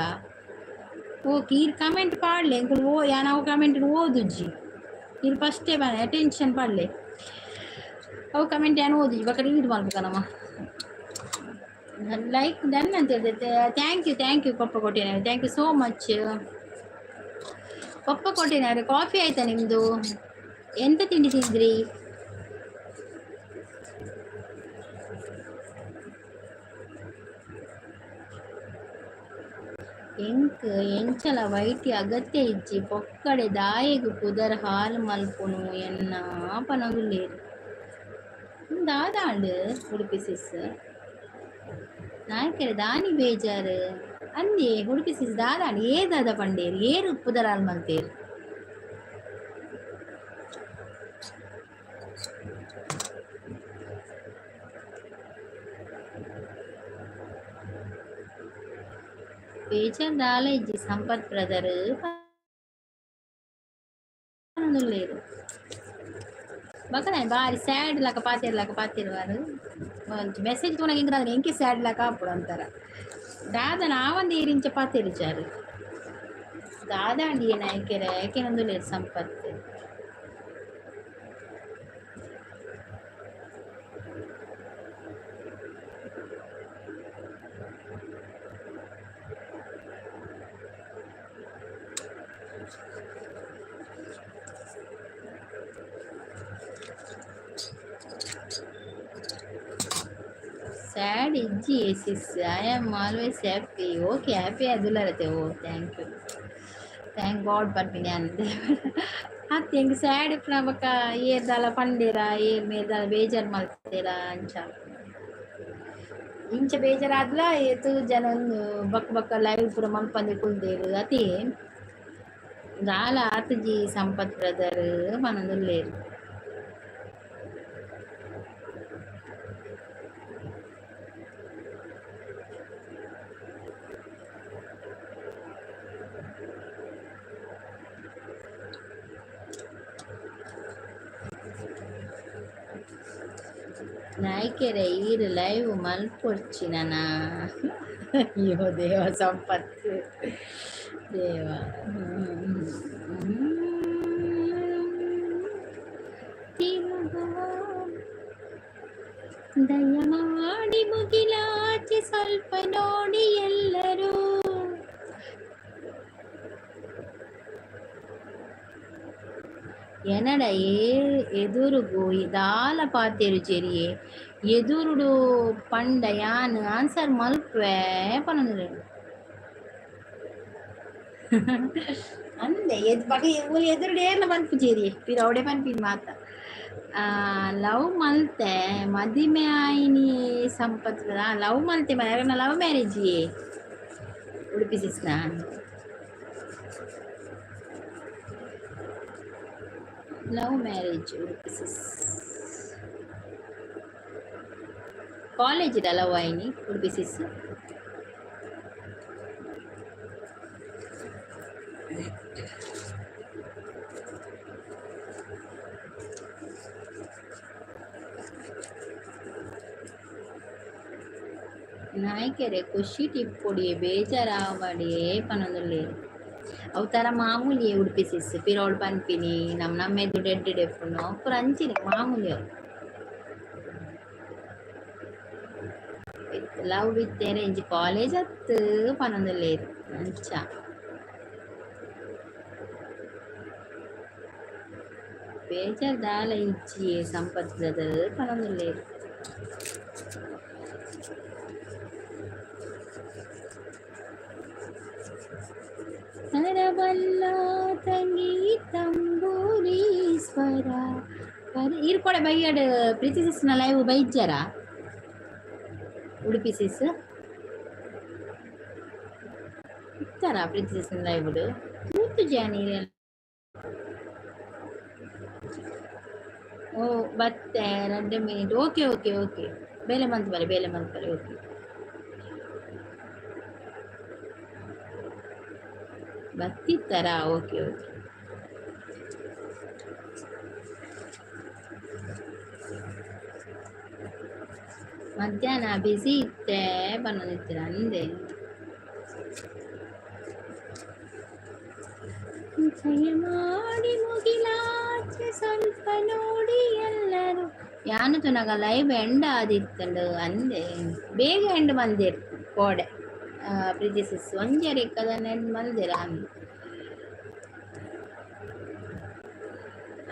ಓಕೆ ಈರ್ ಕಮೆಂಟ್ ಪಾಡ್ಲೆ ಎಂಕುಲು ನಾವು ಕಮೆಂಟ್ ಓದುಜ್ಜಿ ಇರ್ ಫಸ್ಟೇ ಬನ್ನಿ ಅಟೆನ್ಷನ್ ಪಾಡ್ಲೆ ಅವು ಕಮೆಂಟ್ ಏನು ಓದಿ ಇವಾಗ ರೀಡ್ ಮಾಡ್ಬೇಕ ನಮ್ಮ ಲೈಕ್ ಡನ್ ಅಂತ ಹೇಳ್ತೈತೆ ಥ್ಯಾಂಕ್ ಯು ಕೊಪ್ಪಕೋಟೆನವ್ರೆ ಥ್ಯಾಂಕ್ ಯು ಸೋ ಮಚ್ ಕೊಪ್ಪಕೋಟೆನವ್ರೆ ಕಾಫಿ ಆಯ್ತಾ ನಿಮ್ಮದು ಎಂತ ತಿಂಡಿ ತಿಂದ್ರಿ ಎಂಚಲ ವೈಟಿ ಅಗತ್ಯ ಇಜ್ಜಿ ಪೊಕ್ಕಡೆ ದಾಯೆಗು ಪುದರ್ ಹಾಲು ಮಲ್ಪುನು ಎನ್ನ ಪನಗುಲ್ಲೇರು ದಾದಾಂಡ್ ಉಡುಪಿ ಸಿಸ್ ನಾಯಕರೆ ದಾನಿ ಬೇಜಾರು ಅಂದೇ ಉಡುಪಿ ಸಿಸ್ ದಾದಾಂಡ್ ದಾದ ಪಂಡೇರು ಏರು ಪುದರ್ ಹಾಲು ಮಲ್ತೇರು ಬೇಜಾರ್ ದಾಲ ಇಜ್ಜಿ ಸಂಪತ್ ಬ್ರದರ್ ಪನೊಂದುಲ್ಲೇರು ಬಕನೆ ಬಾರಿ ಸ್ಯಾಡ್ ಲಾಕ ಪಾತಿರುವಾರು ಮೆಸೇಜ್ ತೋನಾಗ ಹಿಂಗೆ ಎಂಕಿ ಸ್ಯಾಡ್ ಲಾಕ ಆಪುಡು ಅಂತಾರ ದಾದ ನಾವಂದು ಏರಿಂಚ ಪಾತಿರಿಚಾರು ದಾದ ಅಂಡಿ ಏನ ಏಕೆನೊಂದು ಲೇರು ಸಂಪತ್ತು sad sis. I am always happy. Okay, happy adula rate. Oh, thank you. Thank God for pinyan. I think sad if na baka ye dala pandera ye me dala bejar maltera ancha. ಇಂಚ ಬೇಜಾರಾದ್ಲ ಏತು ಜನ ಒಂದು ಬಕ್ ಬಕ್ಕ live ಪೂರ ಮಲ್ಪಂದೆ ಕುಲ್ದೇರು ಅತಿ ಗಾಲ ಆತಜಿ Sampath brother ಮನದುಲ್ಲೇರು ನಾಯ್ಕೆರೆ ಈರು live ಮಲ್ಪೊಡ್ಚಿ ನಾನ ಅಯ್ಯೋ ದೇವ ಸಂಪತ್ತು ದೇವ ತಿರುಗುವ ದಯಮಾಡಿ ಮುಗಿಲಾಚೆ ಸ್ವಲ್ಪ ನೋಡಿ ಎಲ್ಲರೂ ಎನಡ ಎದುರುಗು ದಾಲ ಪಾತೆರು ಚೆರಿಯೆ ಎದುರುಡು ಪಂಡ ಯಾನ್ ಆನ್ಸರ್ ಮಲ್ಪೆ ಪನಂದ್ರೆ ಅಂದೆ ಬಗೆ ಎದುರುಡು ಏರ್ಲ ಪನ್ಪು ಚೆರಿಯೆ ಪಿರ ಅವಡೆ ಪನ್ಪಿನ್ ಮಾತ ಲವ್ ಮಲ್ತೆ ಮದಿಮೆ ಆಯ್ನಿ ಸಂಪತ್ ಲವ್ ಮಲ್ತೆ ಯಾರನ್ನ ಲವ್ ಮ್ಯಾರೇಜಿಯೇ ಉಡುಪಿ ಸಿಸ್ನ love marriage Udupi sis college love ಆಯ್ನಿ ಉಡುಪಿ ಸಿಸ್ ನಾಯ್ಕೆರೆ ಖುಷಿ ಟಿಪ್ ಕೊಡಿಯೇ ಬೇಜಾರಾವಡಿಯೇ ಪನೊಂದುಲ್ಲೆ ಅವತಾರ ಮಾಮೂಲಿ ಉಡುಪಿ ಸಿಸ್ ಪಿರೋಡ್ ಪನ್ಪಿನಿ ನಮ್ಮೆದು ಡೆಡ್ ಡೆಪ್ಪುನು ಪುರ ಅಂಚಿನಿ ಮಾಮೂಲಿ ಅವು ಲವ್ ವಿತ್ ಅರೇಂಜ್ ಕಾಲೇಜ್ ಹತ್ತು ಪನೊಂದುಲ್ಲೆ ಅಂಚ ಬೇಜಾರ್ ದಾಲ ಇಜ್ಜಿಯೇ ಸಂಪತ್ ಬ್ರದರ್ ಪನೊಂದುಲ್ಲೆ ಹರಬಲ್ಲ ತಂಗಿ ತಂಬೂರೀಶ್ವರ ಇರ್ಕೊಡೆ ಬೈಯಡ್ ಪ್ರೀತಿ ಸಿಸ್ನ ಲೈವ್ ಬೈಜ್ಜರ ಉಡುಪಿ ಸಿಸ್ ಇತ್ತಾರ ಪ್ರೀತಿ ಸಿಸ್ನ ಲೈವ್ ಕೂತು ಜಾನೀರ ಓ ಬತ್ತೆ 2 ಮಿನಿಟ್ ಓಕೆ ಓಕೆ ಓಕೆ ಬೇಲೆ ಮಂತ್ ಬರೆ ಓಕೆ ಬತ್ತಿತ್ತಾರ ಓಕೆ ಓಕೆ ಮಧ್ಯಾಹ್ನ ಬಿಸಿ ಇತ್ತೆ ಬಂದಿರ್ತೀರ ಅಂದೆ ಮಾಡಿ ಮುಗಿಲಾಚೆ ಸ್ವಲ್ಪ ನೋಡಿ ಎಲ್ಲರೂ ಯಾನು ತುನಗ ಲೈವ್ ಎಂಡ್ ಆದಿತ್ತಂಡು ಅಂದೆ ಬೇಗ ಎಂಡ್ ಮಂದಿರ್ ಕೋಡೆ ಪ್ರೀತಿ ಸಿಸ್ ಒಂಜರಿ ಕದನ ಎಂಡ್ ಮಂದಿರ ಅಂದೆ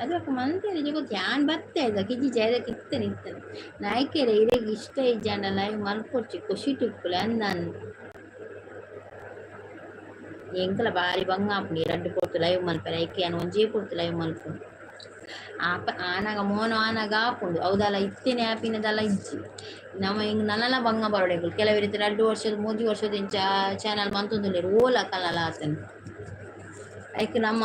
ಅದಕ್ಕೆ ಮಂದಿರ ಜಗತ್ತು ಯಾನ್ ಬತ್ತೆ ಇದ್ದ ಕಿಜಿ ಜೈದಕ್ಕೆ ಇತ್ತನೆ ನಾಯ್ಕೆರೆ ಇರೆಗೆ ಇಷ್ಟ ಇಜ್ಜಂಡ ಲೈವ್ ಮಲ್ಪೊಡ್ಚಿ ಖುಷಿ ಟಿಪ್ಪುಲೆ ಅಂದನ್ ಎಂಕಲ ಬಾರಿ ಬಂಗಾಪುನಿ 2 ಪೊರ್ತು ಲೈವ್ ಮಲ್ಪರೆ ಐಕೆ ಅನ್ ಒಂಜೇ ಪೊರ್ತು ಲೈವ್ ಮಲ್ಪುಂಡು ಆನಾಗ ಮೋನು ಆನಾಗ ಆಪುಂಡು ಅವದಲ್ಲ ಇತ್ತೇನೆ ಆಪಿನದಲ್ಲ ಇಜ್ಜಿ ನಮ್ಮ ಹಿಂಗೆ ನನ್ನಲ್ಲ ಬಂಗ ಬರೋಡೆಗಳು ಕೆಲವರಿತ್ತು 2 ವರ್ಷದ 3 ವರ್ಷದ ಇಂಚ ಚಾನಲ್ ಮಂತೊಂದುಲ್ಲೇರು ಓಲ ಕಲಲ ಆತನು ಐಕ್ ನಮ್ಮ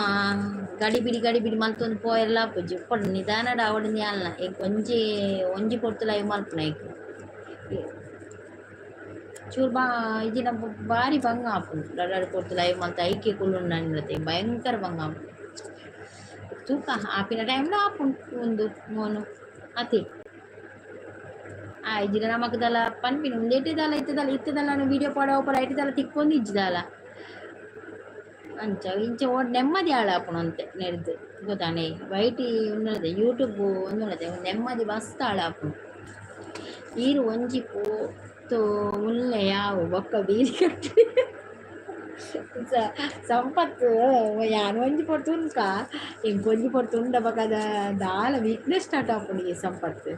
ಗಡಿಬಿಡಿ ಮಲ್ತೊಂದು ಪೋಯರ್ಲ ಆಪುಜಿ ಪೊಡ್ ನಿಧಾನಡ ಅವಡಿನ ಅಲ್ಲ ಈಗ ಒಂಜಿ ಪೊರ್ತು ಲೈವ್ ಮಲ್ಪುನ ಐಕ್ ಚೂರು ಇಜಿನ ಬಾರಿ ಬಂಗ ಆಪುಂಡು 2 ಪೊರ್ತು ಲೈವ್ ಮಲ್ತ ಐಕೆ ಕುಲ್ಲುಂಡತೆ ಭಯಂಕರ ಬಂಗ ಆಪುಂಡು ತೂಕ ಆಪಿನ ಟೈಮ್ಲ ಆಪುಂಡು ಒಂದು ಮೋನು ಅತಿ ಇಜಿನ ನಮಕದಲ್ಲ ಪನ್ಪಿನ ಒಂದು ಇತ್ತದಲ್ಲ ವಿಡಿಯೋ ಪಡ ಐಟದಲ್ಲ ತಿಕ್ಕೊಂಡು ಇಜ್ಜದಲ್ಲ ಅಂಚ ಇಂಚ ಓಡ್ ನೆಮ್ಮದಿ ಹಾಳಾಪುಣು ಅಂತೆ ನೆಡ್ದು ಗೊತ್ತಾನೆ ವೈಟಿ ಉನ್ನದೆ ಯೂಟ್ಯೂಬ್ ಒಂದುನದೆ ನೆಮ್ಮದಿ ಮಸ್ತ್ ಹಾಳಾಪುಣು ಈರು ಒಂಜಿ ಪೋತು ಮುಲ್ಲೆ ಯಾವು ಬೊಕ್ಕ ಬೀರಿ ಕಟ್ಟಿ ಸಂಪತ್ತು ಯಾನು ಒಂಜಿ ಪೊರ್ತು ಉನ್ಕ ಇಂಕೊಂಜಿ ಪೊರ್ತು ಉಂಡ ಬಕದ ದಾಲ ವೀಕ್ನೆಸ್ ಸ್ಟಾರ್ಟ್ ಆಪುಂಡು ಸಂಪತ್ತು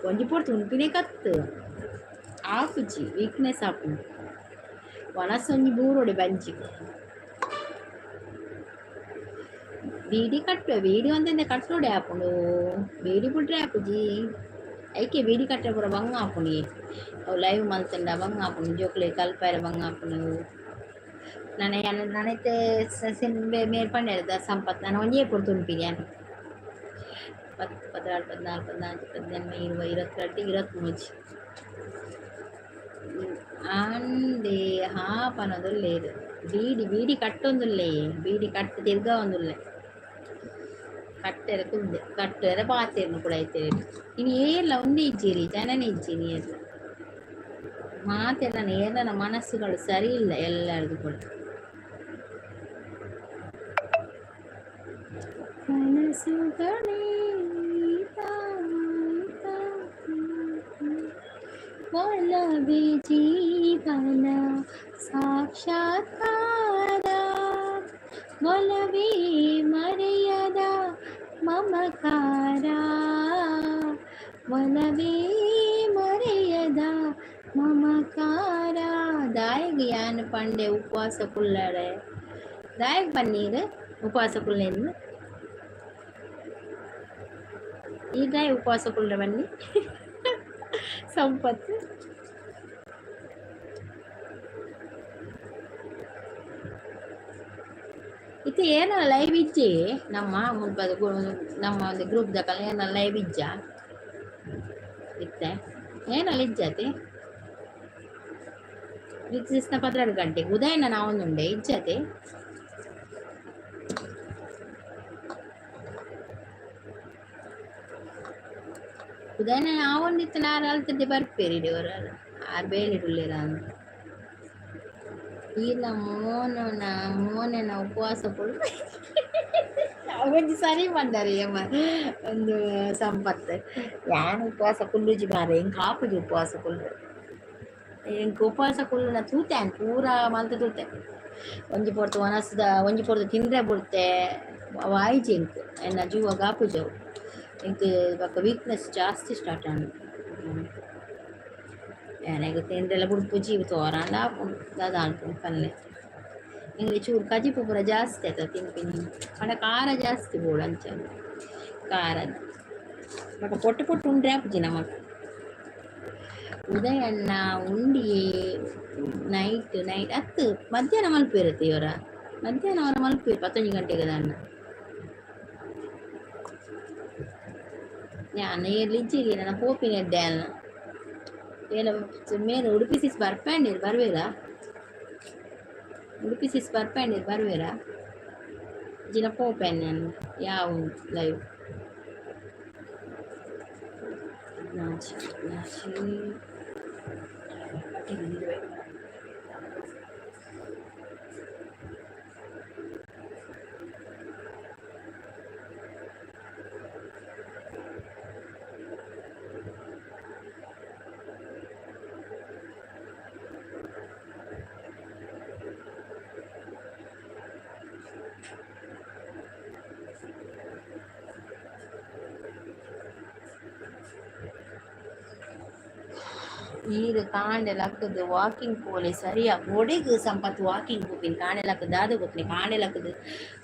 ಒಂಜಿ ಪೊರ್ತು ಉನ್ಪಿನೇ ಕತ್ತು ಆಪುಜಿ ವೀಕ್ನೆಸ್ ಆಪುಂಡು ಒನಸೊಂಜಿ ಬೂರೊಡೆ ಬಂಜಿ ಬೀಡಿ ಕಟ್ಟುವೆ ಬೀಡಿ ಒಂದೊಂದೆ ಕಟ್ಟೋಡೆ ಆಪುಂಡು ಬೀಡಿ ಬಿಟ್ರೆ ಆಪುಜಿ ಐಕೆ ಬೀಡಿ ಕಟ್ಟೆ ಪೂರ ಬಂಗ ಹಾಪುನಿ ಅವು ಲೈವ್ ಮಲ್ತಂಡ ಬಂಗ ಹಾಪುನಿ ಜೋಕ್ಲೆ ಕಲ್ಪಾಯರ ಬಂಗ ಹಾಪುನಿ ನನೈತೆ ಸಿನ್ಬೆ ಮೇಲ್ಪಂಡೆ ಸಂಪತ್ ನಾನು ಒಂಜೇ ಪುರ ತುಂಪಿದ್ಯಾನು 10, 14, 15, 16, 17, 28, 23 అండే హాపనదు లేదు బీడి కట్టుందులే బీడి కట్టు తిరగా ఉందులే కట్టెరకుంది కట్టెర పాతేరును కూడా అయితే ఇని ఏర్ల ఉంది ಇಜ್ಜಿರಿ ಜನನ ಇಜ್ಜಿನಿ ಎಲ್ಲ ಮಾತೆಲ್ಲ ಏರ್ಲನ ಮನಸ್ಸುಗಳು ಸರಿ ಇಲ್ಲ ಎಲ್ಲರದು ಕೂಡ ಮನಸ್ಸುಗಳೇ ಒಲವೇ ಜೀವನ ಸಾಕ್ಷಾತ್ಕಾರ ಒಲವೇ ಮರೆಯದ ಮಮಕಾರ ಒಲವೇ ಮರೆಯದ ಮಮಕಾರ ದಾಯಗ ಯಾನ್ ಪಂಡೆ ಉಪವಾಸ ಕುಳ್ಳಡೆ ದಾಯಗ ಪನ್ನೀರ್ ಉಪವಾಸ ಕುಳ್ಳೆಂದು ಈ ದಾಯ ಉಪವಾಸ ಕುಳ್ಳ ಬನ್ನಿ ಸಂಪತ್ತು ಇತ್ತು ಏನ ಲೈವ್ ಇಜ್ಜಿ ನಮ್ಮ ಮುಲ್ಪದ ನಮ್ಮ ಒಂದು ಗ್ರೂಪ್ದ ಕಲ ಏನ ಲೈವ್ ಇಜ್ಜ ಇತ್ತೆ ಏನಲ್ಲ ಇಜ್ಜತಿ ಇಜ್ಜಿಸ್ನ 12 ಗಂಟೆಗೆ ಉದಯನ ನಾವೊಂದುಂಡೆ ಇಜ್ಜತಿ ಉದಯನ ನಾವೊಂದಿತ್ತು ನಾರು ಅಲ್ತದ್ದೆ ಬರ್ಪೇರಿ ದೇವರ ಆರು ಬೇಲಿಡುಲ್ಲೇರ ಅಂತ ಇಲ್ಲ ಮೋನನ ಉಪವಾಸ ಕೊಡು ಅವಜ್ಜಿ ಸರಿ ಬಂದಾರೆ ಅಮ್ಮ ಒಂದು ಸಂಪತ್ತು ಯಾನ್ ಉಪವಾಸ ಕುಲ್ಲುಜಿ ಮಾರೆ ಹೆಂಗೆ ಹಾಪುಜಿ ಉಪವಾಸ ಕುಲ್ಲು ಹೆಂಗೆ ಉಪವಾಸ ಕುಲ್ಲುನ ತೂತೆ ಪೂರ ಮಲ್ತ ತೂತೆ ಒಂಜಿ ಪೊರ್ತು ಒನಸ್ದ ಒಂಜಿ ಪೊರ್ತು ತಿಂದ್ರೆ ಬಿಡುತ್ತೆ ವಾಯಿಜಿ ಎಂಕ್ ಎನ್ನ ಜೀವ ಗಾಪುಜವು ಎಂಕ್ ಬಕ್ಕ ವೀಕ್ನೆಸ್ ಜಾಸ್ತಿ ಸ್ಟಾರ್ಟ್ ಆನು ನನಗೆ ತಿಂಡ್ರೆಲ್ಲ ಬುಡ್ಪು ಜೀವ ತೋರಾಂಡ ದಾದ ಅನ್ಕೊಂಡು ಪಲ್ಲೆ ಹಿಂಗೆ ಚೂರು ಕಜಿಪು ಪೂರ ಜಾಸ್ತಿ ಆಯ್ತು ತಿನ್ಪಿನಿ ಪಂಡ ಖಾರ ಜಾಸ್ತಿ ಬೋಡು ಅಂಚ ಖಾರದ ಬಟ್ ಪೊಟ್ಟು ಉಂಡ್ರೆ ಹಾಪುಜಿ ನಮಕ್ ಉದಯಣ್ಣ ಉಂಡಿಯೇ ನೈಟ್ ಹತ್ತು ಮಧ್ಯಾಹ್ನ ಮಲ್ಪಿರುತ್ತೆ ಇವರ ಮಧ್ಯಾಹ್ನ ಅವರ ಮಲ್ಪಿರು 11 ಗಂಟೆಗೆ ಅಣ್ಣ ನಾನು ಎಲ್ಲಿಜ್ಜಿರಿ ನನ್ನ ಪೋಪಿನೆಡ್ಡೆ ಅಲ್ಲ ಏನ ಮೇಲೆ ಉಡುಪಿ ಸಿಸ್ ಬರ್ಪಂಡಿರ್ ಬರ್ವೇರಾ ಉಡುಪಿ ಸಿಸ್ ಬರ್ಪಂಡಿರ್ ಬರ್ವೇರಾ ಜಿನ ಪೋಪೆನ್ ನಾನು ಯಾವ ಲೈವ್ ನಾಚಿ ನೀರು ಕಾಂಡೆಲಕ್ಕದು ವಾಕಿಂಗ್ ಪೋಲೆ ಸರಿಯಾ ಒಡೆಗ್ ಸಂಪತ್ತು ವಾಕಿಂಗ್ ಪೋಪಿನ್ ಕಾಂಡೆಲಕ್ಕ ದಾದ ಗೊತ್ತಿನಿ ಕಾಂಡೆಲಕ್ಕದು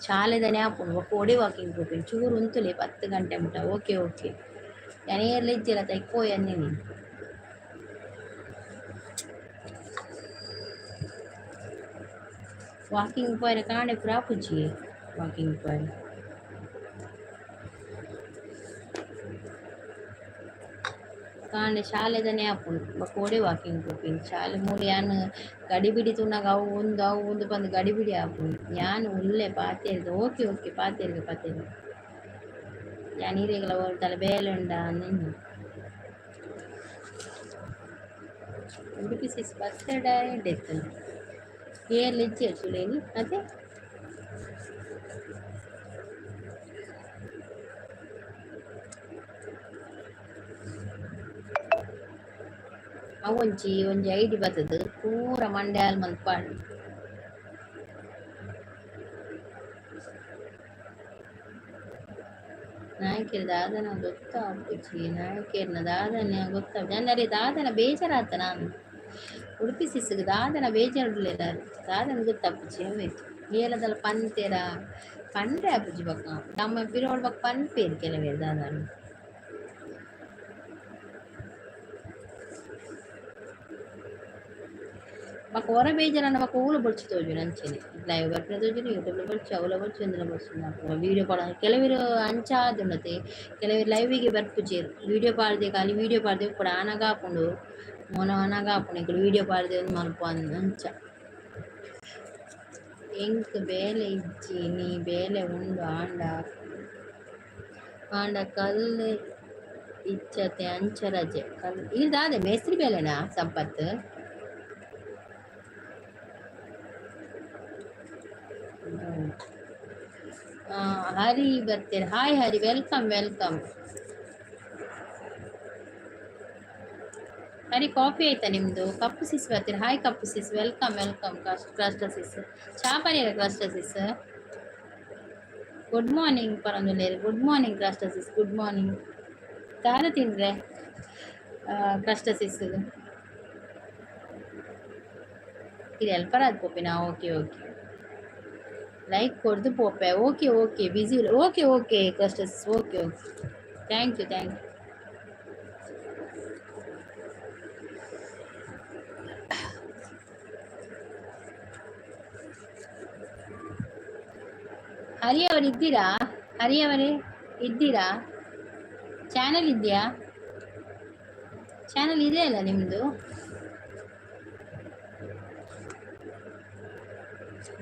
ಶಾಲೆದನೆ ಹಾಪುಂಡು ಒಕ್ಕ ಒಡೆ ವಾಕಿಂಗ್ ಪೋಪಿನ್ ಚೂರು ಉಂತುಲೆ 10 ಗಂಟೆ ಮುಟ ಓಕೆ ಯಾನೇರ್ಲ ಇಜ್ಜಿಲ್ಲ ತೈಕೋಯ್ ಅನ್ನಿನಿ ವಾಕಿಂಗ್ ಪೋಯ್ರೆ ಕಾಂಡೆ ಪ್ರಾಪುಜಿ ವಾಕಿಂಗ್ ಪೋಯ್ರೆ ಕಾಂಡೆ ಶಾಲೆದನೆ ಹಾಪುಂಡು ಕೋಡೆ ವಾಕಿಂಗ್ ಪೋಪಿನ್ ಶಾಲೆ ಮೂಲೆ ಯಾನ್ ಗಡಿಬಿಡಿ ತುನಾಗ ಅವು ಒಂದು ಬಂದು ಗಡಿಬಿಡಿ ಹಾಪುಂಡು ಯಾನ್ ಉಲ್ಲೆ ಪಾತೆರ್ದು ಓಕೆ ಪಾತೆರ್ಗೆ ಯಾನ್ ಹಿರೇಗಲ ತಲೆ ಬೇಲೆಂಡ ನಿನ್ನ ಉಡುಪಿ ಸಿಸ್ ಬರ್ತಡ ಡೆತ್ ಏರ್ಲ ಇಜ್ಜಿ ಸುಲೇನಿ ಮತ್ತೆ ಒಂಜಿ ಐಡಿ ಬರ್ತದ ಪೂರ ಮಂಡ್ಯಾಲ್ ಮಲ್ಪಾಡು ನಾಯಕಿರ ದಾದನ ಗೊತ್ತಾಗ್ಬಿಚ್ಚಿ ನಾಯಕಿರ್ನ ದಾದನ ಗೊತ್ತಾಗ ಜನರೇ ದಾದನ ಬೇಜಾರಾತ ನಾನು ಉಡುಪಿ ಸಿಸ್ಗೆ ದಾದನ ಬೇಜಾರುಡ್ಲಿಲ್ಲ ದಾದನ ಗೊತ್ತಾಗ್ಬಿಚ್ಚಿ ಹೋಯ್ತು ಏಲದಲ್ಲ ಪಂತೆರ ಪಂಡ್ರೆ ಆಪುಜಿ ಬಕ್ಕ ನಮ್ಮ ಪಿರೋಡ್ ಬಕ್ಕ ಪನ್ಪೇರು ಕೆಲವೇರು ದಾದನ మాకు ಹೊರ ಬೇಜಾರನ್ನ మాకు ಊಳು ಬಡ್ಚಿ ತೋಜು ನಂಚಿನಿ ಲೈವ್ ಬರ್ಪನೆ ತೋಜು ಯೂಟ್ಯೂಬ್లో ಬಡ್ಚಿ ಅವಲ ಬಡ್ಚಿ ಇಂదులో ಬಡ್ಚಿ నాకు వీడియో పాడ ಕೆಲವರು ಅಂಚಾದುನ್ನತೆ ಕೆಲವರು ಲೈವಿಗೆ ಬರ್ಪುಜೇರು వీడియో పాడితే ఖాళీ వీడియో పాడితే ఇప్పుడు అనగాపుండు మనం అనగాపుండు ఇక్కడ వీడియో పాడితే మనకు ಅಂಚ ಎಂಕ್ ಬೇಲೆ ಇಜ್ಜಿ ನೀ ಬೇಲೆ ಉಂಡು ಆಂಡ ಆಂಡ ಕಲ್ಲು ಇಚ್ಚತೆ ಅಂಚರಜೆ ಕಲ್ಲು ಇದಾದೆ ಮೇಸ್ತ್ರಿ ಬೇಲೆನಾ ಸಂಪತ್ತು ಹರಿ ಬರ್ತೀರಿ hi Hari welcome welcome Hari coffee ಆಯ್ತಾ ನಿಮ್ದು ಕಪ್ಪು ಸಿಸ್ ಬರ್ತೀರಿ hi Kappu sis welcome welcome crust sis ಚಾ ಪನೀರ ಕ್ರಸ್ಟ್ ಸಿಸ್ ಗುಡ್ ಮಾರ್ನಿಂಗ್ ಪರಂದುಲೇರಿ good morning crust sis good morning ದಾರ ತಿಂದ್ರೆ ಕ್ರಸ್ಟ್ ಸಿಸ್ ಇದು ಹೆಲ್ಪರ್ ಆದ್ ಪೋಪಿನಾ ಓಕೆ ಓಕೆ ಲೈಕ್ ಕೊಡ್ದು ಪೋಪೆ okay okay busy okay okay ಕಸ್ಟಸ್ ಓಕೆ ಓಕೆ ಥ್ಯಾಂಕ್ ಯು ಹರಿಯವರೇ ಇದ್ದೀರಾ ಚಾನಲ್ ಇದೆಯಾ ಚಾನಲ್ ಇದೆ ಅಲ್ಲ ನಿಮ್ಮದು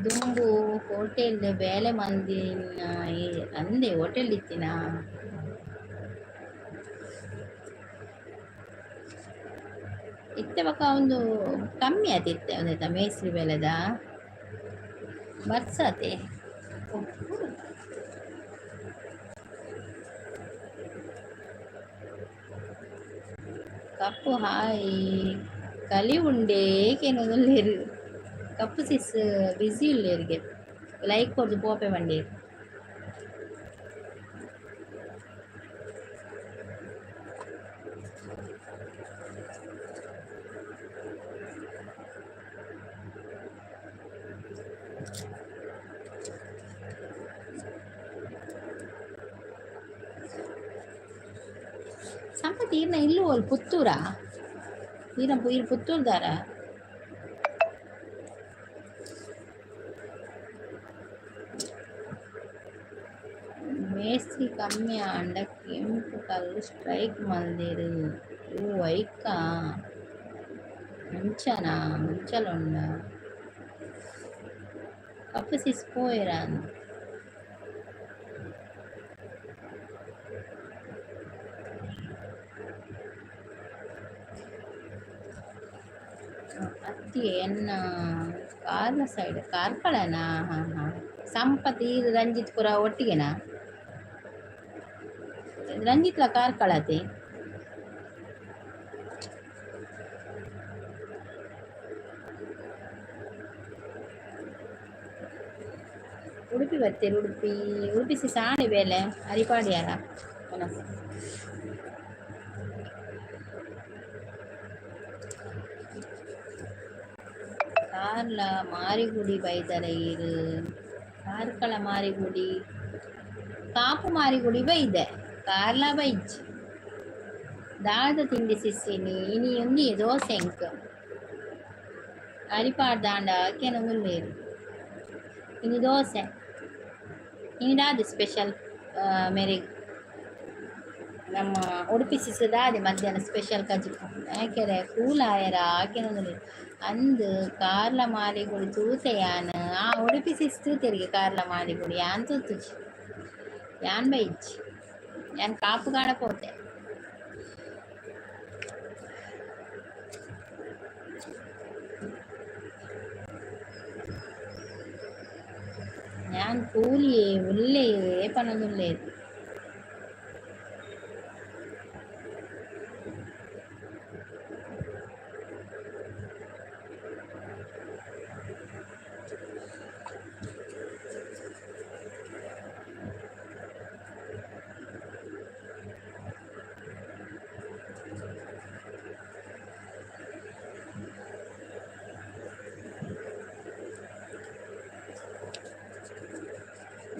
ದುಂಬು ಹೋಟೆಲ್ ಬೇಲೆ ಮಂದಿನ ಅಂದೆ ಹೋಟೆಲ್ ಇತ್ತಿನ ಇತ್ತವಾಗ ಒಂದು ಕಮ್ಮಿ ಆತಿತ್ತೆ ಒಂದಾಯ್ತಾ ಮೇಸ್ತ್ರಿ ಬೆಲೆದ ಬರ್ಸತೆ ಕಪ್ಪು ಹಾಯ್ ಕಲಿ ಉಂಡೆ ಕೇನೊಂದು ಕಪ್ಪು ಸಿಸ್ ಬಿಸಿ ಉಳ್ಳೇರಿಗೆ ಲೈಕ್ ಕೊಡ್ದು ಪೋಪೆ ಮಂಡಿ ಸಂಪತ್ ಈರ್ನ ಇಲ್ಲೂ ಅಲ್ಲಿ ಪುತ್ತೂರಾ ಈರ್ನ ಪುತ್ತೂರ್ದಾರ ಮೇಸ್ತ್ರಿ ಕಮ್ಮಿ ಆಂಡ ಕೆಂಪು ಕಲ್ಲು ಸ್ಟ್ರೈಕ್ ಮಲ್ದೇರು ಓ ಐಕ್ಕ ಮುಂಚನಾ ಮುಂಚಲುಂಡ ಕಪ್ಪು ಸಿಸ್ಪೋಯಿರ ಅತ್ತಿ ಎನ್ನ ಕಾರ್ಲ ಸೈಡ್ ಕಾರ್ಕಳನಾ ಹಾ ಸಂಪತ್ ಈ ರಂಜಿತ್ ಪುರ ಒಟ್ಟಿಗೆನಾ ರಂಜಿತ್ಲ ಕಾರ್ಕಳತೆ ಉಡುಪಿ ಬರ್ತೀರಿ ಉಡುಪಿ ಸಾಣಿ ಬೇಲೆ ಹರಿಪಾಡಿಯಾರ ಕಾರ್ಲ ಮಾರಿಗುಡಿ ಬೈದರ ಇರು ಕಾರ್ಕಳ ಮಾರಿಗುಡಿ ಕಾಪು ಮಾರಿಗುಡಿ ಬೈದೆ ಕಾರ್ಲ ಬೈಜ್ ದಾಳದ ತಿಂಡಿ ಸಿಸ್ಸಿನಿ ಇನಿ ಉಂದಿ ದೋಸೆ ಎಂಕ್ ಅರಿಪಾಡ್ ದಾಂಡ ಕೆನೊಂದುಲ್ಲೇರು ಇನಿ ದೋಸೆ ಇನಿ ದಾದಿ ಸ್ಪೆಷಲ್ ಮೇರೆ ನಮ್ಮ ಉಡುಪಿ ಸಿಸ್ ದಾದಿ ಮಧ್ಯಾಹ್ನ ಸ್ಪೆಷಲ್ ಕಜಿ ಯಾಕೆರೆ ಕೂಲಾಯರ ಕೆನೊಂದುಲ್ಲೇರು ಅಂದು ಕಾರ್ಲ ಮಾರಿಗುಡಿ ತೂತೆಯಾನ ಆ ಉಡುಪಿ ಸಿಸ್ ತೂತೆರಿಗೆ ಕಾರ್ಲ ಮಾರಿಗುಡಿ ಯಾನ್ ತೂತುಜಿ ಯಾನ್ ಬೈಜ್ ಯಾನ್ ಕಾಪು ಕಾಣ ಪೋತೆ ഞാൻ കൂലിയെ ഉള്ളയെ പണതുള്ളേത്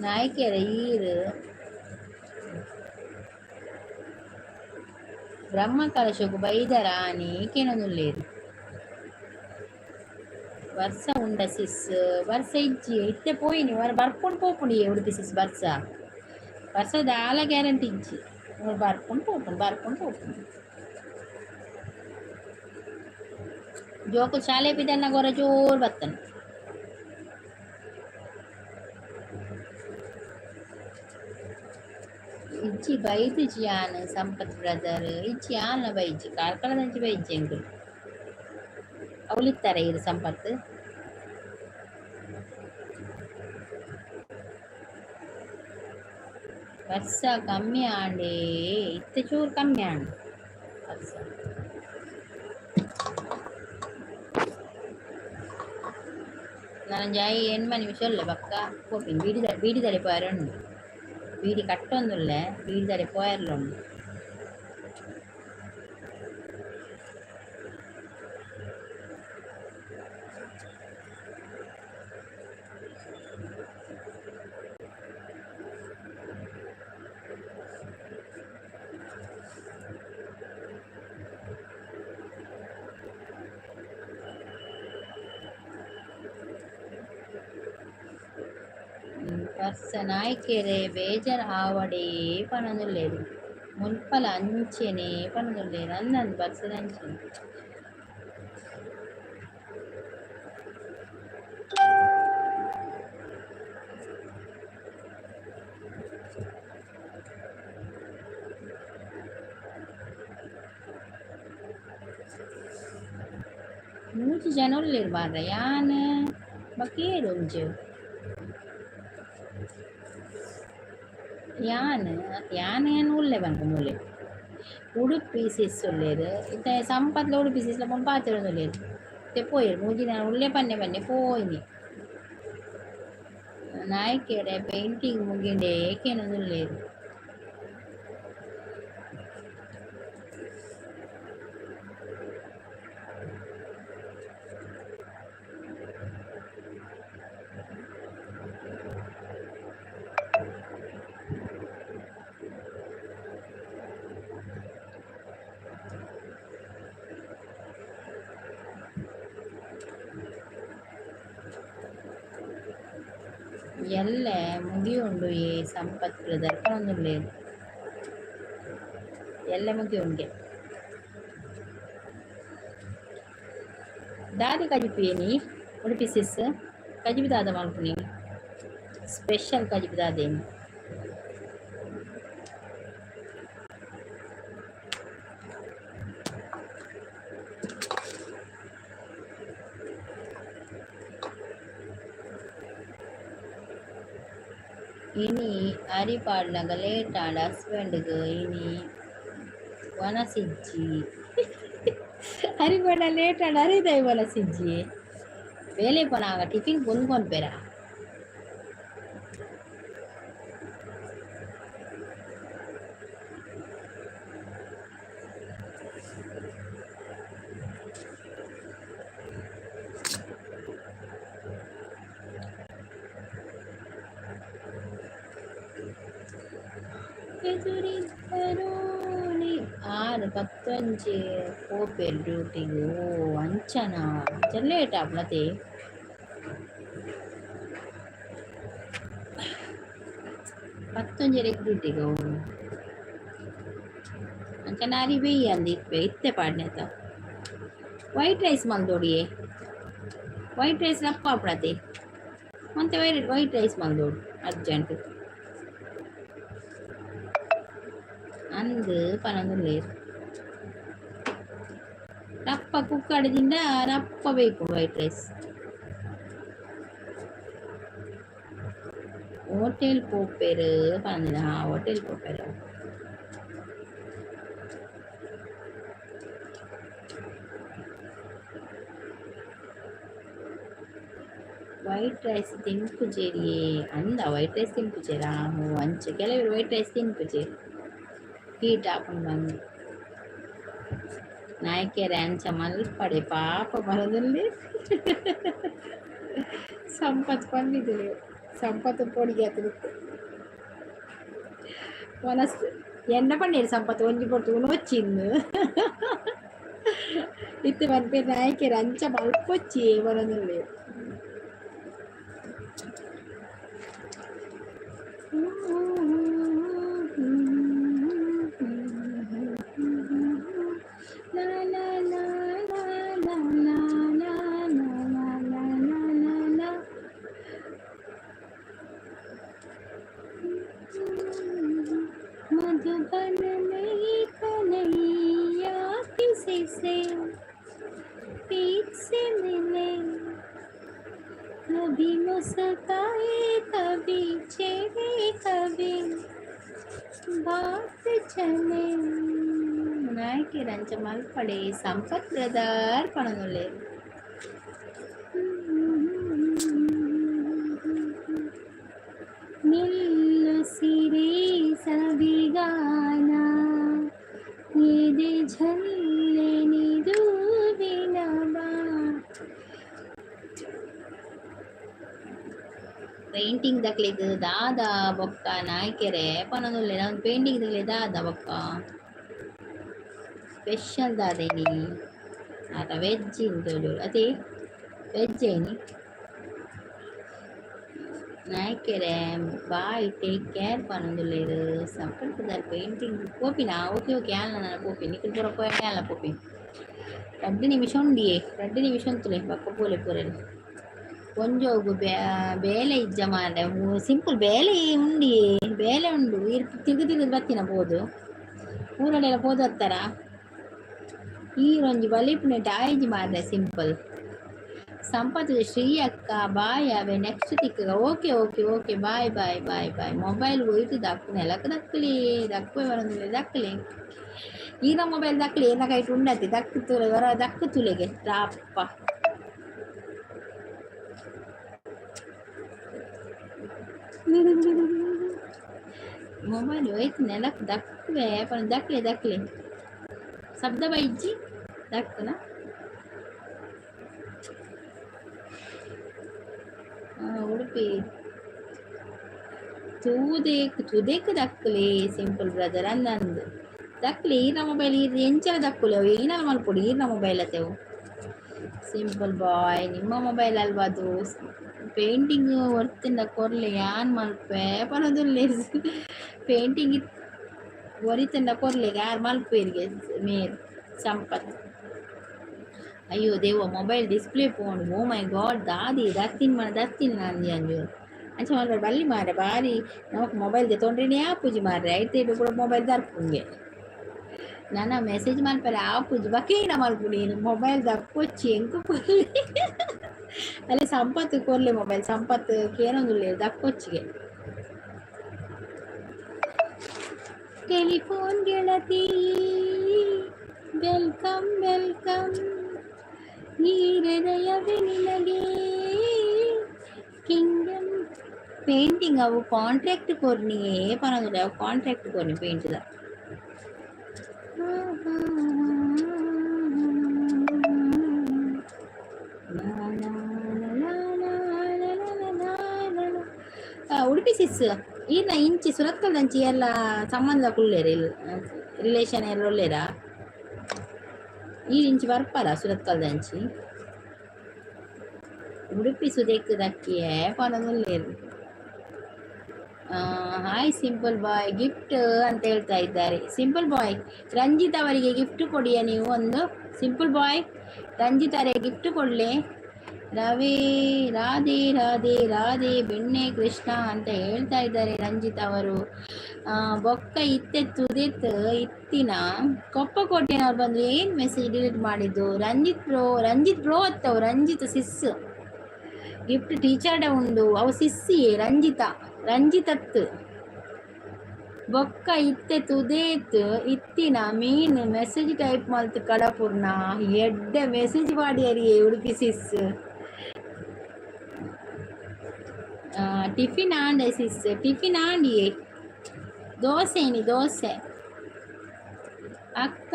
ನಾಯ್ಕೆರ ಈರು ಬ್ರಹ್ಮ ಕಲಶకు ಬೈದರ ಆನಿ ಕೆನೊಂದುಲ್ಲೇರು ವರ್ಷ ಉಂಡ ಸಿಸ್ ವರ್ಷ ಇಜ್ಜಿ ಇತ್ತೆ ಪೋಯಿನಿ ಬರ್ಕೊಂಡು ಪೋಪುನಿ ಉಡುಪಿ ಸಿಸ್ ವರ್ಷ ದಾಲ ಗ್ಯಾರಂಟಿ ಇಜ್ಜಿ ಬರ್ಕೊಂಡು ಪೋಪುನಿ ಜೋಕು ಶಾಲೆ ಪಿದನ್ನ ಗೊರ ಜೋರ್ ಬತ್ತನ ಇಜ್ಜಿ ಬೈದು ಜಿಯಾನ ಸಂಪತ್ ಬ್ರದರ್ ಇಜ್ಜಿ ಆನ ಬೈಜಿ ಕಾರ್ಕಳದಂಚಿ ಬೈಜಿ ಅಂಕಲ್ ಅವಳಿತ್ತಾರೆ ಇದು ಸಂಪತ್ ವರ್ಷ ಕಮ್ಮಿ ಆಂಡೆ ಇತ್ತೆ ಚೂರು ಕಮ್ಮಿ ಆಂಡೆ ವರ್ಷ ನಾನು ಜಾಯಿ ಹೆಣ್ಮನಿ ವಿಷಯಲ್ಲ ಪಕ್ಕ ಹೋಗಿ ಬೀಡಿದರೆ പോയാലുണ്ട് ബീഡി കട്ടൊന്നുമില്ല ബീഡിದರೆ പോയാലുണ്ട് నాయకేరే బేజర్ ఆవడే పనులు లేదు మున్పల అంచెనే పనులు లేదు అన్నది బస్సు అంచె ಮೂಜಿ ಜನರು లేరు బాగా యాన బకేరు ఉంచు ಯಾನೇನು ಉಳ್ಳೆ ಬಂತು ಮೂಲೆ ಉಡುಪಿ ಸಿಸ್ ಉಳ್ಳೇರು ಇತ್ತ ಸಂಪತ್ಲ ಉಡುಪಿ ಸಿಸ್ಲ ಮುನ್ ಪಾತಿರೋದು ಉಳ್ಳೇರು ಮತ್ತೆ ಪೋಯಿರು ಮೂಜಿ ನಾನು ಉಳ್ಳೆ ಪನ್ನೆ ಪೋಯಿನಿ ನಾಯ್ಕೆಡೆ ಪೇಂಟಿಂಗ್ ಮುಗಿಂಡೆ ಏಕೇನೊಂದು ಉಳ್ಳೇರು ಎಲ್ಲ ಮುಗಿಯುಂಡು ಈ ಸಂಪತ್ ದರ್ಪಣೊಂದು లేదు ಎಲ್ಲ ಮುಗಿಯುಂಡೆ దాది కజిపియని ఉడిపి సిస్ కజిపి దాదాం అనుకుని స్పెషల్ కజిపి దాదేమి ಇನಿ ಅರಿಪಾಡ್ನಾಗ ಲೇಟ್ ಆಂಡ ಹಸ್ಬೆಂಡ್ಗೆ ಇನಿ ವನಸಿಜ್ಜಿ ಅರಿಪಾಡ ಲೇಟ್ ಆಂಡ ಅರಿದೈ ವನಸಿಜ್ಜಿ ಬೇಲೆ ಪನಾಗ ಟಿಫಿನ್ ಕೊನ್ಪೆರ ಆರು 15 ಹೋಗ್ಬೇರು ಡ್ಯೂಟಿಗೆ ಓ ಅಂಚನಾ ಲೇಟ್ ಆಗ್ಲತೆ 11 ಡ್ಯೂಟಿಗೆ ಅಂಚನ ಅರಿ ಬೇಯಿ ಅಂದಿತ್ವೆ ಇತ್ತೆ ಪಾಡ್ನೆತ ವೈಟ್ ರೈಸ್ ಮಲ್ದೋಡಿಯೇ ವೈಟ್ ರೈಸ್ ರಪ್ಪ ಆಗ್ಬಿಡತ್ತೆ ಮತ್ತೆ ವೈಟ್ ರೈಸ್ ಮಲ್ದೋಡು ಅರ್ಜೆಂಟ್ ಅಂದು ಪನೊಂದು ರಪ್ಪ ಕುಕ್ಕಡದಿಂದ ರಪ್ಪ ಬೇಕು ವೈಟ್ ರೈಸ್ ಹೋಟೆಲ್ ಪೋಪೇರು ಪನಂದಿನ ಹೋಟೆಲ್ ಪೋಪೇರು ವೈಟ್ ರೈಸ್ ತಿನ್ಪುಜೇರಿಯೇ ಅಂದ ವೈಟ್ ರೈಸ್ ತಿನ್ಪುಜೇರಾ ಅಂಚೆ ಕೆಲವರು ವೈಟ್ ರೈಸ್ ತಿನ್ಪುಜೇರಿ ಹೀಟ್ ಹಾಕೊಂಡು ಬಂದು ನಾಯಕಿಯರ ಅಂಚ ಮಲ್ಪಡೆ ಪಾಪ ಬರದಲ್ಲಿ ಸಂಪತ್ ಬಂದಿದ್ರು ಸಂಪತ್ತು ಪೊಡಿಗೆ ಹತ್ತಿರುತ್ತೆ ಮನಸ್ಸು ಎಣ್ಣ ಪಣ್ಣೀರು ಸಂಪತ್ತು ಒಂಜಿ ಪೊಟ್ಟು వచ్చింది ಇತ್ತೆ ಮನ್ಪೆ ನಾಯಕರ ಅಂಚ ಮಲ್ಪೊಚ್ಚಿ ಬರೋದಿಲ್ಲ. La la la la la la la la la la la la. Madhuban में कन्हैया किसी से पीठ से मिले, कभी मुस्काए कभी छेड़े कभी बात चले. ನಾಯಕಿ ರಂಚ ಮಲ್ಪಡೆ ಸಂಪತ್ ಬ್ರದರ್ ಪಣನುಲೆ. ನಿಲ್ಲು ಸಿರೆ ಸವಿಗಾನ ಎದೆ ಝಲ್ಲೆ ನಿದು ವಿನಬಾ. ಪೇಂಟಿಂಗ್ ದಕ್ಲಿದ್ದು ದಾದ ಬೊಕ್ಕ ನಾಯ್ಕೆರೆ ಪನನುಲ್ಲೆ ನಾವು ಪೇಂಟಿಂಗ್ ದಕ್ಲಿ ದಾದ ಬೊಕ್ಕ ಸ್ಪೆಷಲ್ ದಾದೇನಿ ಆತ ವೆಜ್ ಇಂದೋಡು ಅದೇ ವೆಜ್ ಏನಿ ನಾಯ್ಕೆರೆ ಬಾಯ್ ಟೇಕ್ ಕೇರ್ ಪನೊಂದುಲ್ಲೆರ್ ಸಂಪರ್ಕದಾರ್ ಪೇಂಟಿಂಗ್ ಪೋಪಿನ ಓಕೆ ಓಕೆ ಆಲ ನನ್ನ ಪೋಪಿನ್ ಇಕ್ಕಡ ಪೂರ ಪೋಯೆ ಆಲ ಪೋಪಿನ್ 2 ನಿಮಿಷ ಉಂಡಿಯೇ 2 ನಿಮಿಷ ಉಂತುಲೆ ಬಕ್ಕ ಪೋಲೆ ಪೂರೆಲ್ ಕೊಂಜೋಗು ಬೇಲೆ ಇಜ್ಜ ಮಾರೆ ಸಿಂಪಲ್ ಬೇಲೆ ಉಂಡಿಯೇ ಬೇಲೆ ಉಂಡು ತಿರುಗಿ ತಿರುಗಿ ಬತ್ತಿನ ಪೋದು ಊರಲ್ಲೆಲ್ಲ ಪೋದು ಹತ್ತಾರ ಈ ಒಂಜಿ ಬಲಿಪುನೆ ಡಾಯ್ಜಿ ಮಾರ್ರೆ ಸಿಂಪಲ್ ಸಂಪತ್ ಶ್ರೀ ಅಕ್ಕ ಬಾಯ್ ಅವೆ ನೆಕ್ಸ್ಟ್ ತಿಕ್ಕ okay okay okay bye bye bye bye mobile ಹೋಯ್ತು ದಕ್ಕು ನೆಲಕ್ಕೆ ದಕ್ಕಲಿ ದಕ್ಕುವೆ ಬರೋದಿಲ್ಲ ದಕ್ಕಲಿ ಈಗ ಮೊಬೈಲ್ ದಕ್ಕಲಿ ಏನ ಕೈಟ್ ಉಂಡತಿ ದಕ್ಕು ತುಲೆ ಬರ ದಕ್ಕು ತುಲೆಗೆ ರಾಪ್ಪ ಮೊಬೈಲ್ ಹೋಯ್ತು ನೆಲಕ್ಕೆ ದಕ್ಕುವೆ ದಕ್ಕಲಿ ದಕ್ಕಲಿ ಶಬ್ದ ಬೈಜಿ ದಕ್ಕನ ಉಡುಪಿ ತುದೇಕ್ ದಕ್ಕಲಿ ಸಿಂಪಲ್ ಬ್ರದರ್ ಅಂದಂದು ದಕ್ಕಲಿ ಈರ್ನ ಮೊಬೈಲ್ ಎಂಚಲ ದಕ್ಕುಲೆ ಅವು ಏನಲ್ಲ ಮಲ್ಪೊಡು ಈರ್ನ ಮೊಬೈಲ್ ಅತೆವು ಸಿಂಪಲ್ ಬಾಯ್ ನಿಮ್ಮ ಮೊಬೈಲ್ ಅಲ್ವಾ ಅದು ಪೇಂಟಿಂಗ್ ಒರ್ತಿಂದ ಕೊರ್ಲೆ ಯಾನ್ ಮಲ್ಪೆ ಪನದುಲ್ಲೆ ಪೇಂಟಿಂಗ್ ಒರಿತಂಡ ಕೊರ್ಲೆಗೆ ಯಾರು ಮಲ್ಪೇರಿಗೆ ಮೇರ್ ಸಂಪತ್ ಅಯ್ಯೋ ದೇವ ಮೊಬೈಲ್ ಡಿಸ್ಪ್ಲೇ ಪೋಂಡು ಓ ಮೈ ಗಾಡ್ ದಾದಿ ದತ್ತಿನ ನಂದಿ ಅಂಜು ಅಂಚ ಮಲ್ಪೆ ಬಲ್ಲಿ ಮಾರೆ ಬಾರಿ ನಮಕ್ ಮೊಬೈಲ್ ದೆ ತೊಂಡ್ರಿನೇ ಆಪುಜಿ ಮಾರ್ರೆ ಐತೆ ಕೂಡ ಮೊಬೈಲ್ ದರ್ಪುಂಗೆ ನನ್ನ ಮೆಸೇಜ್ ಮಲ್ಪರೆ ಆಪುಜಿ ಬಕೇನ ಮಲ್ಪು ನೀನು ಮೊಬೈಲ್ ದಕ್ಕೊಚ್ಚಿ ಎಂಕು ಕೊರ್ಲೆ ಅಲ್ಲಿ ಸಂಪತ್ತು ಕೊರ್ಲೆ ಮೊಬೈಲ್ ಸಂಪತ್ತು ಕೇನೊಂದುಲ್ಲೆ ದಕ್ಕೊಚ್ಚಿಗೆ ಟೆಲಿಫೋನ್ ಗೆಳತಿ ವೆಲ್ಕಮ್ ವೆಲ್ಕಮ್ ಈ ಹೃದಯವೇ ನಿನಗೆ ಕಿಂಗಮ್ ಪೇಂಟಿಂಗ್ ಅವು ಕಾಂಟ್ರಾಕ್ಟ್ ಕೊರ್ನಿಯೇ ಪನಗುದ ಅವು ಕಾಂಟ್ರಾಕ್ಟ್ ಕೊರ್ನಿ ಪೇಂಟ್ದ ಉಡುಪಿ ಸಿಸ್ ಈನ ಇಂಚಿ ಸುರತ್ಕಲ್ದಂಚಿ ಎಲ್ಲ ಸಂಬಂಧ ಕುಳ್ಳೇರ ರಿಲೇಷನ್ ಎಲ್ಲ ಒಳ್ಳೆರ ಈ ಇಂಚಿ ಬರ್ಪಾರ ಸುರತ್ಕಲ್ದಂಚಿ ಉಡುಪಿ ಸುದೇಕ್ ದಕ್ಕಿಯೇ ಪನದೊಲ್ಲೇರು. ಹಾಯ್ ಸಿಂಪಲ್ ಬಾಯ್ ಗಿಫ್ಟ್ ಅಂತ ಹೇಳ್ತಾ ಇದ್ದಾರೆ. ಸಿಂಪಲ್ ಬಾಯ್ ರಂಜಿತ್ ಅವರಿಗೆ ಗಿಫ್ಟ್ ಕೊಡಿಯ ನೀವು ಒಂದು. ಸಿಂಪಲ್ ಬಾಯ್ ರಂಜಿತ್ ಅವರಿಗೆ ಗಿಫ್ಟ್ ಕೊಡಲಿ. ರವಿ ರಾಧೆ ರಾಧೆ ರಾಧೆ ಬೆಣ್ಣೆ ಕೃಷ್ಣ ಅಂತ ಹೇಳ್ತಾ ಇದ್ದಾರೆ ರಂಜಿತ್ ಅವರು. ಬೊಕ್ಕ ತುದಿತ್ ಇತ್ತಿನ ಕೊಪ್ಪಕೋಟೆನವ್ರು ಬಂದು ಏನು ಮೆಸೇಜ್ ಡಿಲೀಟ್ ಮಾಡಿದ್ದು. ರಂಜಿತ್ ಬ್ರೋ ಅತ್ತವು Ranjith sis gift teacher day ಉಂಡು ಅವು ಸಿಸ್ಸಿಯೇ ರಂಜಿತತ್ತು ಬೊಕ್ಕ ತುದೇತ್ ಇತ್ತಿನ ಮೀನ್ ಮೆಸೇಜ್ ಟೈಪ್ ಮಲ್ತು ಕಡಪುರ್ನ ಎಡ್ಡೆ ಮೆಸೇಜ್ ಮಾಡಿಯರಿಯೇ ಉಡುಪಿ ಸಿಸ್. ಟಿಫಿನ್ ಆಂಡೆ ಸಿಸ್ ಟಿಫಿನ್ ಆಂಡಿಯೇ ದೋಸೆ ಅಕ್ಕ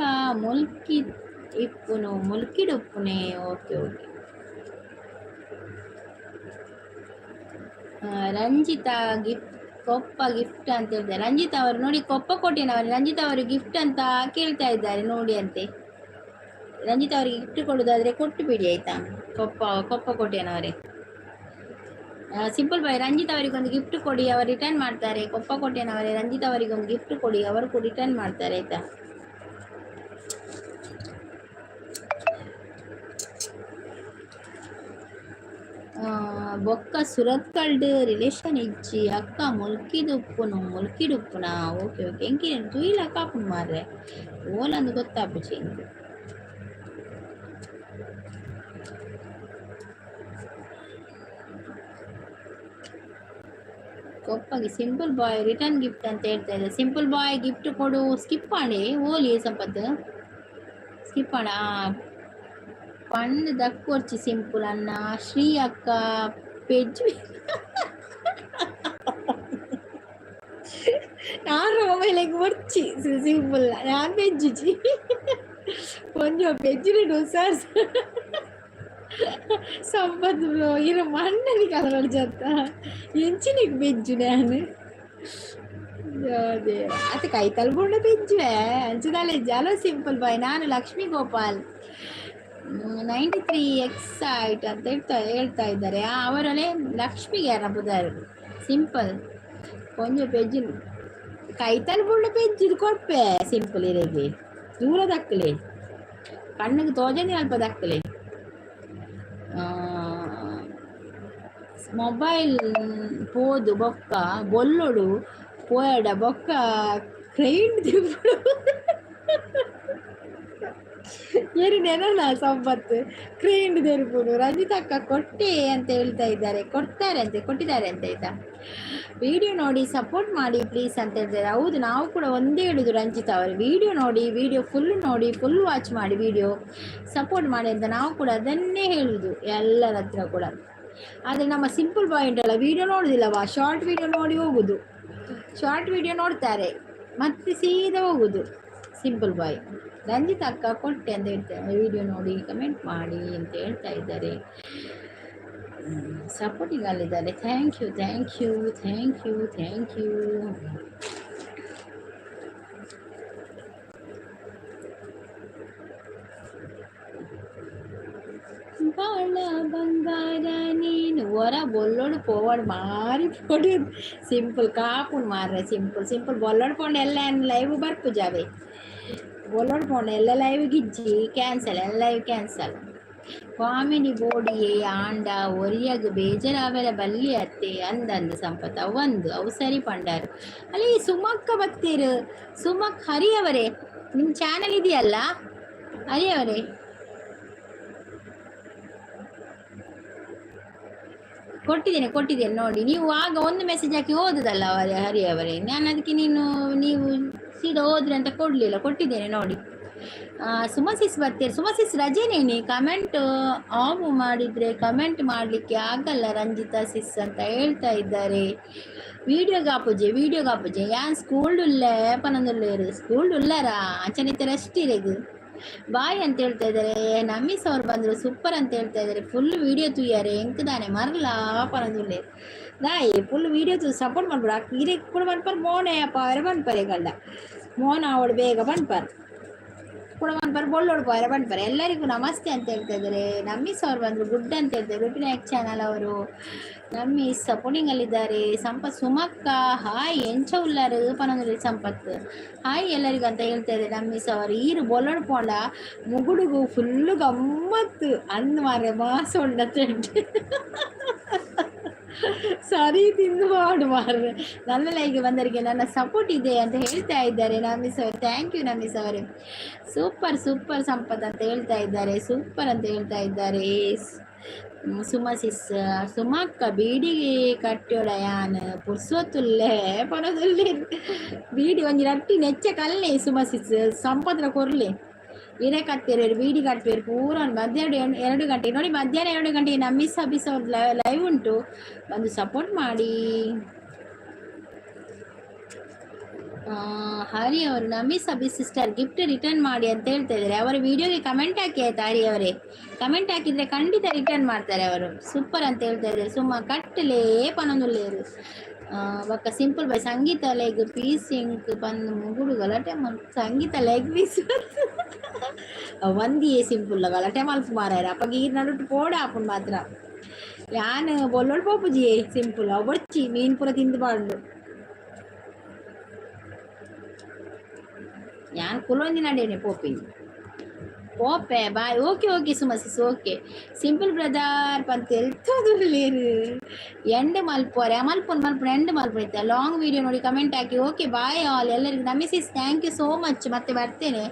ಮುಲ್ಕಿಡುಪ್ಪುನೆ ಓಕೆ. ರಂಜಿತಾ ಕೊಪ್ಪ ಗಿಫ್ಟ್ ಅಂತ ಹೇಳಿದ್ದಾರೆ. ರಂಜಿತ್ ಅವರು ನೋಡಿ ಕೊಪ್ಪ ಕೋಟೆನವರು ರಂಜಿತ್ ಅವರು ಗಿಫ್ಟ್ ಅಂತ ಕೇಳ್ತಾ ಇದ್ದಾರೆ ನೋಡಿ ಅಂತೆ. ರಂಜಿತ್ ಅವರಿಗೆ ಗಿಫ್ಟ್ ಕೊಡೋದಾದ್ರೆ ಕೊಟ್ಟು ಬಿಡಿ ಆಯ್ತಾ. ಕೊಪ್ಪ ಕೋಟೆನವರೇ, ಸಿಂಪಲ್ ಬಾಯ್ ರಂಜಿತ್ ಅವರಿಗೆ ಒಂದು ಗಿಫ್ಟ್ ಕೊಡಿ, ಅವರು ರಿಟರ್ನ್ ಮಾಡ್ತಾರೆ. ಕೊಪ್ಪ ಕೋಟೆನವರೇ ರಂಜಿತ್ ಅವರಿಗೆ ಒಂದು ಗಿಫ್ಟ್ ಕೊಡಿ, ಅವರು ಕೂಡ ರಿಟರ್ನ್ ಮಾಡ್ತಾರೆ ಆಯ್ತಾ. ಬೊಕ್ಕ ಸುರತ್ಕಲ್ಡ್ ರಿಲೇಷನ್ ಇಜ್ಜಿ ಅಕ್ಕ ಮುಲ್ಕಿಡುಪ್ಪುನ ಓಕೆ ಓಕೆ ಎಂಕಿ ತೂಯಿಲ ಕಾಪುನು ಮಾರ್ರೆ ಓಲಂದು ಗೊತ್ತಾಪುಚಿ ಎಂಕ್ ಕೊಪ್ಪಗೆ ಸಿಂಪಲ್ ಬಾಯ್ ರಿಟರ್ನ್ ಗಿಫ್ಟ್ ಅಂತ ಹೇಳ್ತಾ ಇದೆ. ಸಿಂಪಲ್ ಬಾಯ್ ಗಿಫ್ಟ್ ಕೊಡು, ಸ್ಕಿಪ್ ಮಾಡಿ ಓಲಿ ಸಂಪತ್ ಸ್ಕಿಪ್ ಮಾಡ. ಪಂಡ್ ದಕ್ಕೊರ್ಚಿ ಸಿಂಪಲ್ ಅನ್ನ ಶ್ರೀ ಅಕ್ಕ ಪೆಜ್ ನಾನು ಮೊಬೈಲಿಗೆ ಬರ್ಚಿ ಸಿಂಪಲ್ ನಾನು ಪೆಜ್ಜಿ கொஞ்சம் பெஜ்ஜிடு சார் సంపత్లో ఈయన మన్నని కలవడు చేస్తా ఎంచి నీకు పెంచు నేను అదే అది కైతలు కూడా పెంచువే అంచుదాలే చాలా సింపుల్ ಬಾಯ್. ನಾನು ಲಕ್ಷ್ಮೀ ಗೋಪಾಲ್ 93 ಎಕ್ಸೈಟ್ ಅಂತ ಹೇಳ್ತಾ ಇದ್ದಾರೆ. ಅವರಲ್ಲೇ ಲಕ್ಷ್ಮಿಗೆ ಯಾರಬ್ಬುದಾರು ಸಿಂಪಲ್ ಕೊಂಚ ಪೆಜ್ಜು ಕೈತಲ್ ಬುಳ್ಳ ಪೆಜ್ಜಿದು ಕೊಡ್ಪೆ ಸಿಂಪಲ್ ಇರೆಗೆ ದೂರ ದಕ್ಕಲೆ ಕಣ್ಣಿಗೆ ತೋಜನೆ ಅಲ್ಪ ದಕ್ಕಲೆ. ಮೊಬೈಲ್ పోదు బొక్క బొల్లుడు పోయాడ బొక్క క్రెయిన్ దిప్పుడు ಏನೇನಲ್ಲ ಸಂಪತ್ತು ಕ್ರೇಂಡ್ ತೆರುಪುಡು ರಂಜಿತ್ ಅಕ್ಕ ಕೊಟ್ಟೆ ಅಂತ ಹೇಳ್ತಾ ಇದ್ದಾರೆ. ಕೊಟ್ಟಿದ್ದಾರೆ ಅಂತ ಆಯ್ತಾ. ವಿಡಿಯೋ ನೋಡಿ ಸಪೋರ್ಟ್ ಮಾಡಿ ಪ್ಲೀಸ್ ಅಂತ ಹೇಳ್ತಾರೆ. ಹೌದು, ನಾವು ಕೂಡ ಒಂದೇ ಹೇಳುದು ರಂಜಿತ್ ಅವರು, ವಿಡಿಯೋ ನೋಡಿ, ವಿಡಿಯೋ ಫುಲ್ ನೋಡಿ, ಫುಲ್ ವಾಚ್ ಮಾಡಿ, ವಿಡಿಯೋ ಸಪೋರ್ಟ್ ಮಾಡಿ ಅಂತ ನಾವು ಕೂಡ ಅದನ್ನೇ ಹೇಳುದು ಎಲ್ಲರ ಹತ್ರ ಕೂಡ. ಆದರೆ ನಮ್ಮ ಸಿಂಪಲ್ ಬಾಯ್ ಉಂಟಲ್ಲ, ವಿಡಿಯೋ ನೋಡುದಿಲ್ಲವಾ, ಶಾರ್ಟ್ ವಿಡಿಯೋ ನೋಡಿ ಹೋಗುದು, ಶಾರ್ಟ್ ವಿಡಿಯೋ ನೋಡ್ತಾರೆ ಮತ್ತೆ ಸೀದಾ ಹೋಗುದು ಸಿಂಪಲ್ ಬಾಯ್. ರಂಜಿತ್ ಅಕ್ಕ ಕೊಟ್ಟೆ ಅಂತ ಹೇಳ್ತಾರೆ, ವಿಡಿಯೋ ನೋಡಿ ಕಮೆಂಟ್ ಮಾಡಿ ಅಂತ ಹೇಳ್ತಾ ಇದ್ದಾರೆ. ಸಪೋರ್ಟಿಂಗ್ ಅಲ್ಲಿದ್ದಾರೆ. Thank you thank you thank you thank you. ಬಾಳ ಬಂಗಾರ ನೀನು ಹೊರ ಬೊಲ್ಲೋಡು ಪೋವಾಡು ಮಾರಿ ಪೊಡಿ ಸಿಂಪಲ್ ಕಾಪುಂಡು ಮಾರ್ರೆ ಸಿಂಪಲ್ ಬೊಲ್ಲೋಡು ಪೋಂಡು ಎಲ್ಲ ಲೈವ್ ಬರ್ಪು ಜಾವೆ ಬೊಲ್ಲೋಡು ಪೋಂಡು ಎಲ್ಲ ಲೈವ್ ಗಿಜ್ಜಿ ಕ್ಯಾನ್ಸಲ್ ಎಲ್ಲ ಲೈವ್ ಕ್ಯಾನ್ಸಲ್. ಕಾಮಿಡಿ ಬೋಡಿಯೇ ಆಂಡ ಒರಿಯಾಗ ಬೇಜಾರಾವೆಲ್ಲ ಬಲ್ಲಿ ಅತ್ತೆ ಅಂದಂದು ಸಂಪತ್ ಅವು ಸರಿ ಪಂಡಾರು. ಅಲ್ಲಿ ಸುಮಕ್ಕ ಬತ್ತೀರು, ಸುಮಕ್ ಹರಿಯವರೇ ನಿಮ್ಮ ಚಾನಲ್ ಇದೆಯಲ್ಲ ಹರಿಯವರೇ, ಕೊಟ್ಟಿದ್ದೇನೆ ನೋಡಿ. ನೀವು ಆಗ ಒಂದು ಮೆಸೇಜ್ ಹಾಕಿ ಓದುದಲ್ಲ ಹರಿಯವರೇ, ನಾನು ಅದಕ್ಕೆ ನೀವು ಸೀದಾ ಹೋದ್ರಿ ಅಂತ ಕೊಟ್ಟಿದ್ದೇನೆ ನೋಡಿ. ಸುಮಸಿಸ್ ಬರ್ತೀರಿ, ಸುಮಸಿಸ್ ರಜೆನೇನಿ, ಕಮೆಂಟ್ ಆಫ್ ಮಾಡಿದರೆ ಕಮೆಂಟ್ ಮಾಡಲಿಕ್ಕೆ ಆಗಲ್ಲ ರಂಜಿತಾ ಸಿಸ್ ಅಂತ ಹೇಳ್ತಾ ಇದ್ದಾರೆ. వీడియో కాపుజే యాన్ స్కూల్ ಉಲ್ಲೇ ಪನೊಂದುಲ್ಲೇರು ಸ್ಕೂಲ್ ಉಲ್ಲಾರಾ ಅಂಚನಿತ ರೆಸ್ಟ್ ಇರೆಗು ಬಾಯ್ ಅಂತ ಹೇಳ್ತಾ ಇದ್ದಾರೆ. ನಮ್ಮಿಸ್ ಅವ್ರು ಬಂದರು ಸೂಪರ್ ಅಂತ ಹೇಳ್ತಾ ಇದ್ದಾರೆ. ಫುಲ್ ವಿಡಿಯೋ ತುಯ್ಯಾರೆ ಎಂಕದಾನೆ ಮರಲಾ ಪನೊಂದುಲ್ಲೇರು ರಾಯ್ ಫುಲ್ ವಿಡಿಯೋ ತು ಸಪೋರ್ಟ್ ಮಾಡ್ಬಿಡ ಇರೆ ಕೂಡ ಬನ್ಪರ್ ಮೋನೆ ಅಪ್ಪ ಅವರೆ ಬನ್ಪರೆ ಗಳ್ಳ ಮೋನ ಅವಳು ಬೇಗ ಬನ್ಪರ್ ಕೂಡ ಬನ್ಪರ್ ಬೊಳ್ಳೋಡು ಪೋರೆ ಬನ್ಪರೆ. ಎಲ್ಲರಿಗೂ ನಮಸ್ತೆ ಅಂತ ಹೇಳ್ತಾ ಇದ್ದಾರೆ. ನಮ್ಮಿಸ್ ಅವ್ರು ಬಂದರು ಗುಡ್ ಅಂತ ಹೇಳ್ತಾರೆ. ರುಪಿನಾಯಕ್ ಚಾನಲ್ ಅವರು ನಮ್ಮಿಸ್ ಸಪೋರ್ಟಿಂಗ್ ಅಲ್ಲಿದ್ದಾರೆ. ಸಂಪತ್ ಸುಮಕ್ಕ ಹಾಯ್ ಎಂಚ ಉಲ್ಲಾರು ಪನೊಂದು ಸಂಪತ್ ಹಾಯ್ ಎಲ್ಲರಿಗೂ ಅಂತ ಹೇಳ್ತಾ ಇದ್ದಾರೆ. ನಮ್ಮಿಸ್ ಅವರು ಈರು ಬೊಲ್ಲೋಡು ಪೋಂಡ ಮುಗುಡುಗು ಫುಲ್ಲು ಗಮ್ಮತ್ತು ಅಂದ್ ಮಾರೆ ಮಾಸ ಉಂಡತ್ತೆ ಸರಿ ತಿಂದು ಮಾಡು ಮಾರ್ರೆ. ನನ್ನ ಲೈಗೆ ಬಂದವರಿಗೆ ನನ್ನ ಸಪೋರ್ಟ್ ಇದೆ ಅಂತ ಹೇಳ್ತಾ ಇದ್ದಾರೆ ನಮ್ಮಿಸ್ ಅವರು. ಥ್ಯಾಂಕ್ ಯು ನಮ್ಮಿಸ್ ಅವರು. ಸೂಪರ್ ಸಂಪತ್ ಅಂತ ಹೇಳ್ತಾ ಇದ್ದಾರೆ. ಸೂಪರ್ ಅಂತ ಹೇಳ್ತಾ ಇದ್ದಾರೆ. ಸುಮಸಿಸ್ ಸುಮಕ್ಕ ಬೀಡಿಗೆ ಕಟ್ಟೊಡಯಾನ್ ಪುರ್ಸೋತುಲ್ಲೆ ಪನದುಲ್ಲೆ ಬೀಡಿ ಒಂಜಿ ರಟ್ಟಿ ನೆಚ್ಚ ಕಲ್ಲೆ ಸುಮಸಿಸ್ ಸಂಪತ್ರ ಕೊರ್ಲೆ ಇರೇ ಕತ್ತೇರು ಬೀಡಿ ಕಟ್ಬೇರು ಪೂರ ಮಧ್ಯಾಹ್ನ 2 ಗಂಟೆ ನೋಡಿ. ಮಧ್ಯಾಹ್ನ 2 ಗಂಟೆಗೆ ನಮ್ಮಿಸ್ ಹಬ್ಬಿಸ್ ಅವ್ರ ಲೈವ್ ಉಂಟು, ಬಂದು ಸಪೋರ್ಟ್ ಮಾಡಿ. ಹರಿ ಅವರು ನಮ್ಮಿ ಸಬಿ ಸಿಸ್ಟರ್ ಗಿಫ್ಟ್ ರಿಟರ್ನ್ ಮಾಡಿ ಅಂತ ಹೇಳ್ತಾ ಇದ್ದಾರೆ. ಅವರ ವಿಡಿಯೋಗೆ ಕಮೆಂಟ್ ಹಾಕಿ ಆಯ್ತಾ ಹರಿ ಅವರೇ, ಕಮೆಂಟ್ ಹಾಕಿದ್ರೆ ಖಂಡಿತ ರಿಟರ್ನ್ ಮಾಡ್ತಾರೆ ಅವರು. ಸೂಪರ್ ಅಂತ ಹೇಳ್ತಾ ಇದ್ದಾರೆ. ಸುಮ್ಮ ಕಟ್ಟಲೇ ಪನೊಂದುಲ್ಲೇರು ಒಕ್ಕ ಸಿಂಪಲ್ ಬೈ ಸಂಗೀತ ಲೆಗ್ ಪೀಸ್ ಇಂಕ್ ಬಂದು ಮುಗುಡು ಗಲಾಟೆ ಸಂಗೀತ ಲೆಗ್ ಪೀಸ್ ಒಂದಿಯೇ ಸಿಂಪಲ್ ಗಲಾಟೆ ಮಲ್ಪು ಮಾರಾಯರ ಅಪ್ಪ ಗೀರ್ ನಡುಟ್ಟು ಪೋಡ ಹಾಕೊಂಡು ಮಾತ್ರ ಯಾನ್ ಬೊಲ್ಲೊಳ್ ಪೋಪುಜಿ ಸಿಂಪಲ್ ಅವು ಬಡ್ಚಿ ಮೀನ್ ಪೂರ ತಿಂದು ಬಾಂಡು ಯಾನ್ ಕುಲೊಂದಿನ ಅಡೇನೆ ಪೋಪಿ ಓಪೆ bye okay okay Suma sis okay simple brother ಪಂತ ಎಲ್ತೋದು ಲೇರು ಎಂಡ್ ಮಲ್ಪೋರೆ ಮಲ್ಪೊನ್ ಎಂಡ್ ಮಲ್ಪೈತೆ ಲಾಂಗ್ ವಿಡಿಯೋ ನೋಡಿ ಕಮೆಂಟ್ ಹಾಕಿ. ಓಕೆ ಬಾಯ್ ಆಲ್ ಎಲ್ಲರಿಗೂ ನಮ್ಮಿ sis thank you so much. ಮತ್ತೆ ಬರ್ತೇನೆ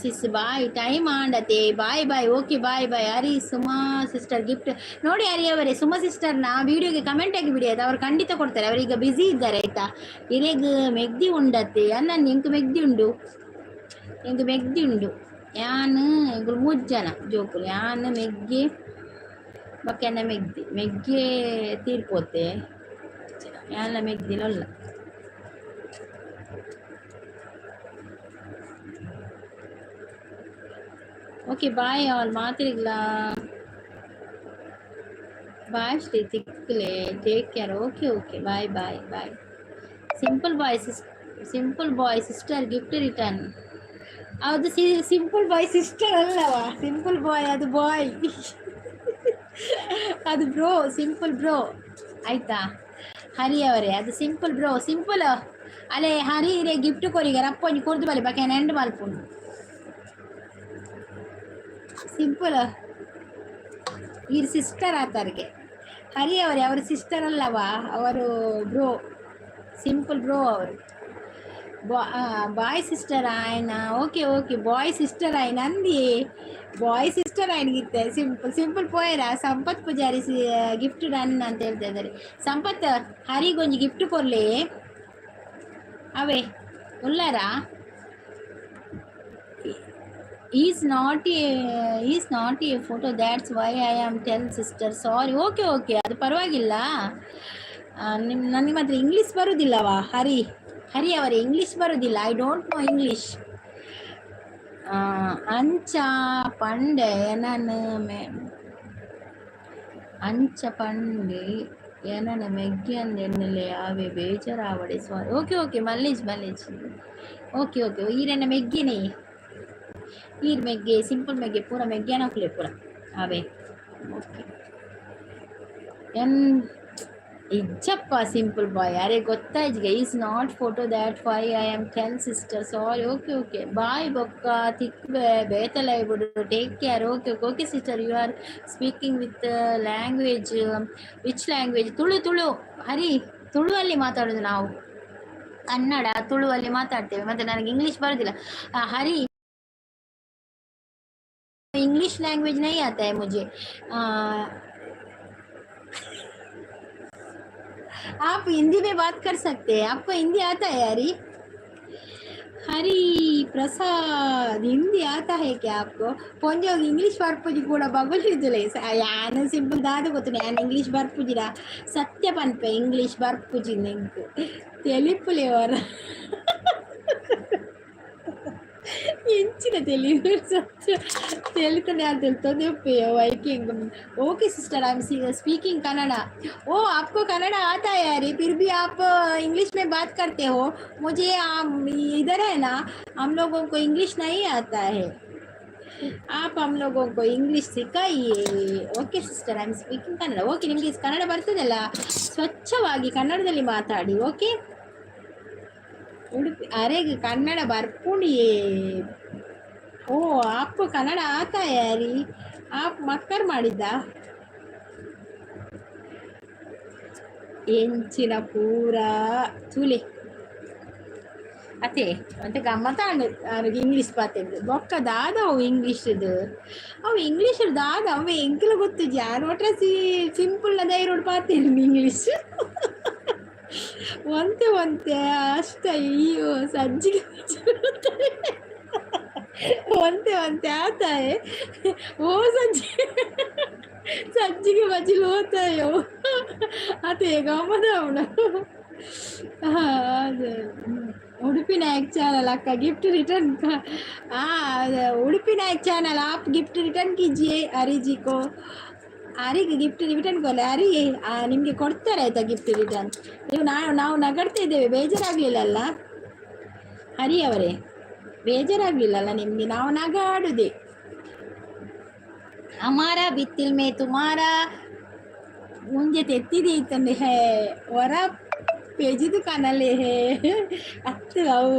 ಸಿಸ್ ಬಾಯ್ ಟೈಮ್ ಆಂಡತೆ bye bye okay bye bye. Hari Suma sister gift ನೋಡಿ ಹರಿ ಅವರೇ ಸುಮಾ ಸಿಸ್ಟರ್ನ ವಿಡಿಯೋಗೆ ಕಮೆಂಟ್ ಹಾಕಿ ಬಿಡಿ, ಅದು ಅವ್ರು ಖಂಡಿತ ಕೊಡ್ತಾರೆ. ಅವರೀಗ ಬ್ಯುಸಿ ಇದ್ದಾರೆ ಆಯ್ತಾ. ಇರೇಗ ಮೆಗ್ದಿ ಉಂಡತ್ತೆ ಅನ್ನ ಎಂಕ್ ಮೆಗ್ದಿ ಉಂಡು ಎಂಕ್ ಮೆಗ್ದಿ ಉಂಡು ಯಾನ್ ಇಬ್ಬರು 3 ಜನ ಜೋಕುಲು ಯಾನ್ ಮೆಗ್ಗೆ ಬಕ್ಕೆನ್ನ ಮೆಗ್ಗೆ ತೀರ್ಪೋತೆ ಯಾನ್ಲ ಮೆಗ್ದಿನೊಲ್ಲ. ಓಕೆ ಬಾಯ್ ಆಲ್ ಮಾತಿರಿಗ್ಲ ಬಾಯ್ ಶ್ರೀ ತಿಕ್ಕಲೆ take care. Okay okay bye bye bye. Simple boy sister gift return. ಅದು ಸಿಂಪಲ್ ಬಾಯ್ ಸಿಸ್ಟರ್ ಅಲ್ಲವಾ, ಸಿಂಪಲ್ ಬಾಯ್ ಅದು ಬಾಯ್ ಅದು ಬ್ರೋ ಸಿಂಪಲ್ ಬ್ರೋ ಆಯ್ತಾ ಹರಿ ಅವರೇ. ಅದು ಸಿಂಪಲ್ ಬ್ರೋ ಸಿಂಪಲ್ ಅಲೆ ಹರಿ ರೇ ಗಿಫ್ಟ್ ಕೊರಿಗ ರಪ್ಪೊಂಜಿ ಕೊರ್ದು ಬಲಿ ಬಕ್ಕೆ ಎಂಡ್ ಮಲ್ಪುಂಡು ಸಿಂಪಲ್ ಈ ಸಿಸ್ಟರ್ ಆತರ್ಗೆ ಹರಿ ಅವರೇ. ಅವರು ಸಿಸ್ಟರ್ ಅಲ್ಲವಾ, ಅವರು ಬ್ರೋ ಸಿಂಪಲ್ ಬ್ರೋ ಅವರು ಬಾಯ್ ಸಿಸ್ಟರ್ ఆయన. ఓకే ఓకే బాయ్ సిస్టర్ ఆయన అంది ಬಾಯ್ ಸಿಸ್ಟರ್ ఆయనಗಿತ್ತೆ ಸಿಂಪಲ್ ಪೋಯರ ಸಂಪತ್ ಪೂಜಾರಿ ಗಿಫ್ಟ್ ಡನ್ ಅಂತ ಹೇಳ್ತಾ ಇದ್ದಾರೆ. ಸಂಪತ್ ಹರಿಗೊಂಜಿ ಗಿಫ್ಟ್ ಕೊರ್ಲೆ ಅವೇ ಉಲ್ಲಾರ is not a photo that's why I am tell sister sorry. Okay okay ಅದು ಪರವಾಗಿಲ್ಲ. ನನಗೆ ಮಾತ್ರ ಇಂಗ್ಲೀಷ್ ಬರುವುದಿಲ್ಲವಾ ಹರಿ ಅವರೇ, ಇಂಗ್ಲೀಷ್ ಬರೋದಿಲ್ಲ. I don't know English. ಅಂಚ ಪಂಡೆ ಏನನ ಮೆಗ್ಗಿ ಅಂದೆನ್ನಲೆ ಆವೆ ಬೇಜಾರಾವಡೆ ಸಾರಿ. ಓಕೆ ಓಕೆ ಮಲ್ಲೇಜ್ ಓಕೆ ಓಕೆ ಈರೆನ್ನ ಮೆಗ್ಗಿನೇ ಈರ್ ಮೆಗ್ಗೆ ಸಿಂಪಲ್ ಮೆಗ್ಗೆ ಪೂರ ಮೆಗ್ಗ್ಯಾನ ಹಾಕ್ಲೆ ಪೂರ ಆವೆ. ಓಕೆ ಇಜ್ಜಪ್ಪ ಸಿಂಪಲ್ ಬಾಯ್ ಅರೆ ಗೊತ್ತಾಯ್ಜಿಗೆ is not photo that why I am tell sister sorry. Okay okay bye ಬೊಕ್ಕ ತಿಕ್ ಬೇತಲ ಬಿಡು take care. Okay okay sister you are speaking with language which language? Tulu Hari ತುಳುವಲ್ಲಿ ಮಾತಾಡೋದು ನಾವು, ಕನ್ನಡ ತುಳುವಲ್ಲಿ ಮಾತಾಡ್ತೇವೆ. ಮತ್ತೆ ನನಗೆ ಇಂಗ್ಲೀಷ್ ಬರೋದಿಲ್ಲ ಹರಿ, ಇಂಗ್ಲಿश लैंग्वेज नहीं आता है मुझे. आप हिंदी में बात कर सकते हैं, आपको हिंदी आता है हरी? हरी प्रसाद हिंदी आता है क्या आपको? पोंजो इंग्लिश ಬರ್ಪುಜಿ ಕೂಡ ಬಗಲಿದುಲೆ ಯಾನು ಸಿಂಪಲ್ ದಾದ ಗೊತ್ತುನೆ ಯಾನು ಇಂಗ್ಲಿಷ್ ಬರ್ಪುಜಿರ ಸತ್ಯ ಪನ್ಪೆ ಇಂಗ್ಲಿಷ್ ಬರ್ಪುಜಿ ನಿಂಕು ತೆಲಿಪುಲೆವರ ಎಂಚಿನ ತೆಲಿವು ಸತ್ಯ तेलुगु यार तेलुगु पे वाइकिंग. Okay sister I am speaking Kannada. ओ आपको कन्नड़ा आता है यार, फिर भी आप इंग्लिश में बात करते हो. मुझे इधर है ना हम लोगों को इंग्लिश नहीं आता है, आप हम लोगों को इंग्लिश सिखाइए. Okay sister I am speaking Kannada. Okay निಮಗೆ ಕನ್ನಡ ಬರ್ತದಲ್ಲ ಸ್ವಚ್ಛವಾಗಿ ಕನ್ನಡದಲ್ಲಿ ಮಾತಾಡಿ. ಓಕೆ ಉಡುಪಿ ಅರೆಗೆ ಕನ್ನಡ ಬರ್ಪುಣಿಯೇ. ओ आपको कन्नड़ आता है यारी, आप मक्कर ಮಾಡಿದ್ದ ಎಂಚಿನ ಪೂರಾ ಚೂಲೆ ಅತೆ ಮತ್ತೆ ಗಮ್ಮತ್ತ ನನಗೆ ಇಂಗ್ಲೀಷ್ ಪಾತಿದ್ದು ಬೊಕ್ಕ ದಾದ ಅವು ಇಂಗ್ಲೀಷದು ಅವು ಇಂಗ್ಲೀಷ್ ದಾದ ಅವು ಎಂಕಲ ಗೊತ್ತು ಜಾನ್ ಒಟ್ರ ಸಿಂಪಲ್ ದೈರೋಡ್ ಪಾತೇನು ಇಂಗ್ಲೀಷ್ ಒಂತೆ ಒಂತೆ ಅಷ್ಟ ಅಯ್ಯೋ ಸಜ್ಜಿಗೆ ಒಂತೆ ಒಂತೆ आता है वो सज्जिಗೆ बजिल होता है वो आते गमत ಅವನು. उडुपी नायक चैनल अक्का गिफ्ट रिटर्न उडुपी नायक चैनल आप गिफ्ट रिटर्न कीजिए हरी जी को ಹರಿಗೆ ಗಿಫ್ಟ್ ರಿಟರ್ನ್ ಕೊಲ್ಲ ಹರಿ ನಿಮಗೆ ಕೊಡ್ತಾರೆ ಆಯ್ತಾ ಗಿಫ್ಟ್ ರಿಟರ್ನ್ ನೀವು ನಾವು ನಗಡ್ತಾ ಇದ್ದೇವೆ ಬೇಜಾರಾಗಲಿಲ್ಲಲ್ಲ ಹರಿ ಅವರೇ ಬೇಜಾರಾಗಲಿಲ್ಲಲ್ಲ ನಿಮಗೆ ನಾವು ನಗಾಡುದೆ ಹಮಾರ ಬಿತ್ತಿಲ್ ಮೇ ತುಮಾರ ಮುಂಜೆ ತೆತ್ತಿದೆ ಇತ್ತಂದೆ ಹೇ ಹೊರ ಪೇಜಿದು ಕಾಣಲ್ಲೇ ಹೇ ಅತ್ತು ಅವು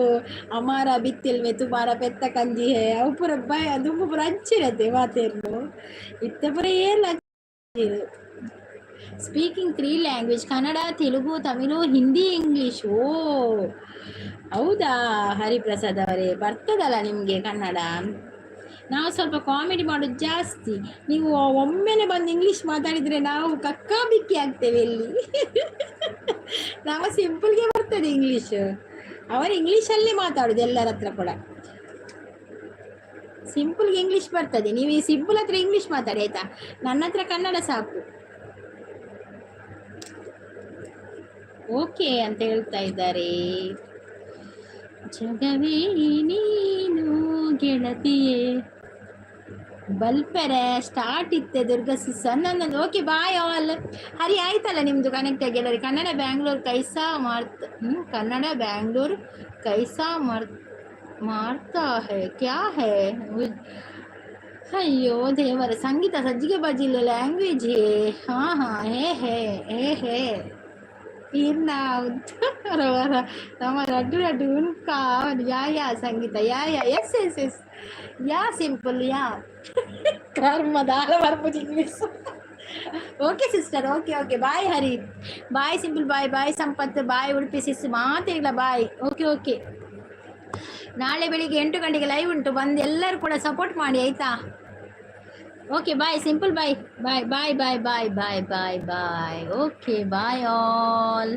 ಅಮಾರ ಬಿತ್ತಿಲ್ ಮೇ ತುಮಾರ ಪೆತ್ತ ಕಂಜಿ ಹೇ ಅವು ಪುರ ಭಯ ದುಂಬು ಪುರ ಹಚ್ಚಿರತ್ತೆ ಮಾತೇನು ಇತ್ತ ಪುರ ಏನ್ speaking 3 language Kannada Telugu Tamil Hindi English ಓ ಹೌದಾ ಹರಿಪ್ರಸಾದ್ ಅವರೇ ಬರ್ತದಲ್ಲ ನಿಮಗೆ ಕನ್ನಡ ನಾವು ಸ್ವಲ್ಪ ಕಾಮಿಡಿ ಮಾಡೋದು ಜಾಸ್ತಿ ನೀವು ಒಮ್ಮೆನೆ ಬಂದು ಇಂಗ್ಲೀಷ್ ಮಾತಾಡಿದರೆ ನಾವು ಕಕ್ಕಾಬಿಕ್ಕಿ ಆಗ್ತೇವೆ ಇಲ್ಲಿ ನಾವು ಸಿಂಪಲ್ಗೆ ಬರ್ತದೆ ಇಂಗ್ಲೀಷ್ ಅವರು ಇಂಗ್ಲೀಷಲ್ಲಿ ಮಾತಾಡೋದು ಎಲ್ಲರ ಹತ್ರ ಕೂಡ ಸಿಂಪಲ್ಗೆ ಇಂಗ್ಲೀಷ್ ಬರ್ತದೆ ನೀವು ಈ ಸಿಂಪಲ್ ಹತ್ರ ಇಂಗ್ಲೀಷ್ ಮಾತಾಡಿ ಆಯ್ತಾ ನನ್ನ ಹತ್ರ ಕನ್ನಡ ಸಾಕು ಓಕೆ ಅಂತ ಹೇಳ್ತಾ ಇದ್ದಾರೆ ಜಗವೇ ನೀನು ಗೆಳತಿಯೇ ಬಲ್ಪರೆ ಸ್ಟಾರ್ಟ್ ಇತ್ತೆ ದುರ್ಗಾ ಸಿಸ್ಸನ್ ನನ್ನದು ಓಕೆ ಬಾಯ್ ಆಲ್ ಹರಿ ಆಯ್ತಲ್ಲ ನಿಮ್ಮದು ಕನೆಕ್ಟ್ ಆಗಿಲ್ಲ ಕನ್ನಡ ಬ್ಯಾಂಗ್ಳೂರ್ ಕೈಸಾ ಕನ್ನಡ ಬ್ಯಾಂಗ್ಳೂರ್ ಕೈಸಾ मारता है क्या है अयो देवर संगीत सज्जिगे बजिले लैंग्वेज है हाँ है इर्ना हमारा अड्डू उनका या संगीत या यस या सिंपल या कर्म दाल वर्पुज English okay sister okay bye Hari bye simple boy Sampath bye Udupi sis मातेला बाय ओके ನಾಳೆ ಬೆಳಿಗ್ಗೆ 8 ಗಂಟೆಗೆ ಲೈವ್ ಉಂಟು ಬಂದು ಎಲ್ಲರೂ ಕೂಡ ಸಪೋರ್ಟ್ ಮಾಡಿ ಆಯ್ತಾ okay bye simple bye okay bye all